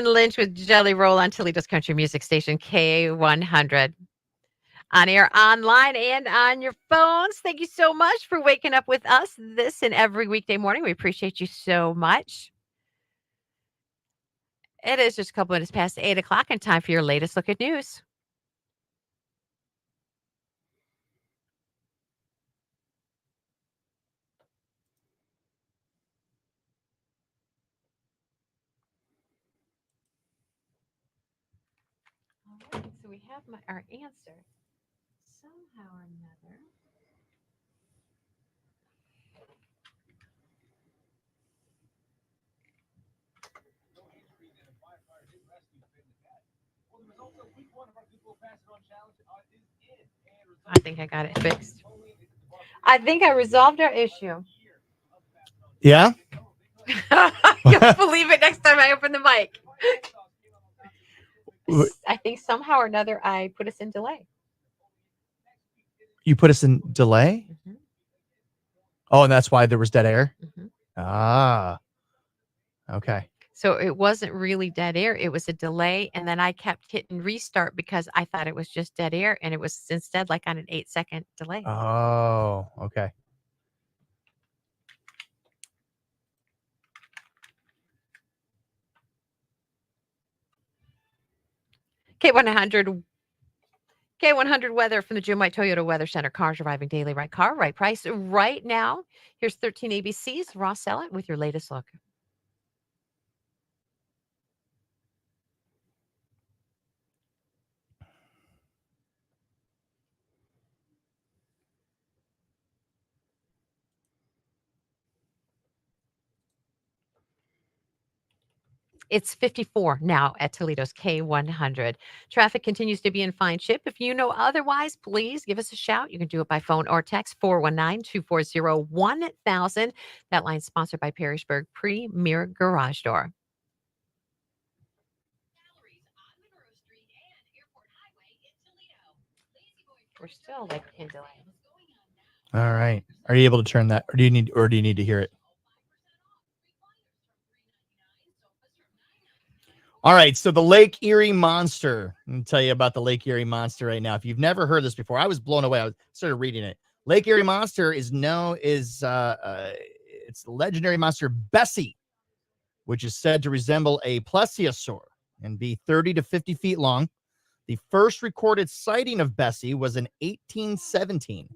Lynch with Jelly Roll on Toledo's Country Music Station, K100. On air, online, and on your phones. Thank you so much for waking up with us this and every weekday morning. We appreciate you so much. It is just a couple minutes past 8 o'clock and time for your latest look at news. All right, so we have our answer. Somehow or another. I think I got it fixed. I think I resolved our issue. Yeah. You'll believe it next time I open the mic. I think somehow or another I put us in delay. You put us in delay? Mm-hmm. Oh, and that's why there was dead air? Mm-hmm. Ah. Okay. So it wasn't really dead air. It was a delay. And then I kept hitting restart because I thought it was just dead air. And it was instead like on an 8-second delay. Oh, okay. K100 weather from the Jim White Toyota Weather Center. Cars arriving daily, right car, right price, right now. Here's 13 ABCs. Ross Sellett with your latest look. It's 54 now at Toledo's K100. Traffic continues to be in fine shape. If you know otherwise, please give us a shout. You can do it by phone or text 419-240-1000. That line's sponsored by Perrysburg Premier Garage Door. We're still like in delay. All right. Are you able to turn that, or do you need to hear it? All right, so the Lake Erie Monster. I'm going to tell you about the Lake Erie Monster right now. If you've never heard this before, I was blown away. I started reading it. Lake Erie Monster is it's the legendary monster Bessie, which is said to resemble a plesiosaur and be 30 to 50 feet long. The first recorded sighting of Bessie was in 1817,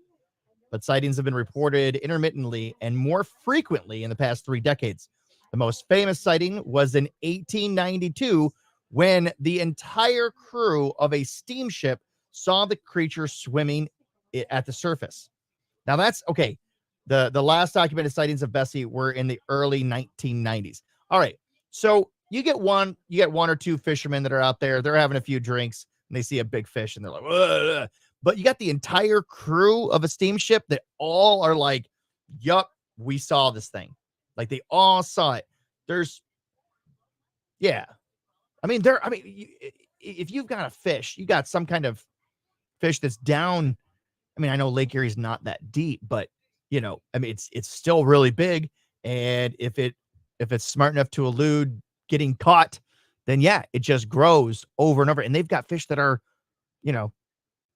but sightings have been reported intermittently and more frequently in the past 3 decades. The most famous sighting was in 1892 when the entire crew of a steamship saw the creature swimming at the surface. Now that's okay. The last documented sightings of Bessie were in the early 1990s. All right. So you get one or two fishermen that are out there, they're having a few drinks and they see a big fish and they're like, ugh. But you got the entire crew of a steamship that all are like yup, we saw this thing. Like they all saw it. Yeah. If you've got a fish, you got some kind of fish that's down. I mean, I know Lake Erie's not that deep, but it's still really big. And if it's smart enough to elude getting caught, then yeah, it just grows over and over. And they've got fish that are,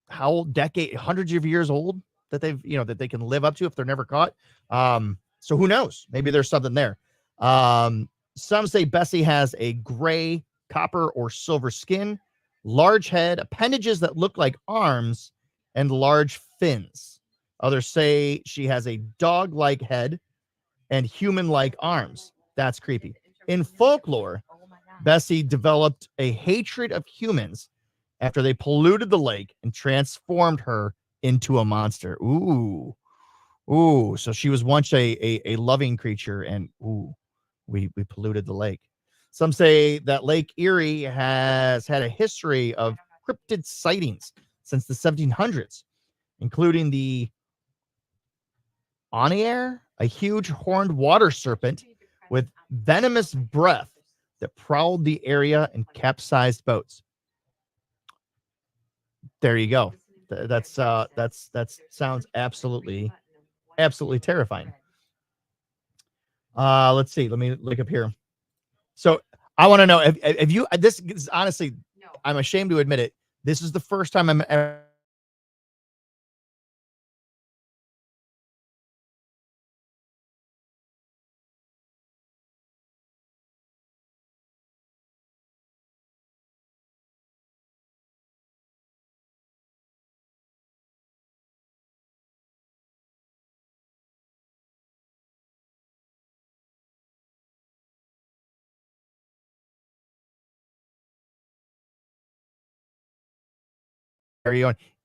how old, hundreds of years old that that they can live up to if they're never caught. So who knows? Maybe there's something there. Some say Bessie has a gray, copper, or silver skin, large head, appendages that look like arms, and large fins. Others say she has a dog-like head and human-like arms. That's creepy. In folklore, Bessie developed a hatred of humans after they polluted the lake and transformed her into a monster. Ooh. So she was once a loving creature, and we polluted the lake. Some say that Lake Erie has had a history of cryptid sightings since the 1700s, including the Onier, a huge horned water serpent with venomous breath that prowled the area and capsized boats. There you go. That sounds absolutely terrifying. Let's see. Let me look up here. So I want to know if you. This is honestly, I'm ashamed to admit it. This is the first time I'm ever.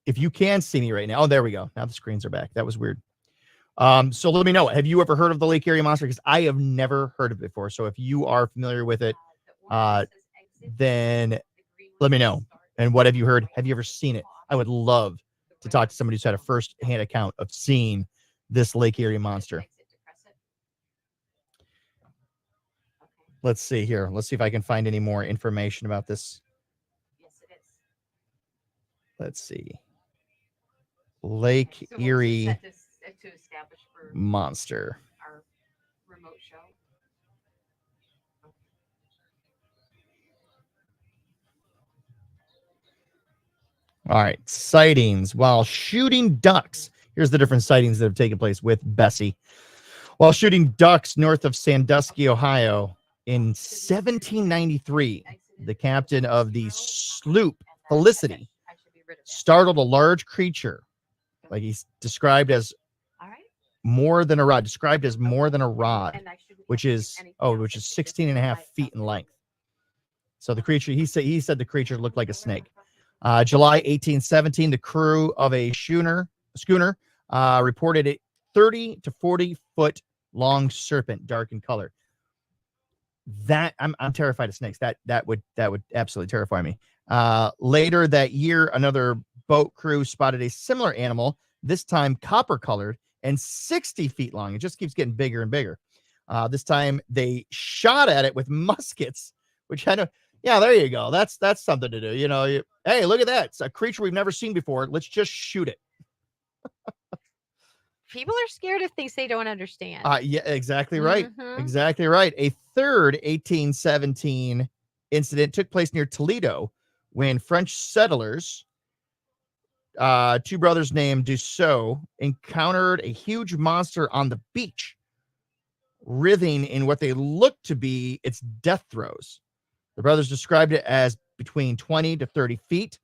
If you can see me right now. Oh, there we go. Now the screens are back. That was weird. So let me know. Have you ever heard of the Lake Erie Monster? Because I have never heard of it before. So if you are familiar with it, then let me know. And what have you heard? Have you ever seen it? I would love to talk to somebody who's had a first-hand account of seeing this Lake Erie Monster. Let's see here. Let's see if I can find any more information about this. Let's see. Lake Erie Monster. Our remote show. All right. Sightings while shooting ducks. Here's the different sightings that have taken place with Bessie. While shooting ducks north of Sandusky, Ohio in 1793, the captain of the sloop Felicity startled a large creature, like he's described as more than a rod, which is 16 and a half feet in length. So the creature, he said the creature looked like a snake. July 1817, the crew of a schooner reported a 30 to 40 foot long serpent, dark in color. That I'm terrified of snakes. That would absolutely terrify me. Later that year, another boat crew spotted a similar animal, this time copper colored and 60 feet long. It just keeps getting bigger and bigger. This time they shot at it with muskets, which had there you go. That's something to do. Hey, look at that. It's a creature we've never seen before. Let's just shoot it. People are scared of things they don't understand. Yeah, exactly right. Mhm. Exactly right. A third 1817 incident took place near Toledo when French settlers, two brothers named Dussault, encountered a huge monster on the beach, writhing in what they looked to be its death throes. The brothers described it as between 20 to 30 feet,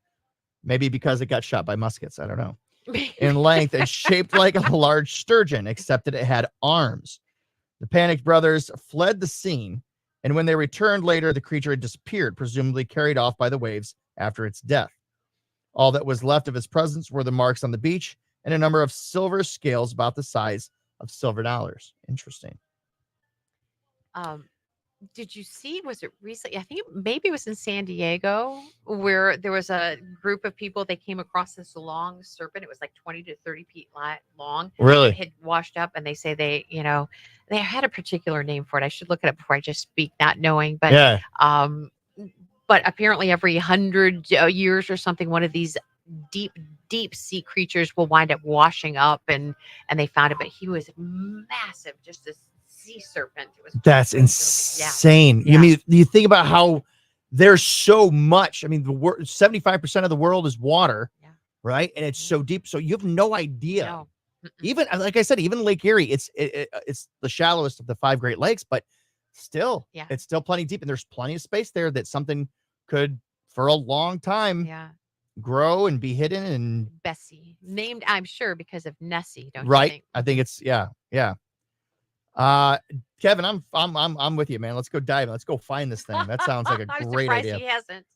maybe because it got shot by muskets. I don't know. In length and shaped like a large sturgeon, except that it had arms. The panicked brothers fled the scene, and when they returned later, the creature had disappeared, presumably carried off by the waves after its death. All that was left of its presence were the marks on the beach and a number of silver scales about the size of silver dollars. Interesting. Did you see? Was it recently? I think maybe it was in San Diego where there was a group of people. They came across this long serpent. It was like 20 to 30 feet long. Really? It had washed up, and they say they had a particular name for it. I should look it up before I just speak, not knowing. But Yeah. um, but apparently every 100 years or something, one of these deep sea creatures will wind up washing up, and they found it. But he was massive, just this sea serpent. It was That's yeah. insane. Yeah. You think about how there's so much. I mean, 75% of the world is water, right? And it's so deep, so you have no idea. No. Even like I said, even Lake Erie, it's the shallowest of the 5 Great Lakes, but still, it's still plenty deep, and there's plenty of space there that something could, for a long time, grow and be hidden. And Bessie, named, I'm sure, because of Nessie, don't you right, think? I think it's yeah. Kevin, I'm with you, man. Let's go diving. Let's go find this thing. That sounds like a I'm great surprised idea. he hasn't.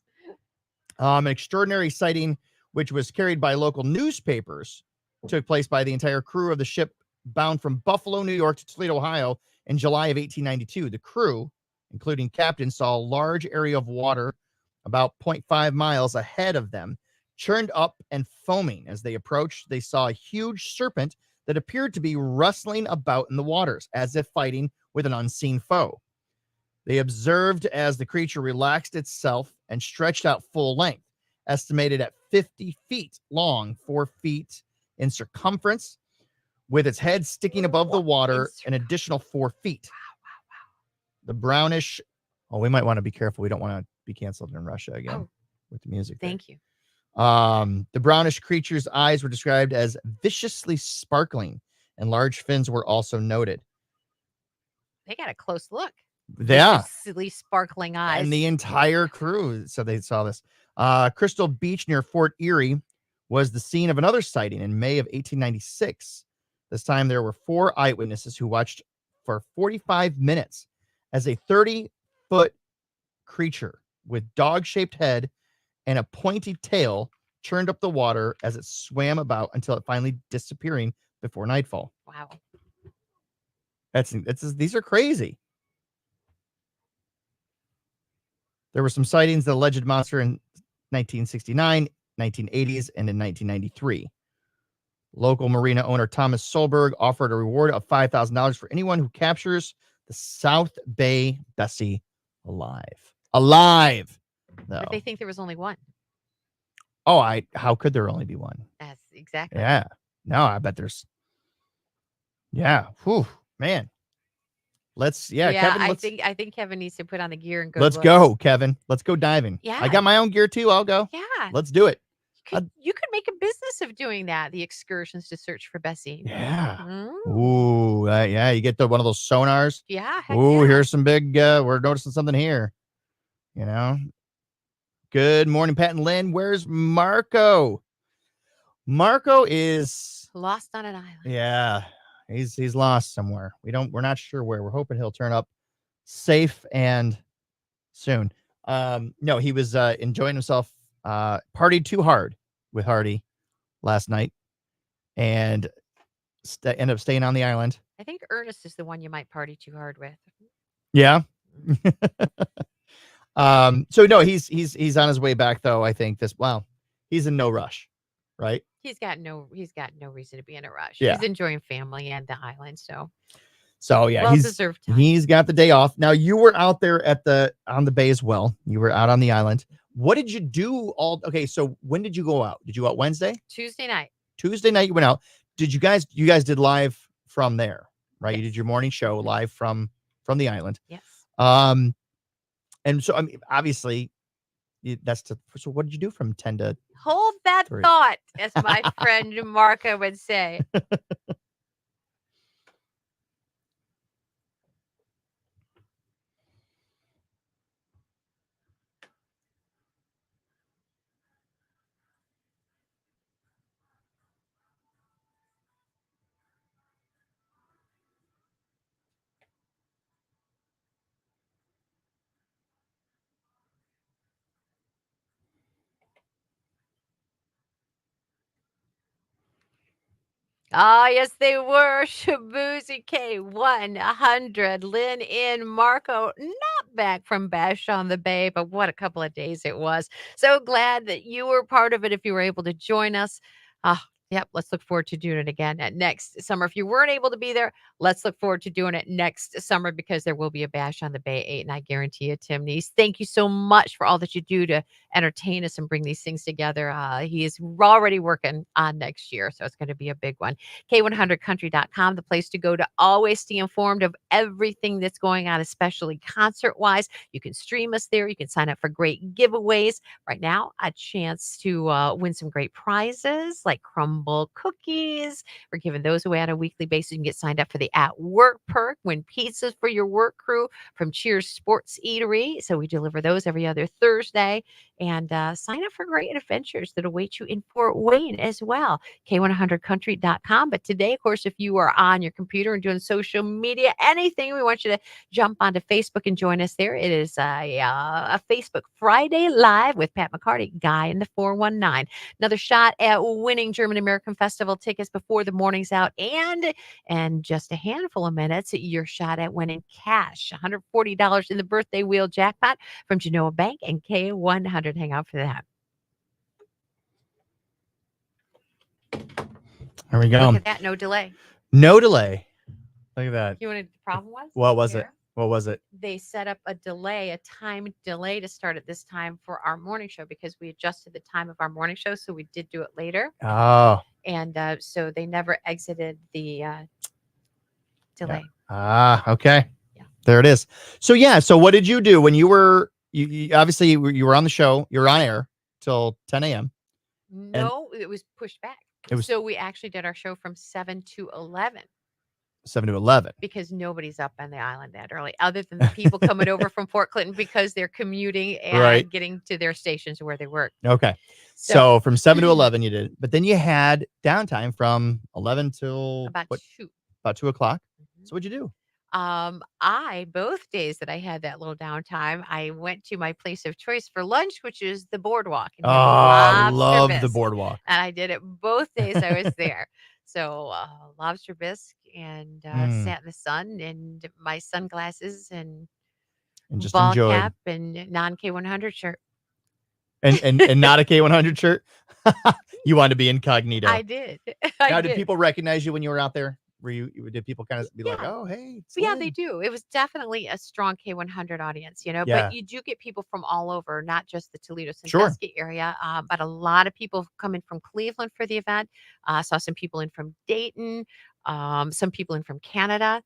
An extraordinary sighting, which was carried by local newspapers, took place by the entire crew of the ship bound from Buffalo, New York to Toledo, Ohio in July of 1892. The crew, including captain, saw a large area of water about 0.5 miles ahead of them, churned up and foaming. As they approached, they saw a huge serpent that appeared to be rustling about in the waters, as if fighting with an unseen foe. They observed as the creature relaxed itself and stretched out full length, estimated at 50 feet long, 4 feet in circumference, with its head sticking above the water an additional 4 feet. The brownish, we might want to be careful. We don't want to be canceled in Russia again with the music. Thank you. The brownish creature's eyes were described as viciously sparkling, and large fins were also noted. They got a close look. Yeah. Silly sparkling eyes. And the entire crew, so they saw this. Crystal Beach near Fort Erie was the scene of another sighting in May of 1896. This time there were 4 eyewitnesses who watched for 45 minutes as a 30-foot creature with dog-shaped head and a pointy tail churned up the water as it swam about until it finally disappearing before nightfall. Wow. These are crazy. There were some sightings of the alleged monster in 1969, 1980s, and in 1993. Local marina owner Thomas Solberg offered a reward of $5,000 for anyone who captures the South Bay Bessie alive. Alive! But they think there was only one. How could there only be one? That's exactly. Yeah. No, I bet there's. Yeah. Whew, man. Kevin, I think Kevin needs to put on the gear and go. Let's go, Kevin. Let's go diving. Yeah. I got my own gear too. I'll go. Yeah. Let's do it. You could make a business of doing that. The excursions to search for Bessie. Yeah. Mm. Ooh, yeah. You get one of those sonars. Yeah. Heck Ooh, yeah. here's some big. We're noticing something here. You know. Good morning, Pat and Lynn. Where's Marco? Marco is lost on an island. Yeah, he's lost somewhere. We're not sure where. We're hoping he'll turn up safe and soon. No, he was enjoying himself. Partied too hard with Hardy last night, and ended up staying on the island. I think Ernest is the one you might party too hard with. Yeah. So no, he's on his way back though. I think he's in no rush, right? He's got no reason to be in a rush. Yeah. He's enjoying family and the island, so yeah, well-deserved time. He's got the day off. Now you were out there on the bay as well. You were out on the island. What did you do so when did you go out? Did you go out Wednesday? Tuesday night. Tuesday night you went out. Did you guys did live from there, right? Yes. You did your morning show live from the island. Yes. And so, I mean, obviously, so what did you do from 10 to Hold that 3? thought, as my friend Marco would say. Ah, yes, they were. Shabuzi K100, Lynn in Marco, not back from Bash on the Bay, but what a couple of days it was. So glad that you were part of it if you were able to join us. Yep, let's look forward to doing it again at next summer. If you weren't able to be there, let's look forward to doing it next summer because there will be a Bash on the Bay 8, and I guarantee you, Tim Neese, thank you so much for all that you do to entertain us and bring these things together. He is already working on next year, so it's going to be a big one. K100country.com, the place to go to always stay informed of everything that's going on, especially concert-wise. You can stream us there. You can sign up for great giveaways. Right now, a chance to win some great prizes like crumble cookies. We're giving those away on a weekly basis. You can get signed up for the At Work perk, win pizzas for your work crew from Cheers Sports Eatery. So we deliver those every other Thursday. And sign up for great adventures that await you in Fort Wayne as well. K100country.com. But today, of course, if you are on your computer and doing social media, anything, we want you to jump onto Facebook and join us there. It is a Facebook Friday Live with Pat McCarty, Guy in the 419. Another shot at winning German American Festival tickets before the morning's out. And just a handful of minutes, your shot at winning cash, $140 in the birthday wheel jackpot from Genoa Bank and K100. Hang out for that. There we go. Look at that. No delay. No delay. Look at that. You know what the problem was? What was it? Here? What was it? They set up a delay, a time delay to start at this time for our morning show because we adjusted the time of our morning show. So we did do it later. Oh. And so they never exited the delay. Okay. Yeah. There it is. So so what did you do when you were you obviously you were on the show, you were on air till 10 a.m. No, it was pushed back. So we actually did our show from 7 to 11. 7 to 11. Because nobody's up on the island that early, other than the people coming over from Fort Clinton because they're commuting and getting to their stations where they work. Okay. So from 7 to 11 you did. But then you had downtime from 11 till about 2. About 2 o'clock. So what'd you do? Both days that I had that little downtime, I went to my place of choice for lunch, which is the Boardwalk. And I love the Boardwalk. And I did it both days I was there. So lobster bisque and sat in the sun and my sunglasses and just ball enjoyed. cap and non K100 shirt. And not a K100 shirt? You wanted to be incognito. I did. Now, did people recognize you when you were out there? Did people kind of be like, oh, hey, it's Yeah, Lynn? they do. It was definitely a strong K100 audience, Yeah. but you do get people from all over, not just the Toledo Sure. Sandusky area, but a lot of people coming from Cleveland for the event. Saw some people in from Dayton, some people in from Canada.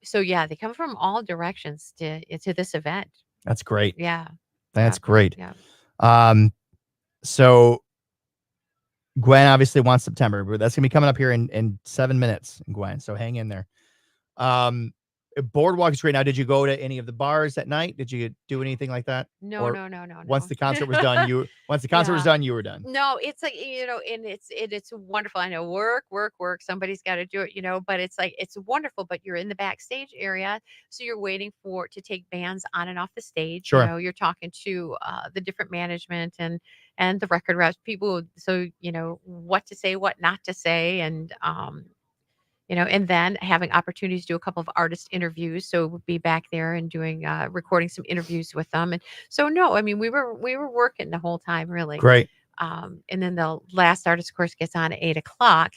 So yeah, they come from all directions to this event. That's great. Yeah. That's great. Yeah. So Gwen obviously wants September, but that's gonna be coming up here in 7 minutes, Gwen. So hang in there. Boardwalk is great. Now, did you go to any of the bars at night? Did you do anything like that? No, Or no. Once the concert was done, you was done, you were done. No, it's like, and it's wonderful. I know work. Somebody's got to do it, but it's like, it's wonderful, but you're in the backstage area. So you're waiting to take bands on and off the stage. Sure. You're talking to the different management and the record reps, people. So, what to say, what not to say. And, and then having opportunities to do a couple of artist interviews. So we'll be back there and doing, recording some interviews with them. And so, no, I mean, we were working the whole time, really. Great. And then the last artist, of course, gets on at 8 o'clock.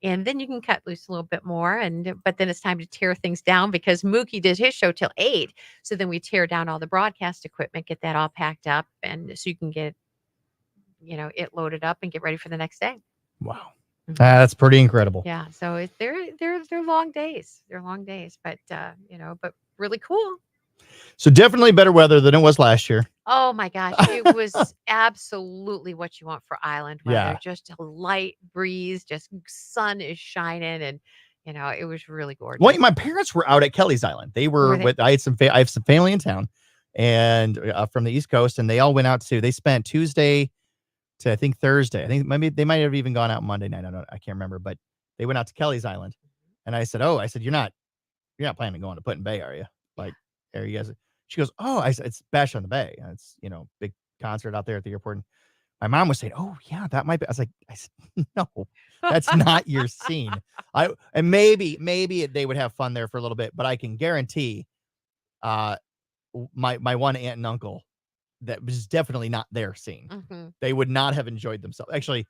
And then you can cut loose a little bit more. But then it's time to tear things down because Mookie did his show till 8. So then we tear down all the broadcast equipment, get that all packed up. And so you can get, it loaded up and get ready for the next day. Wow. That's pretty incredible. Yeah. So they're long days. They're long days, but but really cool. So definitely better weather than it was last year. Oh my gosh. It was absolutely what you want for island weather. Yeah. Just a light breeze, just sun is shining and it was really gorgeous. Well, my parents were out at Kelly's Island. They were with, I have some family in town and from the East Coast, and they all went out they spent Tuesday to I think Thursday. I think maybe they might have even gone out Monday night. I can't remember, but they went out to Kelly's Island. And I said, you're not planning on going to Put-in-Bay, are you? Like, are you guys? She goes, I said, it's Bash on the Bay. And it's, big concert out there at the airport. my mom was saying, "Oh yeah, that might be." I said, "No, that's not your scene." And maybe they would have fun there for a little bit, but I can guarantee, my one aunt and uncle, that was definitely not their scene. They would not have enjoyed themselves. Actually,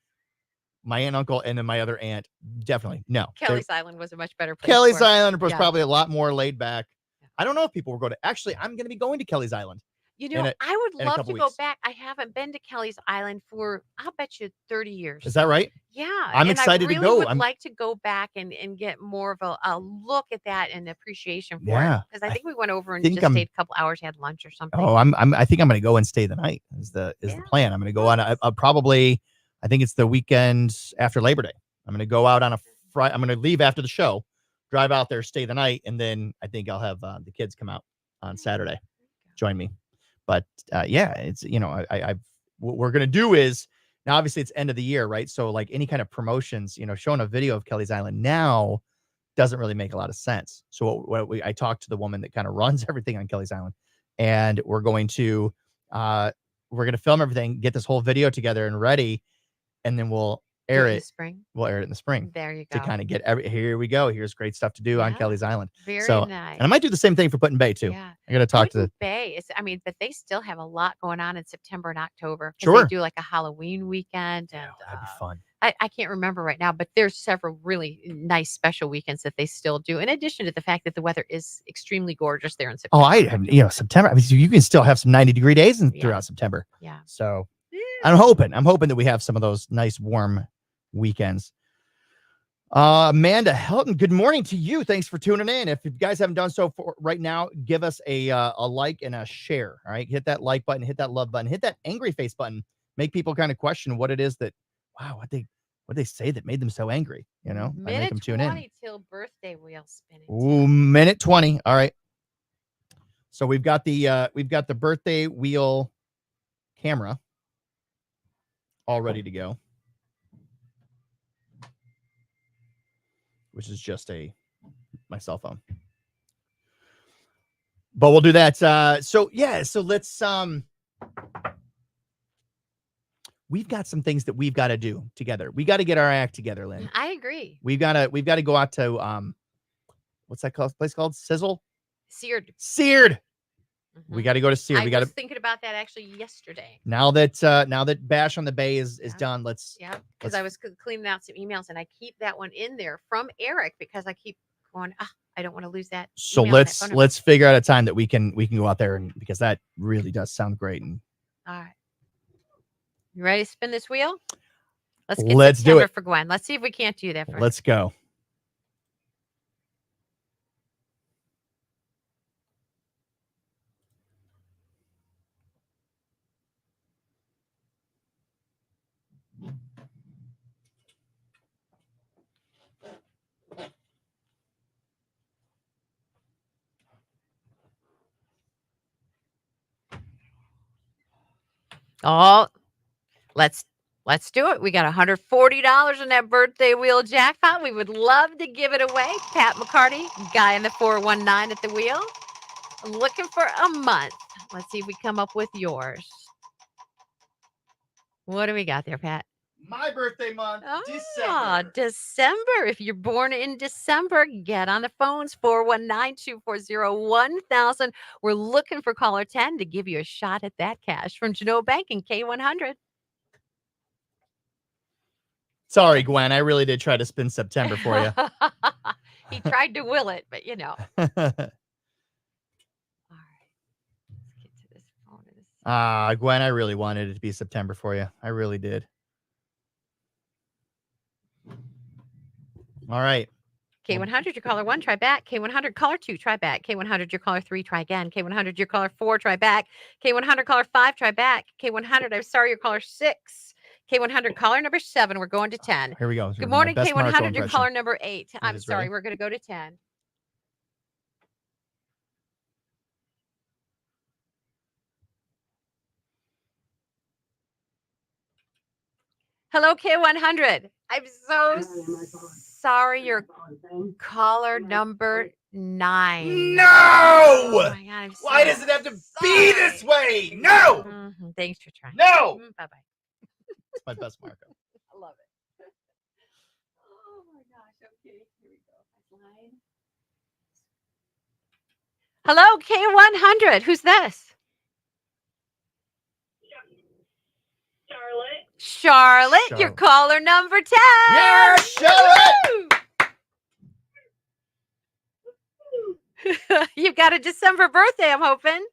my aunt and uncle and then my other aunt, definitely no. Kelly's Island was a much better place. Kelly's for it. Island was Yeah. probably a lot more laid back. I don't know if people were going to. Actually, I'm going to be going to Kelly's Island. You know, I would in a love couple to go weeks. back. I haven't been to Kelly's Island for, I'll bet you 30 years. Is that right? Yeah. I'm and excited I to really go. would I'm- like to go back and get more of a look at that and appreciation for Yeah, it. Because I think we went over and think just I'm- stayed a couple hours, had lunch or something. Oh, I think I'm going to go and stay the night. Is the plan? I'm going to go on. I'll probably. I think it's the weekend after Labor Day. I'm going to go out on a Friday. I'm going to leave after the show, drive out there, stay the night, and then I think I'll have the kids come out on Saturday, join me. But yeah, it's what we're gonna do is now. Obviously, it's end of the year, right? So like any kind of promotions, showing a video of Kelly's Island now doesn't really make a lot of sense. So I talked to the woman that kind of runs everything on Kelly's Island, and we're going to film everything, get this whole video together and ready, and then we'll air in the it. spring. We'll air it in the spring. There you go. To kind of get here we go. Here's great stuff to do on Kelly's Island. Very so, nice. And I might do the same thing for Put in Bay too. Yeah. I got to talk to the. Bay is, but they still have a lot going on in September and October. 'Cause Sure. They do like a Halloween weekend. And That'd be fun. I can't remember right now, but there's several really nice special weekends that they still do. In addition to the fact that the weather is extremely gorgeous there in September. Oh, I have, September. I mean, you can still have some 90-degree days throughout September. Yeah. So I'm hoping that we have some of those nice warm weekends. Amanda Helton, good morning to you. Thanks for tuning in. If you guys haven't done so for right now, give us a like and a share. All right. Hit that like button, hit that love button, hit that angry face button. Make people kind of question what it is that, wow, what they say that made them so angry, I make Minute them tune in. 20 till birthday wheel spinning. Ooh, minute 20. All right. So we've got the birthday wheel camera all ready to go, which is just my cell phone. But we'll do that. So let's we've got some things that we've got to do together. We got to get our act together, Lynn. I agree. We've got to go out to what's that place called? Sizzle? Seared. We got to go to Seared. I We got was to thinking about that actually yesterday. now that Bash on the Bay is done. Yeah, because I was cleaning out some emails and I keep that one in there from Eric because I keep going, I don't want to lose that. So email, that phone number." let's figure out a time that we can go out there, and because that really does sound great. And All right. You ready to spin this wheel? Let's do September it for Gwen. Let's see if we can't do that for her. let's go. Oh, let's do it. We got $140 in that birthday wheel jackpot. We would love to give it away. Pat McCarty, guy in the 419 at the wheel. Looking for a month. Let's see if we come up with yours. What do we got there, Pat? My birthday month, December. If you're born in December, get on the phones, 419-240-1000. We're looking for caller 10 to give you a shot at that cash from Genoa Bank and K100. Sorry, Gwen. I really did try to spin September for you. He tried to will it, but Gwen, I really wanted it to be September for you. I really did. All right. K100, your caller 1, try back. K100, caller 2, try back. K100, your caller 3, try again. K100, your caller 4, try back. K100, caller 5, try back. K100, I'm sorry, your caller 6. K100, caller number 7. We're going to 10. Here we go. Good morning, K100, your caller number 8. I'm sorry, ready? we're going to go to 10. Hello, K100. I'm so sorry, your caller number 9. No! Oh my God, I'm Why so does it have to be this way? No! Thanks for trying. No! Bye-bye. That's my best Marco. I love it. Oh my gosh. Okay, here we go. Line. Hello, K100. Who's this? Charlotte, your Charlotte. caller number 10. Yeah, Charlotte! Woo! You've got a December birthday, I'm hoping.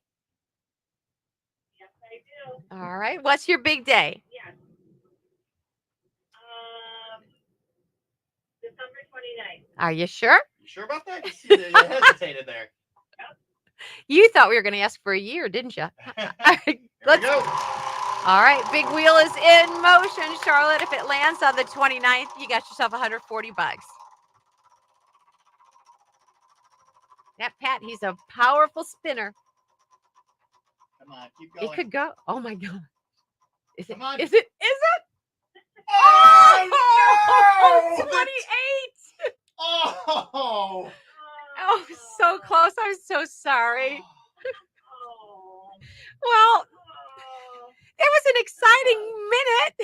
Yes, I do. All right. What's your big day? Yes. December 29th. Are you sure? You sure about that? You hesitated there. You thought we were going to ask for a year, didn't you? Let's go. All right. Big wheel is in motion, Charlotte. If it lands on the 29th, you got yourself $140. That Pat, he's a powerful spinner. Come on, keep going. It could go. Oh my God. Is it? Come on. Is it? Oh, no! 28. Oh! Oh, so close. I'm so sorry. Well, it was an exciting minute.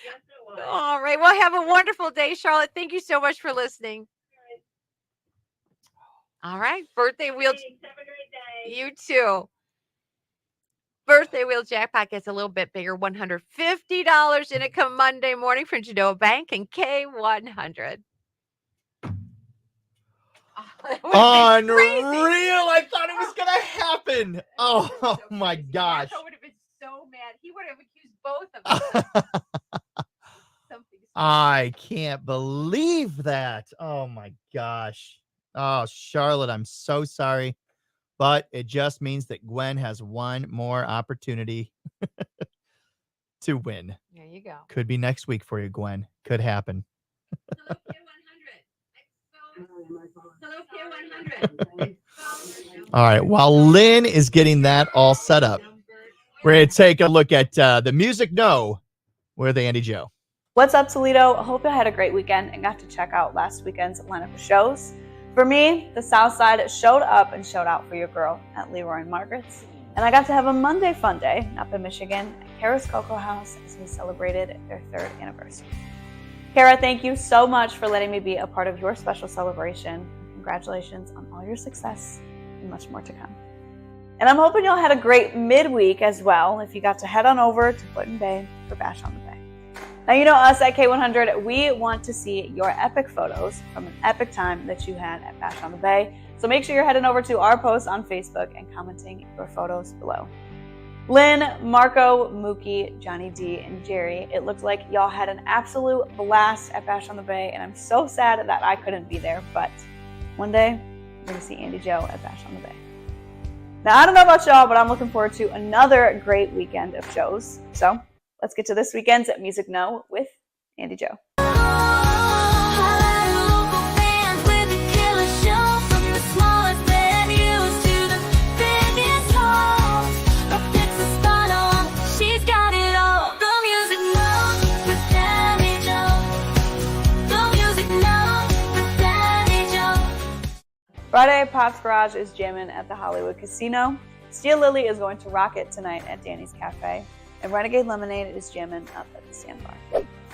Yes, it was. All right. Well, have a wonderful day, Charlotte. Thank you so much for listening. All right. Birthday wheel. Thanks. Have a great day. You too. Birthday wheel jackpot gets a little bit bigger. $150 in it come Monday morning from Genoa Bank and K100. Unreal! I thought it was gonna happen. Oh my gosh! Marco would have been so mad. He would have accused both of us. Something. I can't believe that. Oh my gosh. Oh, Charlotte, I'm so sorry. But it just means that Gwen has one more opportunity to win. There you go. Could be next week for you, Gwen. Could happen. Hello, K100. All right. While Lynn is getting that all set up, we're going to take a look at the Music No with Andi Joe. What's up, Toledo? I hope you had a great weekend and got to check out last weekend's lineup of shows. For me, the South Side showed up and showed out for your girl at Leroy and Margaret's. And I got to have a Monday fun day up in Michigan at Kara's Cocoa House as we celebrated their 3rd anniversary. Kara, thank you so much for letting me be a part of your special celebration. Congratulations on all your success and much more to come. And I'm hoping y'all had a great midweek as well if you got to head on over to Put-in Bay for Bash on the Bay. Now, you know us at K100, we want to see your epic photos from an epic time that you had at Bash on the Bay. So make sure you're heading over to our post on Facebook and commenting your photos below. Lynn, Marco, Mookie, Johnny D, and Jerry, it looked like y'all had an absolute blast at Bash on the Bay, and I'm so sad that I couldn't be there, but one day, we're going to see Andi Joe at Bash on the Bay. Now, I don't know about y'all, but I'm looking forward to another great weekend of shows. So let's get to this weekend's Music No with Andi Joe. Friday, Pop's Garage is jamming at the Hollywood Casino. Steel Lily is going to rock it tonight at Danny's Cafe. And Renegade Lemonade is jamming up at the Sandbar.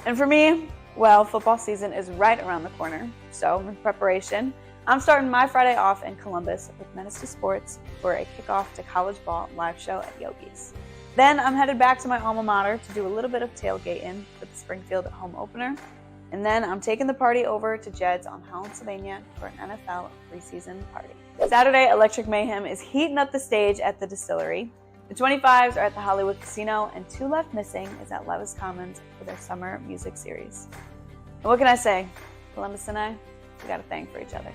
And for me, well, football season is right around the corner. So in preparation, I'm starting my Friday off in Columbus with Menace to Sports for a kickoff to college ball live show at Yogi's. Then I'm headed back to my alma mater to do a little bit of tailgating for the Springfield home opener. And then I'm taking the party over to Jed's on Holland, Sylvania for an NFL preseason party. Saturday, Electric Mayhem is heating up the stage at the Distillery. The 25s are at the Hollywood Casino, and Two Left Missing is at Levis Commons for their summer music series. And what can I say? Columbus and I, we got a thing for each other.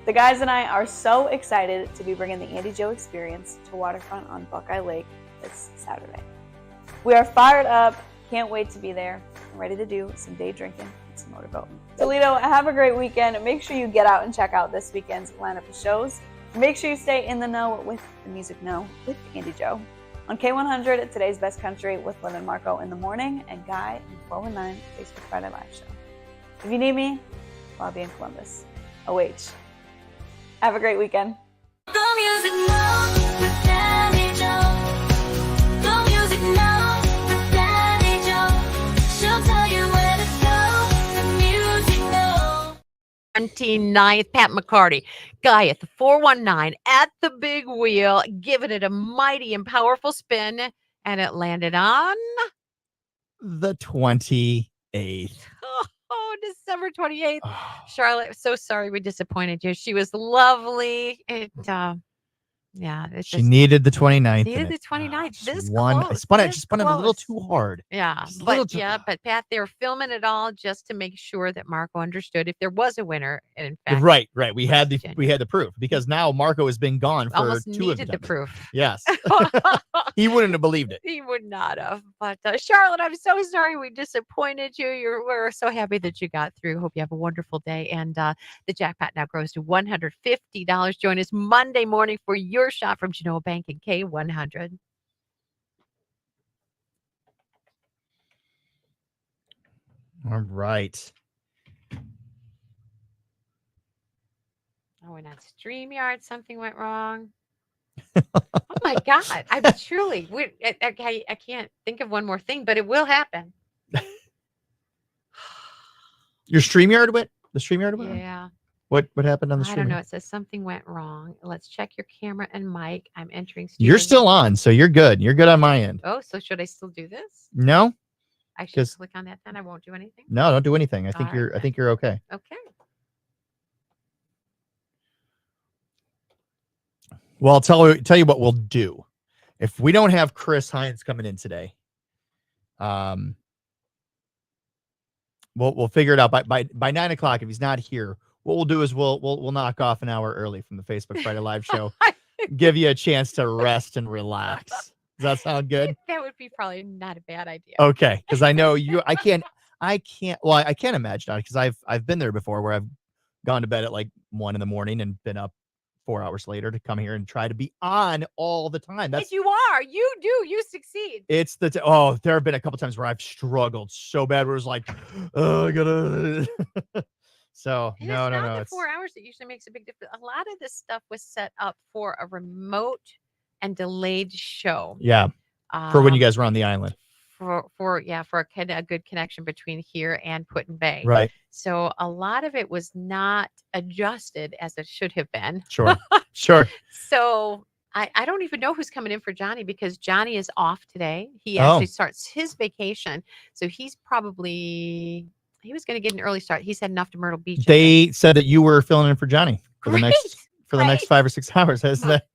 The guys and I are so excited to be bringing the Andi Joe experience to Waterfront on Buckeye Lake this Saturday. We are fired up, can't wait to be there, and ready to do some day drinking and some motorboating. Toledo, have a great weekend. Make sure you get out and check out this weekend's lineup of shows. Make sure you stay in the know with the Music No with Andi Joe. On K100, today's Best Country with Lynn and Marco in the morning and Guy in 419 Facebook Friday Live Show. If you need me, well, I'll be in Columbus. OH. Have a great weekend. The Music No with Andi Joe. 29th. Pat McCarty, guy at the 419 at the big wheel, giving it a mighty and powerful spin, and it landed on The 28th. oh, December 28th. Charlotte, so sorry we disappointed you. She was lovely. Yeah, it's She just needed the 29th. needed and the it 29th. This one. I close. spun it. This She spun it a little close. too hard. Yeah, Just a little but too- but Pat, they were filming it all just to make sure that Marco understood if there was a winner. And in fact, Right. We was had the genuine. proof because now Marco has been gone for Almost 2 of needed the them. proof. Yes. He wouldn't have believed it. He would not have. But Charlotte, I'm so sorry we disappointed you. We're so happy that you got through. Hope you have a wonderful day. And the jackpot now grows to $150. Join us Monday morning for your shot from Genoa Bank and K100. All right. Oh, and on StreamYard, something went wrong. Oh my God. I truly, I can't think of one more thing, but it will happen. Your StreamYard went? The StreamYard went? Yeah. What happened on the I don't know. StreamYard? It says something went wrong. Let's check your camera and mic. I'm entering. You're Steven. still on, so you're good. You're good on my end. Oh, so should I still do this? No? I should 'Cause- click on that then. I won't do anything. No, don't do anything. I All think right, you're I then. think you're okay. Okay. Well, I'll tell you what we'll do. If we don't have Chris Hinds coming in today, we'll figure it out by 9 o'clock. If he's not here, what we'll do is we'll knock off an hour early from the Facebook Friday Live show. Give you a chance to rest and relax. Does that sound good? That would be probably not a bad idea. Okay, because I know you. I can't. Well, I can't imagine because I've been there before where I've gone to bed at like 1 a.m. and been up 4 hours later to come here and try to be on all the time. That's Yes, you are. You do. You succeed. it's the there have been a couple times where I've struggled so bad where it's like, oh, I gotta. So And no, it's no, not no. the It's 4 hours that usually makes a big difference. A lot of this stuff was set up for a remote and delayed show. yeah for when you Um, guys were on the island, for a good connection between here and Put-in Bay. right? So a lot of it was not adjusted as it should have been. Sure, sure. So I don't even know who's coming in for Johnny because Johnny is off today. He Oh. actually starts his vacation. So he was going to get an early start. He's had enough to Myrtle Beach. I think. They said that you were filling in for Johnny for the next Great. 5 or 6 hours. Isn't that?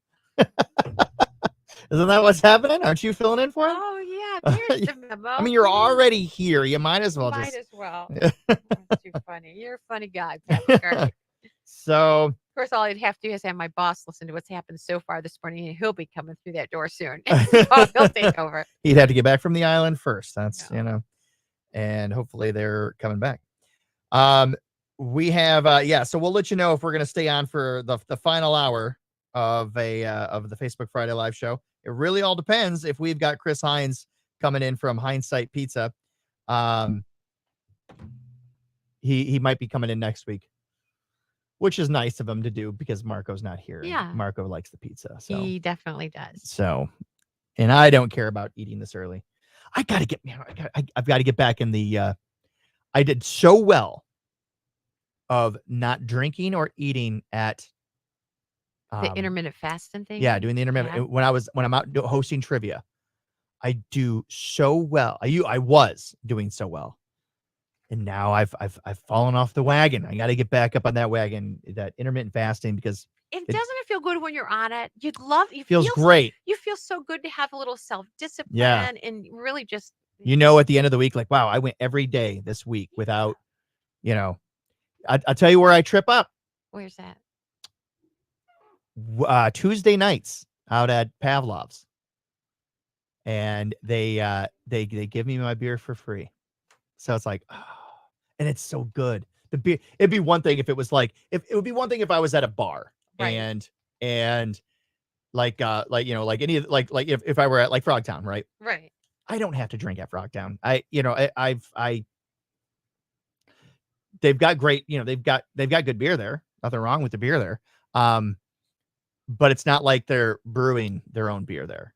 Isn't that what's happening? Aren't you filling in for him? Oh yeah, there's the memo. I mean, you're already here. You might as well Might just. as well. That's too funny. You're a funny guy, Pat McCarthy. So Of course, all I'd have to do is have my boss listen to what's happened so far this morning, and he'll be coming through that door soon. So he'll take over. he'd have to get back from the island first. That's and hopefully they're coming back. We have so we'll let you know if we're gonna stay on for the final hour of the Facebook Friday Live show. It really all depends if we've got Chris Hinds coming in from Hindsight Pizza. He might be coming in next week, which is nice of him to do because Marco's not here. and Yeah. Marco likes the pizza. So He definitely does. So, and I don't care about eating this early. I've got to get back in the. I did so well of not drinking or eating at. The intermittent fasting thing. Yeah, doing the intermittent Yeah. when I'm out hosting trivia. I do so well. I was doing so well, and now I've fallen off the wagon. I got to get back up on that wagon, that intermittent fasting, because It doesn't it feel good when you're on it. You'd love. You feels feel great. You feel so good to have a little self-discipline and really just. At the end of the week, like, wow, I went every day this week without, I'll tell you where I trip up. Where's that? Tuesday nights out at Pavlov's, and they give me my beer for free. So it's like, and it's so good. The beer, it'd be one thing if it was like, if it would be one thing if I was at a bar and like any if I were at like Frogtown, right? Right. I don't have to drink at Frogtown. They've got great, they've got good beer there. Nothing wrong with the beer there. But it's not like they're brewing their own beer there.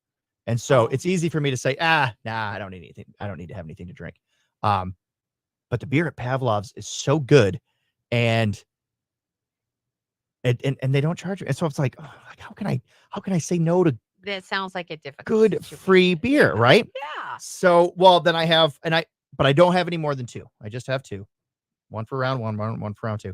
And so it's easy for me to say, nah, I don't need anything. I don't need to have anything to drink. But the beer at Pavlov's is so good. And and they don't charge you. And so it's like, how can I say no to That sounds like a difficult good situation. free beer, right? Yeah. So, well, then I have, but I don't have any more than 2. I just have 2, one for round one for round 2,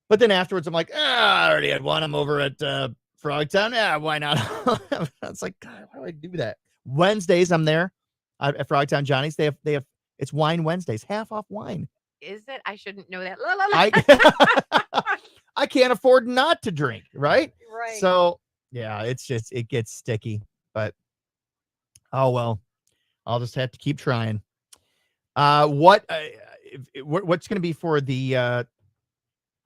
but then afterwards I'm like, I already had one. I'm over at Frogtown. Yeah, why not? It's like, God, why do I do that? Wednesdays I'm there at Frogtown Johnny's. They have it's wine Wednesdays, half off wine. Is it? I shouldn't know that. La, la, la. I can't afford not to drink, right? Right. So yeah, it gets sticky, but oh well, I'll just have to keep trying. What's going to be for the?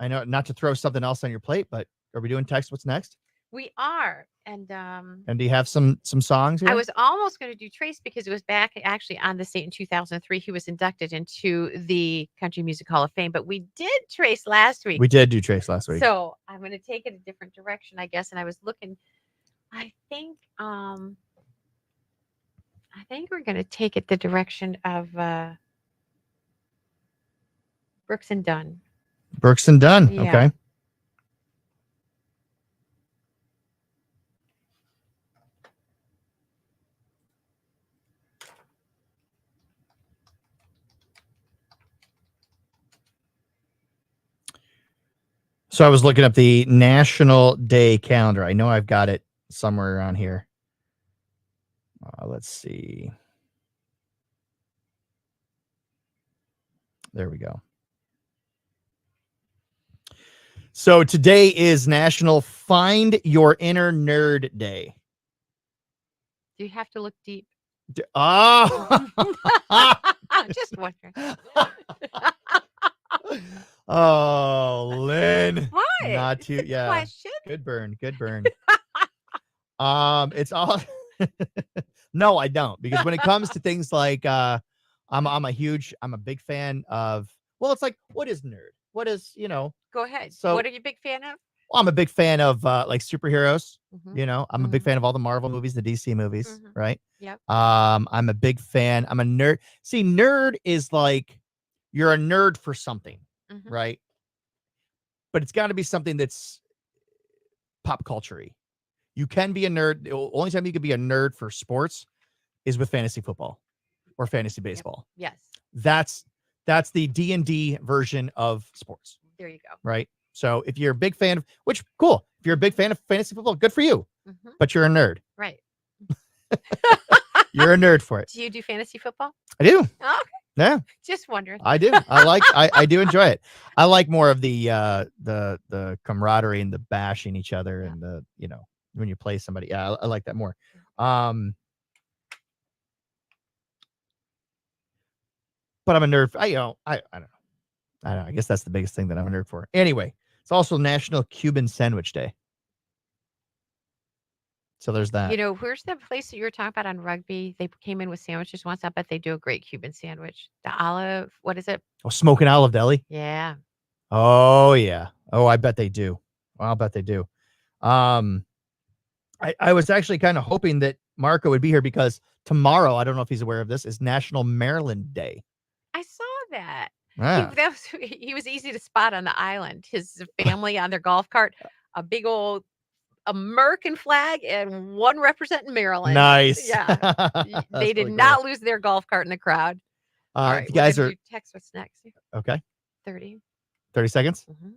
I know not to throw something else on your plate, but are we doing text? What's next? We are. And do you have some songs here? I was almost going to do Trace because it was back actually on this date in 2003. He was inducted into the Country Music Hall of Fame, but we did Trace last week. We did do Trace last week. So I'm going to take it a different direction, I guess. And I was looking, I think we're going to take it the direction of Brooks and Dunn. Brooks and Dunn. Yeah. Okay. So I was looking up the National Day calendar. I know I've got it somewhere around here. Let's see. There we go. So today is National Find Your Inner Nerd Day. Do you have to look deep? Oh, Just wondering. Oh, Lynn. What? Not too. It's a Yeah. question. Good burn. Good burn. It's all. No, I don't, because when it comes to things like I'm a big fan of. Well, it's like, what is nerd? What is, Go ahead. So- What are you a big fan of? Well, I'm a big fan of like superheroes. Mhm. I'm a big fan of all the Marvel movies, the DC movies, Mhm. right? Yep. I'm a big fan. I'm a nerd. See, nerd is like you're a nerd for something, Mhm. right? But it's got to be something that's pop culture-y. You can be a nerd. The only time you can be a nerd for sports is with fantasy football or fantasy baseball. Yes. That's the D&D version of sports, There you go. right? So if you're a big fan of, which cool, if you're a big fan of fantasy football, good for you. Mhm. But you're a nerd. Right. You're a nerd for it. Do you do fantasy football? I do. Oh, okay. Yeah, Just wondering. I do. I do enjoy it. I like more of the camaraderie and the bashing each other and the, when you play somebody. Yeah, I like that more. But I'm a nerd. I don't know. I guess that's the biggest thing that I'm a nerd for. Anyway, it's also National Cuban Sandwich Day. So there's that. Where's the place that you were talking about on Rugby? They came in with sandwiches once. I bet they do a great Cuban sandwich. The olive, what is it? Oh, Smoking Olive Deli. Yeah. Oh yeah. Oh, I bet they do. I'll bet they do. I was actually kind of hoping that Marco would be here because tomorrow, I don't know if he's aware of this, is National Maryland Day. I saw that. Yeah. He was easy to spot on the island. His family on their golf cart, a big old American flag and one representing Maryland. Nice. Yeah. That's They did really not cool. lose their golf cart in the crowd. All right, If you guys we're are gonna do text what's next. okay, 30. 30 seconds. Mhm.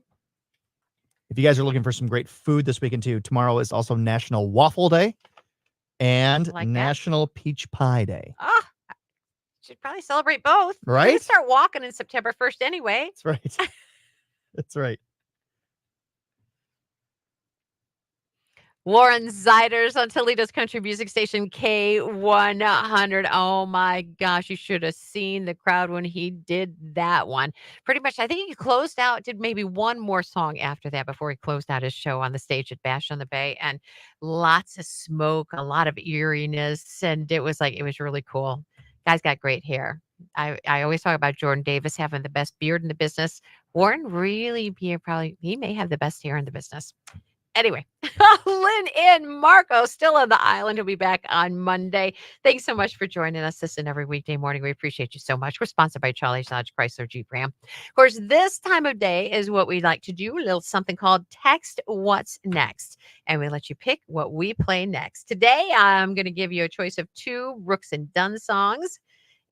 If you guys are looking for some great food this weekend too, tomorrow is also National Waffle Day and Like that. National Peach Pie Day. Oh, should probably celebrate both. We're gonna Right? start walking in September 1st anyway. That's right. That's right. Warren Ziders on Toledo's country music station K100. Oh my gosh, you should have seen the crowd when he did that one. Pretty much, I think he closed out, did maybe one more song after that before he closed out his show on the stage at Bash on the Bay. And lots of smoke, a lot of eeriness. And it was really cool. Guy's got great hair. I always talk about Jordan Davis having the best beard in the business. Warren really, he may have the best hair in the business. Anyway, Lynn and Marco still on the island. He'll be back on Monday. Thanks so much for joining us this and every weekday morning. We appreciate you so much. We're sponsored by Charlie's Dodge Chrysler Jeep Ram. Of course, this time of day is what we like to do, a little something called Text What's Next. And we let you pick what we play next. Today, I'm going to give you a choice of 2 Brooks and Dunn songs.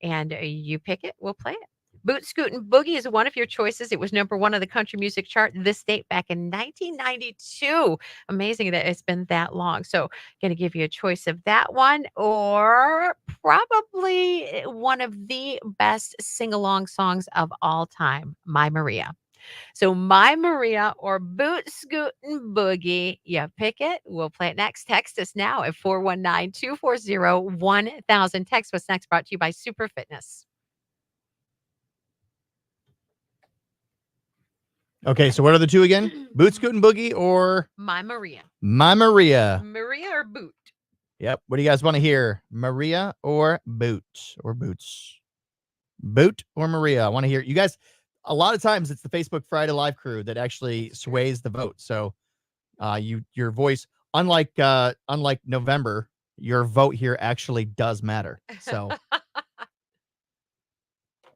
And you pick it, we'll play it. Boot Scootin' Boogie is one of your choices. It was number 1 on the country music chart this date back in 1992. Amazing that it's been that long. So, going to give you a choice of that one, or probably one of the best sing-along songs of all time, My Maria. So, My Maria or Boot Scootin' Boogie, you pick it. We'll play it next. Text us now at 419-240-1000. Text What's Next brought to you by Super Fitness. Okay, so what are the 2 again? Boot Scootin' Boogie or My Maria. My Maria? Maria or Boot? Yep. What do you guys want to hear? Maria or Boot? Or Boots? Boot or Maria? I want to hear you guys. A lot of times it's the Facebook Friday Live crew that actually sways the vote. So your voice, unlike November, your vote here actually does matter. So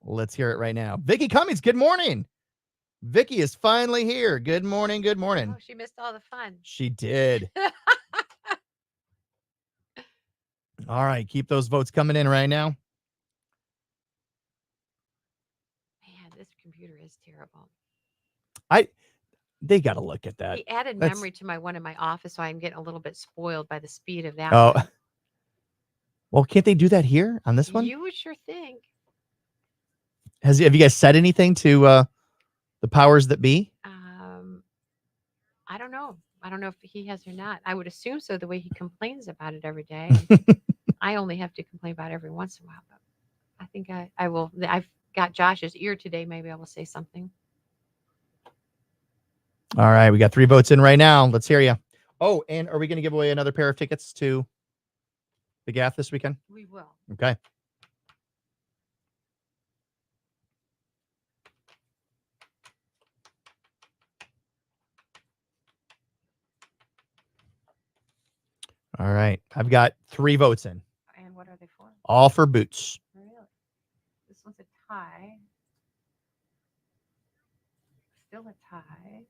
let's hear it right now. Vicky Cummings, good morning. Vicky is finally here. Good morning. Good morning. Oh, she missed all the fun. She did. All right. Keep those votes coming in right now. Man, this computer is terrible. They got to look at that. He added memory to my one in my office, so I'm getting a little bit spoiled by the speed of that Oh, one. well, can't they do that here on this one? You would sure think. Have you guys said anything to the powers that be? I don't know. I don't know if he has or not. I would assume so, the way he complains about it every day. I only have to complain about it every once in a while, but I think I will. I've got Josh's ear today. Maybe I will say something. All right, we got 3 votes in right now. Let's hear you. Oh, and are we going to give away another pair of tickets to the Gaff this weekend? We will. Okay. All right. I've got 3 votes in. And what are they for? All for Boots. Really? This one's a tie. Still a tie.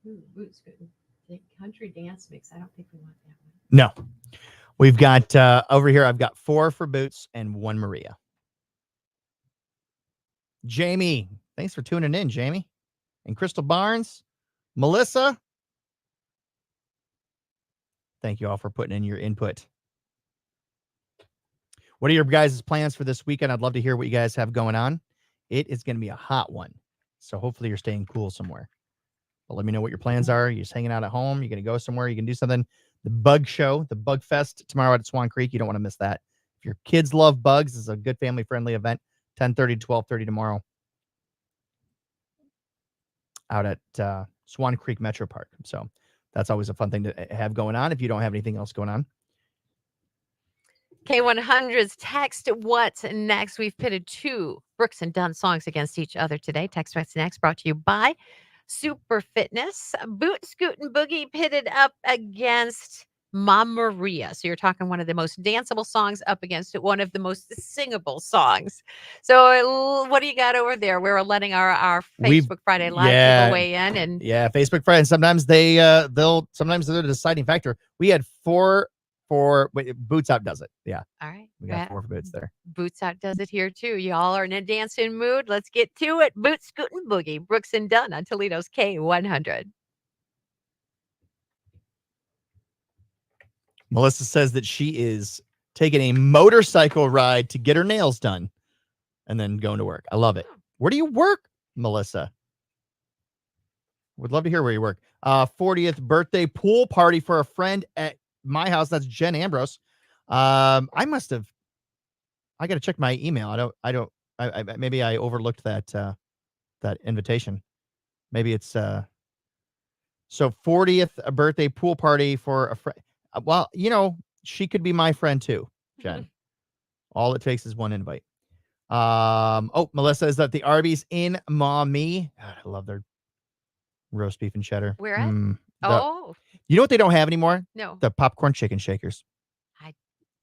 Ooh, Boots good. The country dance mix. I don't think we want that one. No. We've got over here, I've got 4 for Boots and 1 Maria. Jamie, thanks for tuning in, Jamie. And Crystal Barnes, Melissa. Thank you all for putting in your input. What are your guys' plans for this weekend? I'd love to hear what you guys have going on. It is going to be a hot one. So hopefully you're staying cool somewhere. But let me know what your plans are. You're just hanging out at home. You're going to go somewhere. You can do something. The Bug Show, the Bug Fest tomorrow at Swan Creek. You don't want to miss that. If your kids love bugs, it's a good family-friendly event. 10:30 to 12:30 tomorrow out at Swan Creek Metro Park. So that's always a fun thing to have going on if you don't have anything else going on. K100's Text What's Next. We've pitted 2 Brooks and Dunn songs against each other today. Text What's Next brought to you by Super Fitness. Boot Scootin' Boogie pitted up against Mama Maria. So you're talking one of the most danceable songs up against one of the most singable songs. So what do you got over there? We're letting our Facebook Friday Live people weigh in. And Facebook Friday. Sometimes sometimes they're the deciding factor. We had 4 for Boots Out does it. Yeah. All right. We got 4 for Boots there. Boots Out does it here too. Y'all are in a dancing mood. Let's get to it. Boot Scootin' Boogie, Brooks and Dunn on Toledo's K100. Melissa says that she is taking a motorcycle ride to get her nails done and then going to work. I love it. Where do you work, Melissa? Would love to hear where you work. 40th birthday pool party for a friend at my house. That's Jen Ambrose. I got to check my email. Maybe I overlooked that invitation. Maybe it's so 40th birthday pool party for a friend. Well, she could be my friend too, Jen. All it takes is one invite. Melissa is at the Arby's in Maumee. God, I love their roast beef and cheddar. Where at? You Oh, know what they don't have anymore? no. The popcorn chicken shakers. I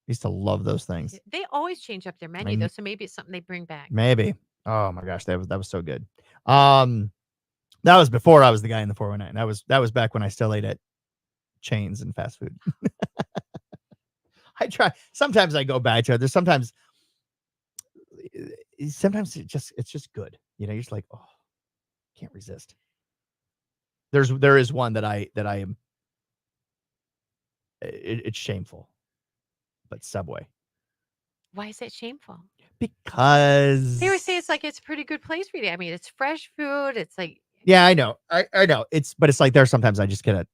used to love those things. They always change up their menu, though, so maybe it's something they bring back. Maybe. Oh my gosh, that was so good. That was before I was the guy in the 419. That was back when I still ate at chains and fast food. I try. Sometimes I go back to it. There's sometimes it's just good. You're just like, oh, can't resist. There is one that I am. It's shameful, but Subway. Why is that shameful? Because They always say it's like it's a pretty good place for you. I mean, it's fresh food. It's like yeah, I know. I know. It's like there's sometimes I just get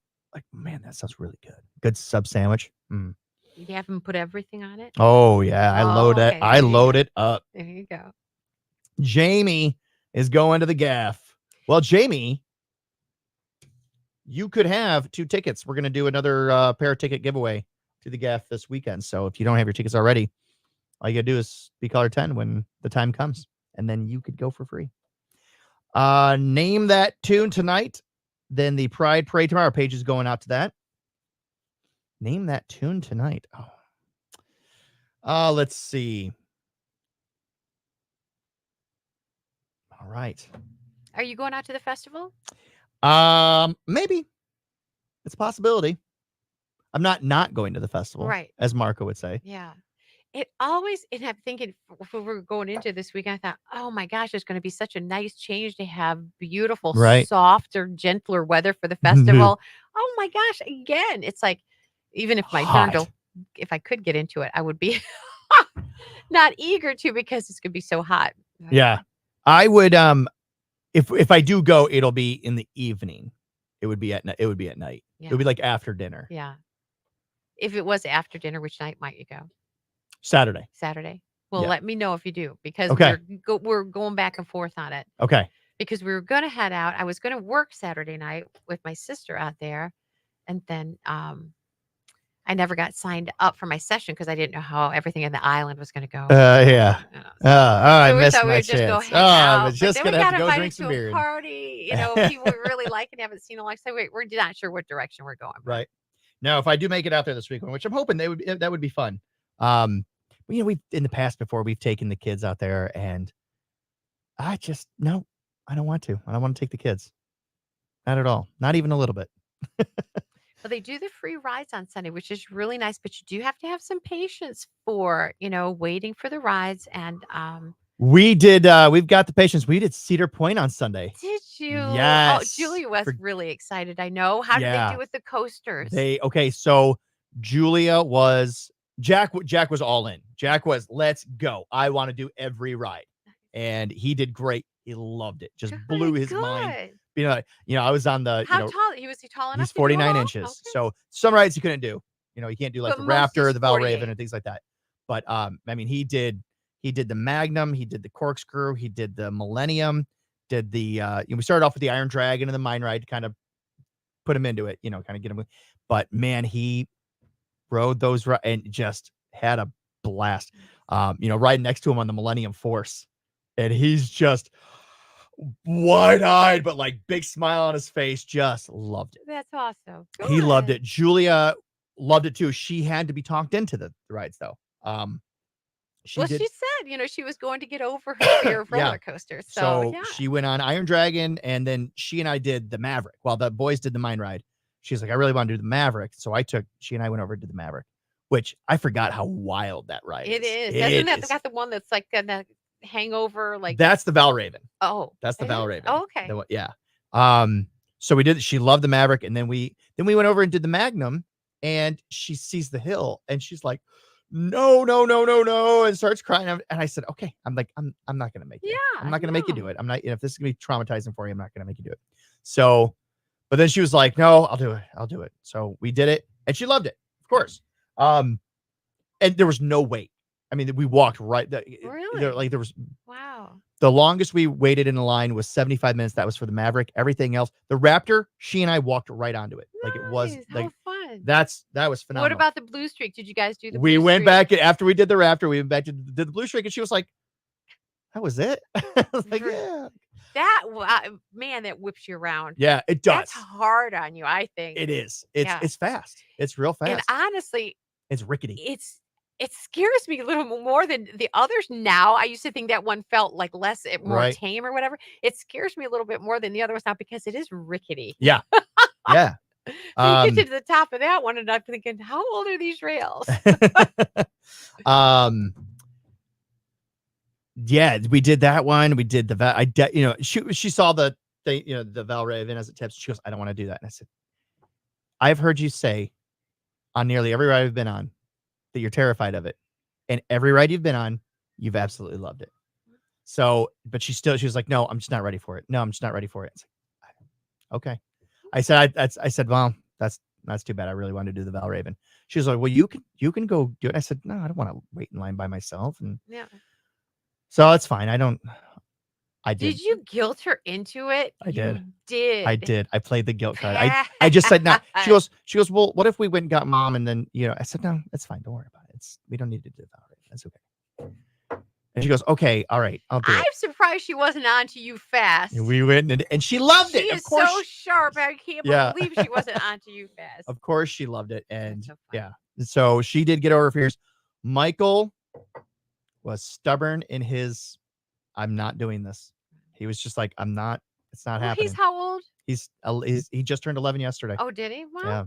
man, that sounds really good. Good sub sandwich. Mm. you have them put everything on it. Oh yeah, I load it. okay. I load it up. There you go. Jamie is going to the gaff. Well, Jamie, you could have 2 tickets. We're going to do another pair ticket giveaway to the gaff this weekend. So if you don't have your tickets already, all you got to do is be caller 10 when the time comes, and then you could go for free. Name that tune tonight. Then the Pride Parade tomorrow. Page is going out to that. Name that tune tonight. Let's see. All right. Are you going out to the festival? Maybe. It's a possibility. I'm not going to the festival. Right. As Marco would say. Yeah. It always, and I'm thinking when we were going into this weekend, I thought, oh my gosh, it's going to be such a nice change to have beautiful, Right. softer, gentler weather for the festival. Oh my gosh. Again, it's like, even if my Hot. if I could get into it, I would be not eager to because it's going to be so hot. Yeah. I would if I do go, it'll be in the evening. It would be at night. It would be at night. It would be like after dinner. Yeah. If it was after dinner, which night might you go? Saturday. Saturday. Well, Yeah. let me know if you do because Okay. we're going back and forth on it. Okay. Because we were going to head out. I was going to work Saturday night with my sister out there, and then I never got signed up for my session because I didn't know how everything in the island was going to go. Yeah. I So we missed thought we my would just go chance. hang I out. was But just then we gonna have got to go invited drink some to beer. a party. People we really like and haven't seen in a long time. We're not sure what direction we're going. Right. Now, if I do make it out there this weekend, which I'm hoping that would be fun. We've in the past before we've taken the kids out there, and I don't want to. I don't want to take the kids. Not at all. Not even a little bit. Well, they do the free rides on Sunday, which is really nice, but you do have to have some patience for, waiting for the rides. And We've got the patience. We did Cedar Point on Sunday. did you? Yes. Oh, Julia was really excited. I know. How did Yeah. they do with the coasters? So Jack was all in. Jack was, let's go. I want to do every ride. And he did great. He loved it. Just blew his mind. Good. I was on the, How tall? Was he tall enough? he's to do it 49 all? inches. Okay. So some rides he couldn't do. He can't do like But the most Raptor, is the Val 48. Raven, and things like that. But he did the Magnum, he did the Corkscrew, he did the Millennium, did the we started off with the Iron Dragon and the Mine Ride to kind of put him into it, kind of get him. But man, he rode those and just had a blast. Riding next to him on the Millennium Force, and he's just wide-eyed, but like big smile on his face. Just loved it. That's awesome. He loved Good. it. Julia loved it too. She had to be talked into the rides though. She She said, she was going to get over her fear of Yeah. roller coasters. So, yeah. she went on Iron Dragon, and then she and I did the Maverick. While the boys did the Mine Ride, she's like, I really want to do the Maverick. So she and I went over and did the Maverick, which I forgot how wild that ride is. It is. It Doesn't that is. got the one that's like the hangover? Like That's the Val Raven. oh, That's the it Val is? Raven. Oh, okay. Yeah. So we did. She loved the Maverick, and then we went over and did the Magnum, and she sees the hill, and she's like, no, and starts crying. And I said, okay. I'm like, I'm not gonna make it. Yeah, I'm not gonna make you do it. I'm not. If this is gonna be traumatizing for you, I'm not gonna make you do it. So, but then she was like, no, I'll do it. So we did it, and she loved it. of course. And there was no wait. I mean, we walked right. Really? There was. Wow. The longest we waited in the line was 75 minutes. That was for the Maverick. Everything else, the Raptor, she and I walked right onto it. Like it was Nice. like How fun. that was phenomenal. What about the Blue Streak? Did you guys do the We Blue went Streak? back after we did the Raptor. We went back to did the Blue Streak, and she was like, "That was it." I was like, "Yeah, Man, that whips you around. yeah, it does. That's hard on you, I think. It is. Yeah. It's fast. It's real fast. And honestly, it's rickety. it scares me a little more than the others now. I used to think that one felt like more Right. tame or whatever. It scares me a little bit more than the other ones now because it is rickety. Yeah, yeah. So you get to the top of that one, and I'm thinking, how old are these rails? Yeah, we did that one. We did the she saw the thing, the Valraven as it tips. She goes, I don't want to do that. And I said, I've heard you say on nearly every ride I've been on that you're terrified of it. And every ride you've been on, you've absolutely loved it. So, but she was like, no, I'm just not ready for it. No, I'm just not ready for it. It's like, okay. I said, well, that's too bad. I really wanted to do the Valraven. She was like, well, you can go do it. I said, no, I don't want to wait in line by myself. And Yeah. so it's fine. I did. Did you guilt her into it? I did. You did. I did. I played the guilt card. I just said, no. She goes, well, what if we went and got mom? And then, I said, no, it's fine. Don't worry about it. We don't need to do that. That's okay. And she goes, okay, all right, I'll do I'm it. surprised she wasn't on to you fast. And we went and she loved it. She Of is course, so sharp. I can't believe she wasn't on to you fast. of course she loved it. And so she did get over her fears. Michael was stubborn in his, I'm not doing this. He was just like, I'm not, it's not happening. He's how old? He just turned 11 yesterday. Oh, did he? Wow. Yeah.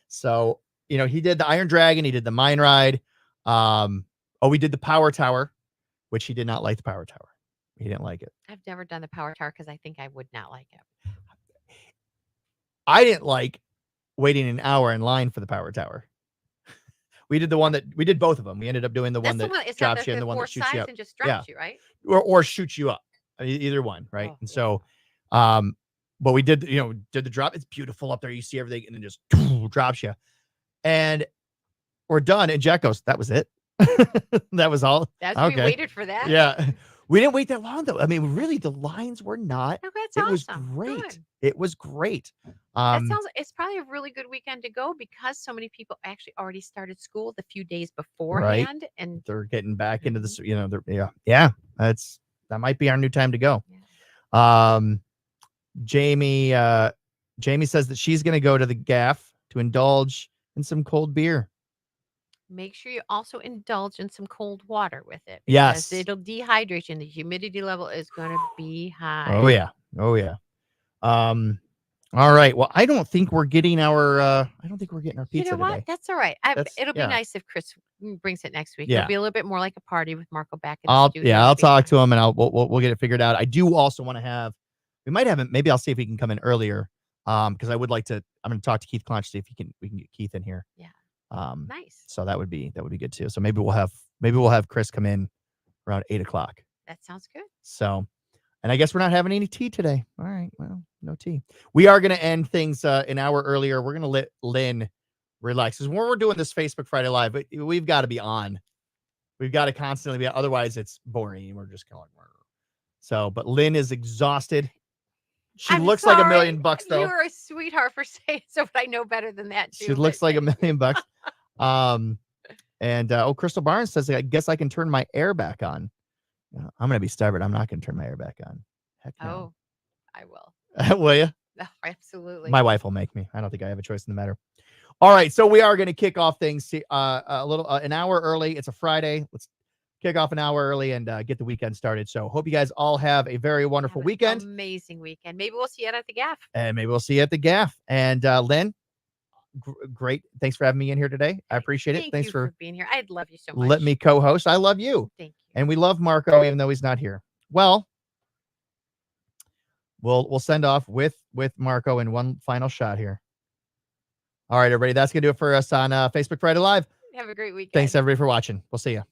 So, he did the Iron Dragon. He did the Mine Ride. We did the Power Tower, which he did not like the Power Tower. He didn't like it. I've never done the Power Tower because I think I would not like it. I didn't like waiting an hour in line for the Power Tower. We did both of them. We ended up doing the one that drops you and the one that shoots you up. And just drops you, right? Or shoots you up. I mean, either one, right? And so, but we did, did the drop. It's beautiful up there. You see everything and then just drops you. And we're done. And Jack goes, that was it. That was all. That's okay. We waited for that. Yeah. We didn't wait that long though. I mean, really, the lines were not. Oh, that's it was awesome. great. Good. It was great. It's probably a really good weekend to go because so many people actually already started school the few days beforehand, and they're getting back into this. That might be our new time to go. Yeah. Jamie says that she's going to go to the Gaff to indulge in some cold beer. Make sure you also indulge in some cold water with it. Yes. It'll dehydrate you and the humidity level is going to be high. Oh yeah. All right. Well, I don't think we're getting our pizza You know what? today. That's all right. It'll be nice if Chris brings it next week. Yeah. It'll be a little bit more like a party with Marco back in the studio. I'll talk to him and we'll get it figured out. I do also want to have, we might have him. Maybe I'll see if he can come in earlier. Because I would like to, I'm going to talk to Keith Clonch, see if we can get Keith in here. Yeah. Nice. So that would be good too. So maybe we'll have Chris come in around 8:00. That sounds good. So, and I guess we're not having any tea today. All right. Well, no tea. We are going to end things an hour earlier. We're going to let Lynn relax. Because when we're doing this Facebook Friday Live, we've got to be on. We've got to constantly be. Otherwise, it's boring. We're just going. So, but Lynn is exhausted. She looks like $1 million though. You're a sweetheart for saying so, but I know better than that too. She looks like $1 million. And Crystal Barnes says, I guess I can turn my air back on. I'm gonna be stubborn. I'm not gonna turn my air back on. Heck no. Oh, I will. Will you? Oh, absolutely. My wife will make me. I don't think I have a choice in the matter. All right, so we are going to kick off things an hour early. It's a Friday. Let's kick off an hour early and get the weekend started. So hope you guys all have a very wonderful weekend. Amazing weekend. Maybe we'll see you at the Gaff. And maybe we'll see you at the Gaff. And Lynn, great. Thanks for having me in here today. I appreciate it. Thanks for being here. I'd love you so much. Let me co-host. I love you. Thank you. And we love Marco, even though he's not here. Well, we'll send off with Marco in one final shot here. All right, everybody. That's going to do it for us on Facebook Friday Live. Have a great weekend. Thanks, everybody, for watching. We'll see you.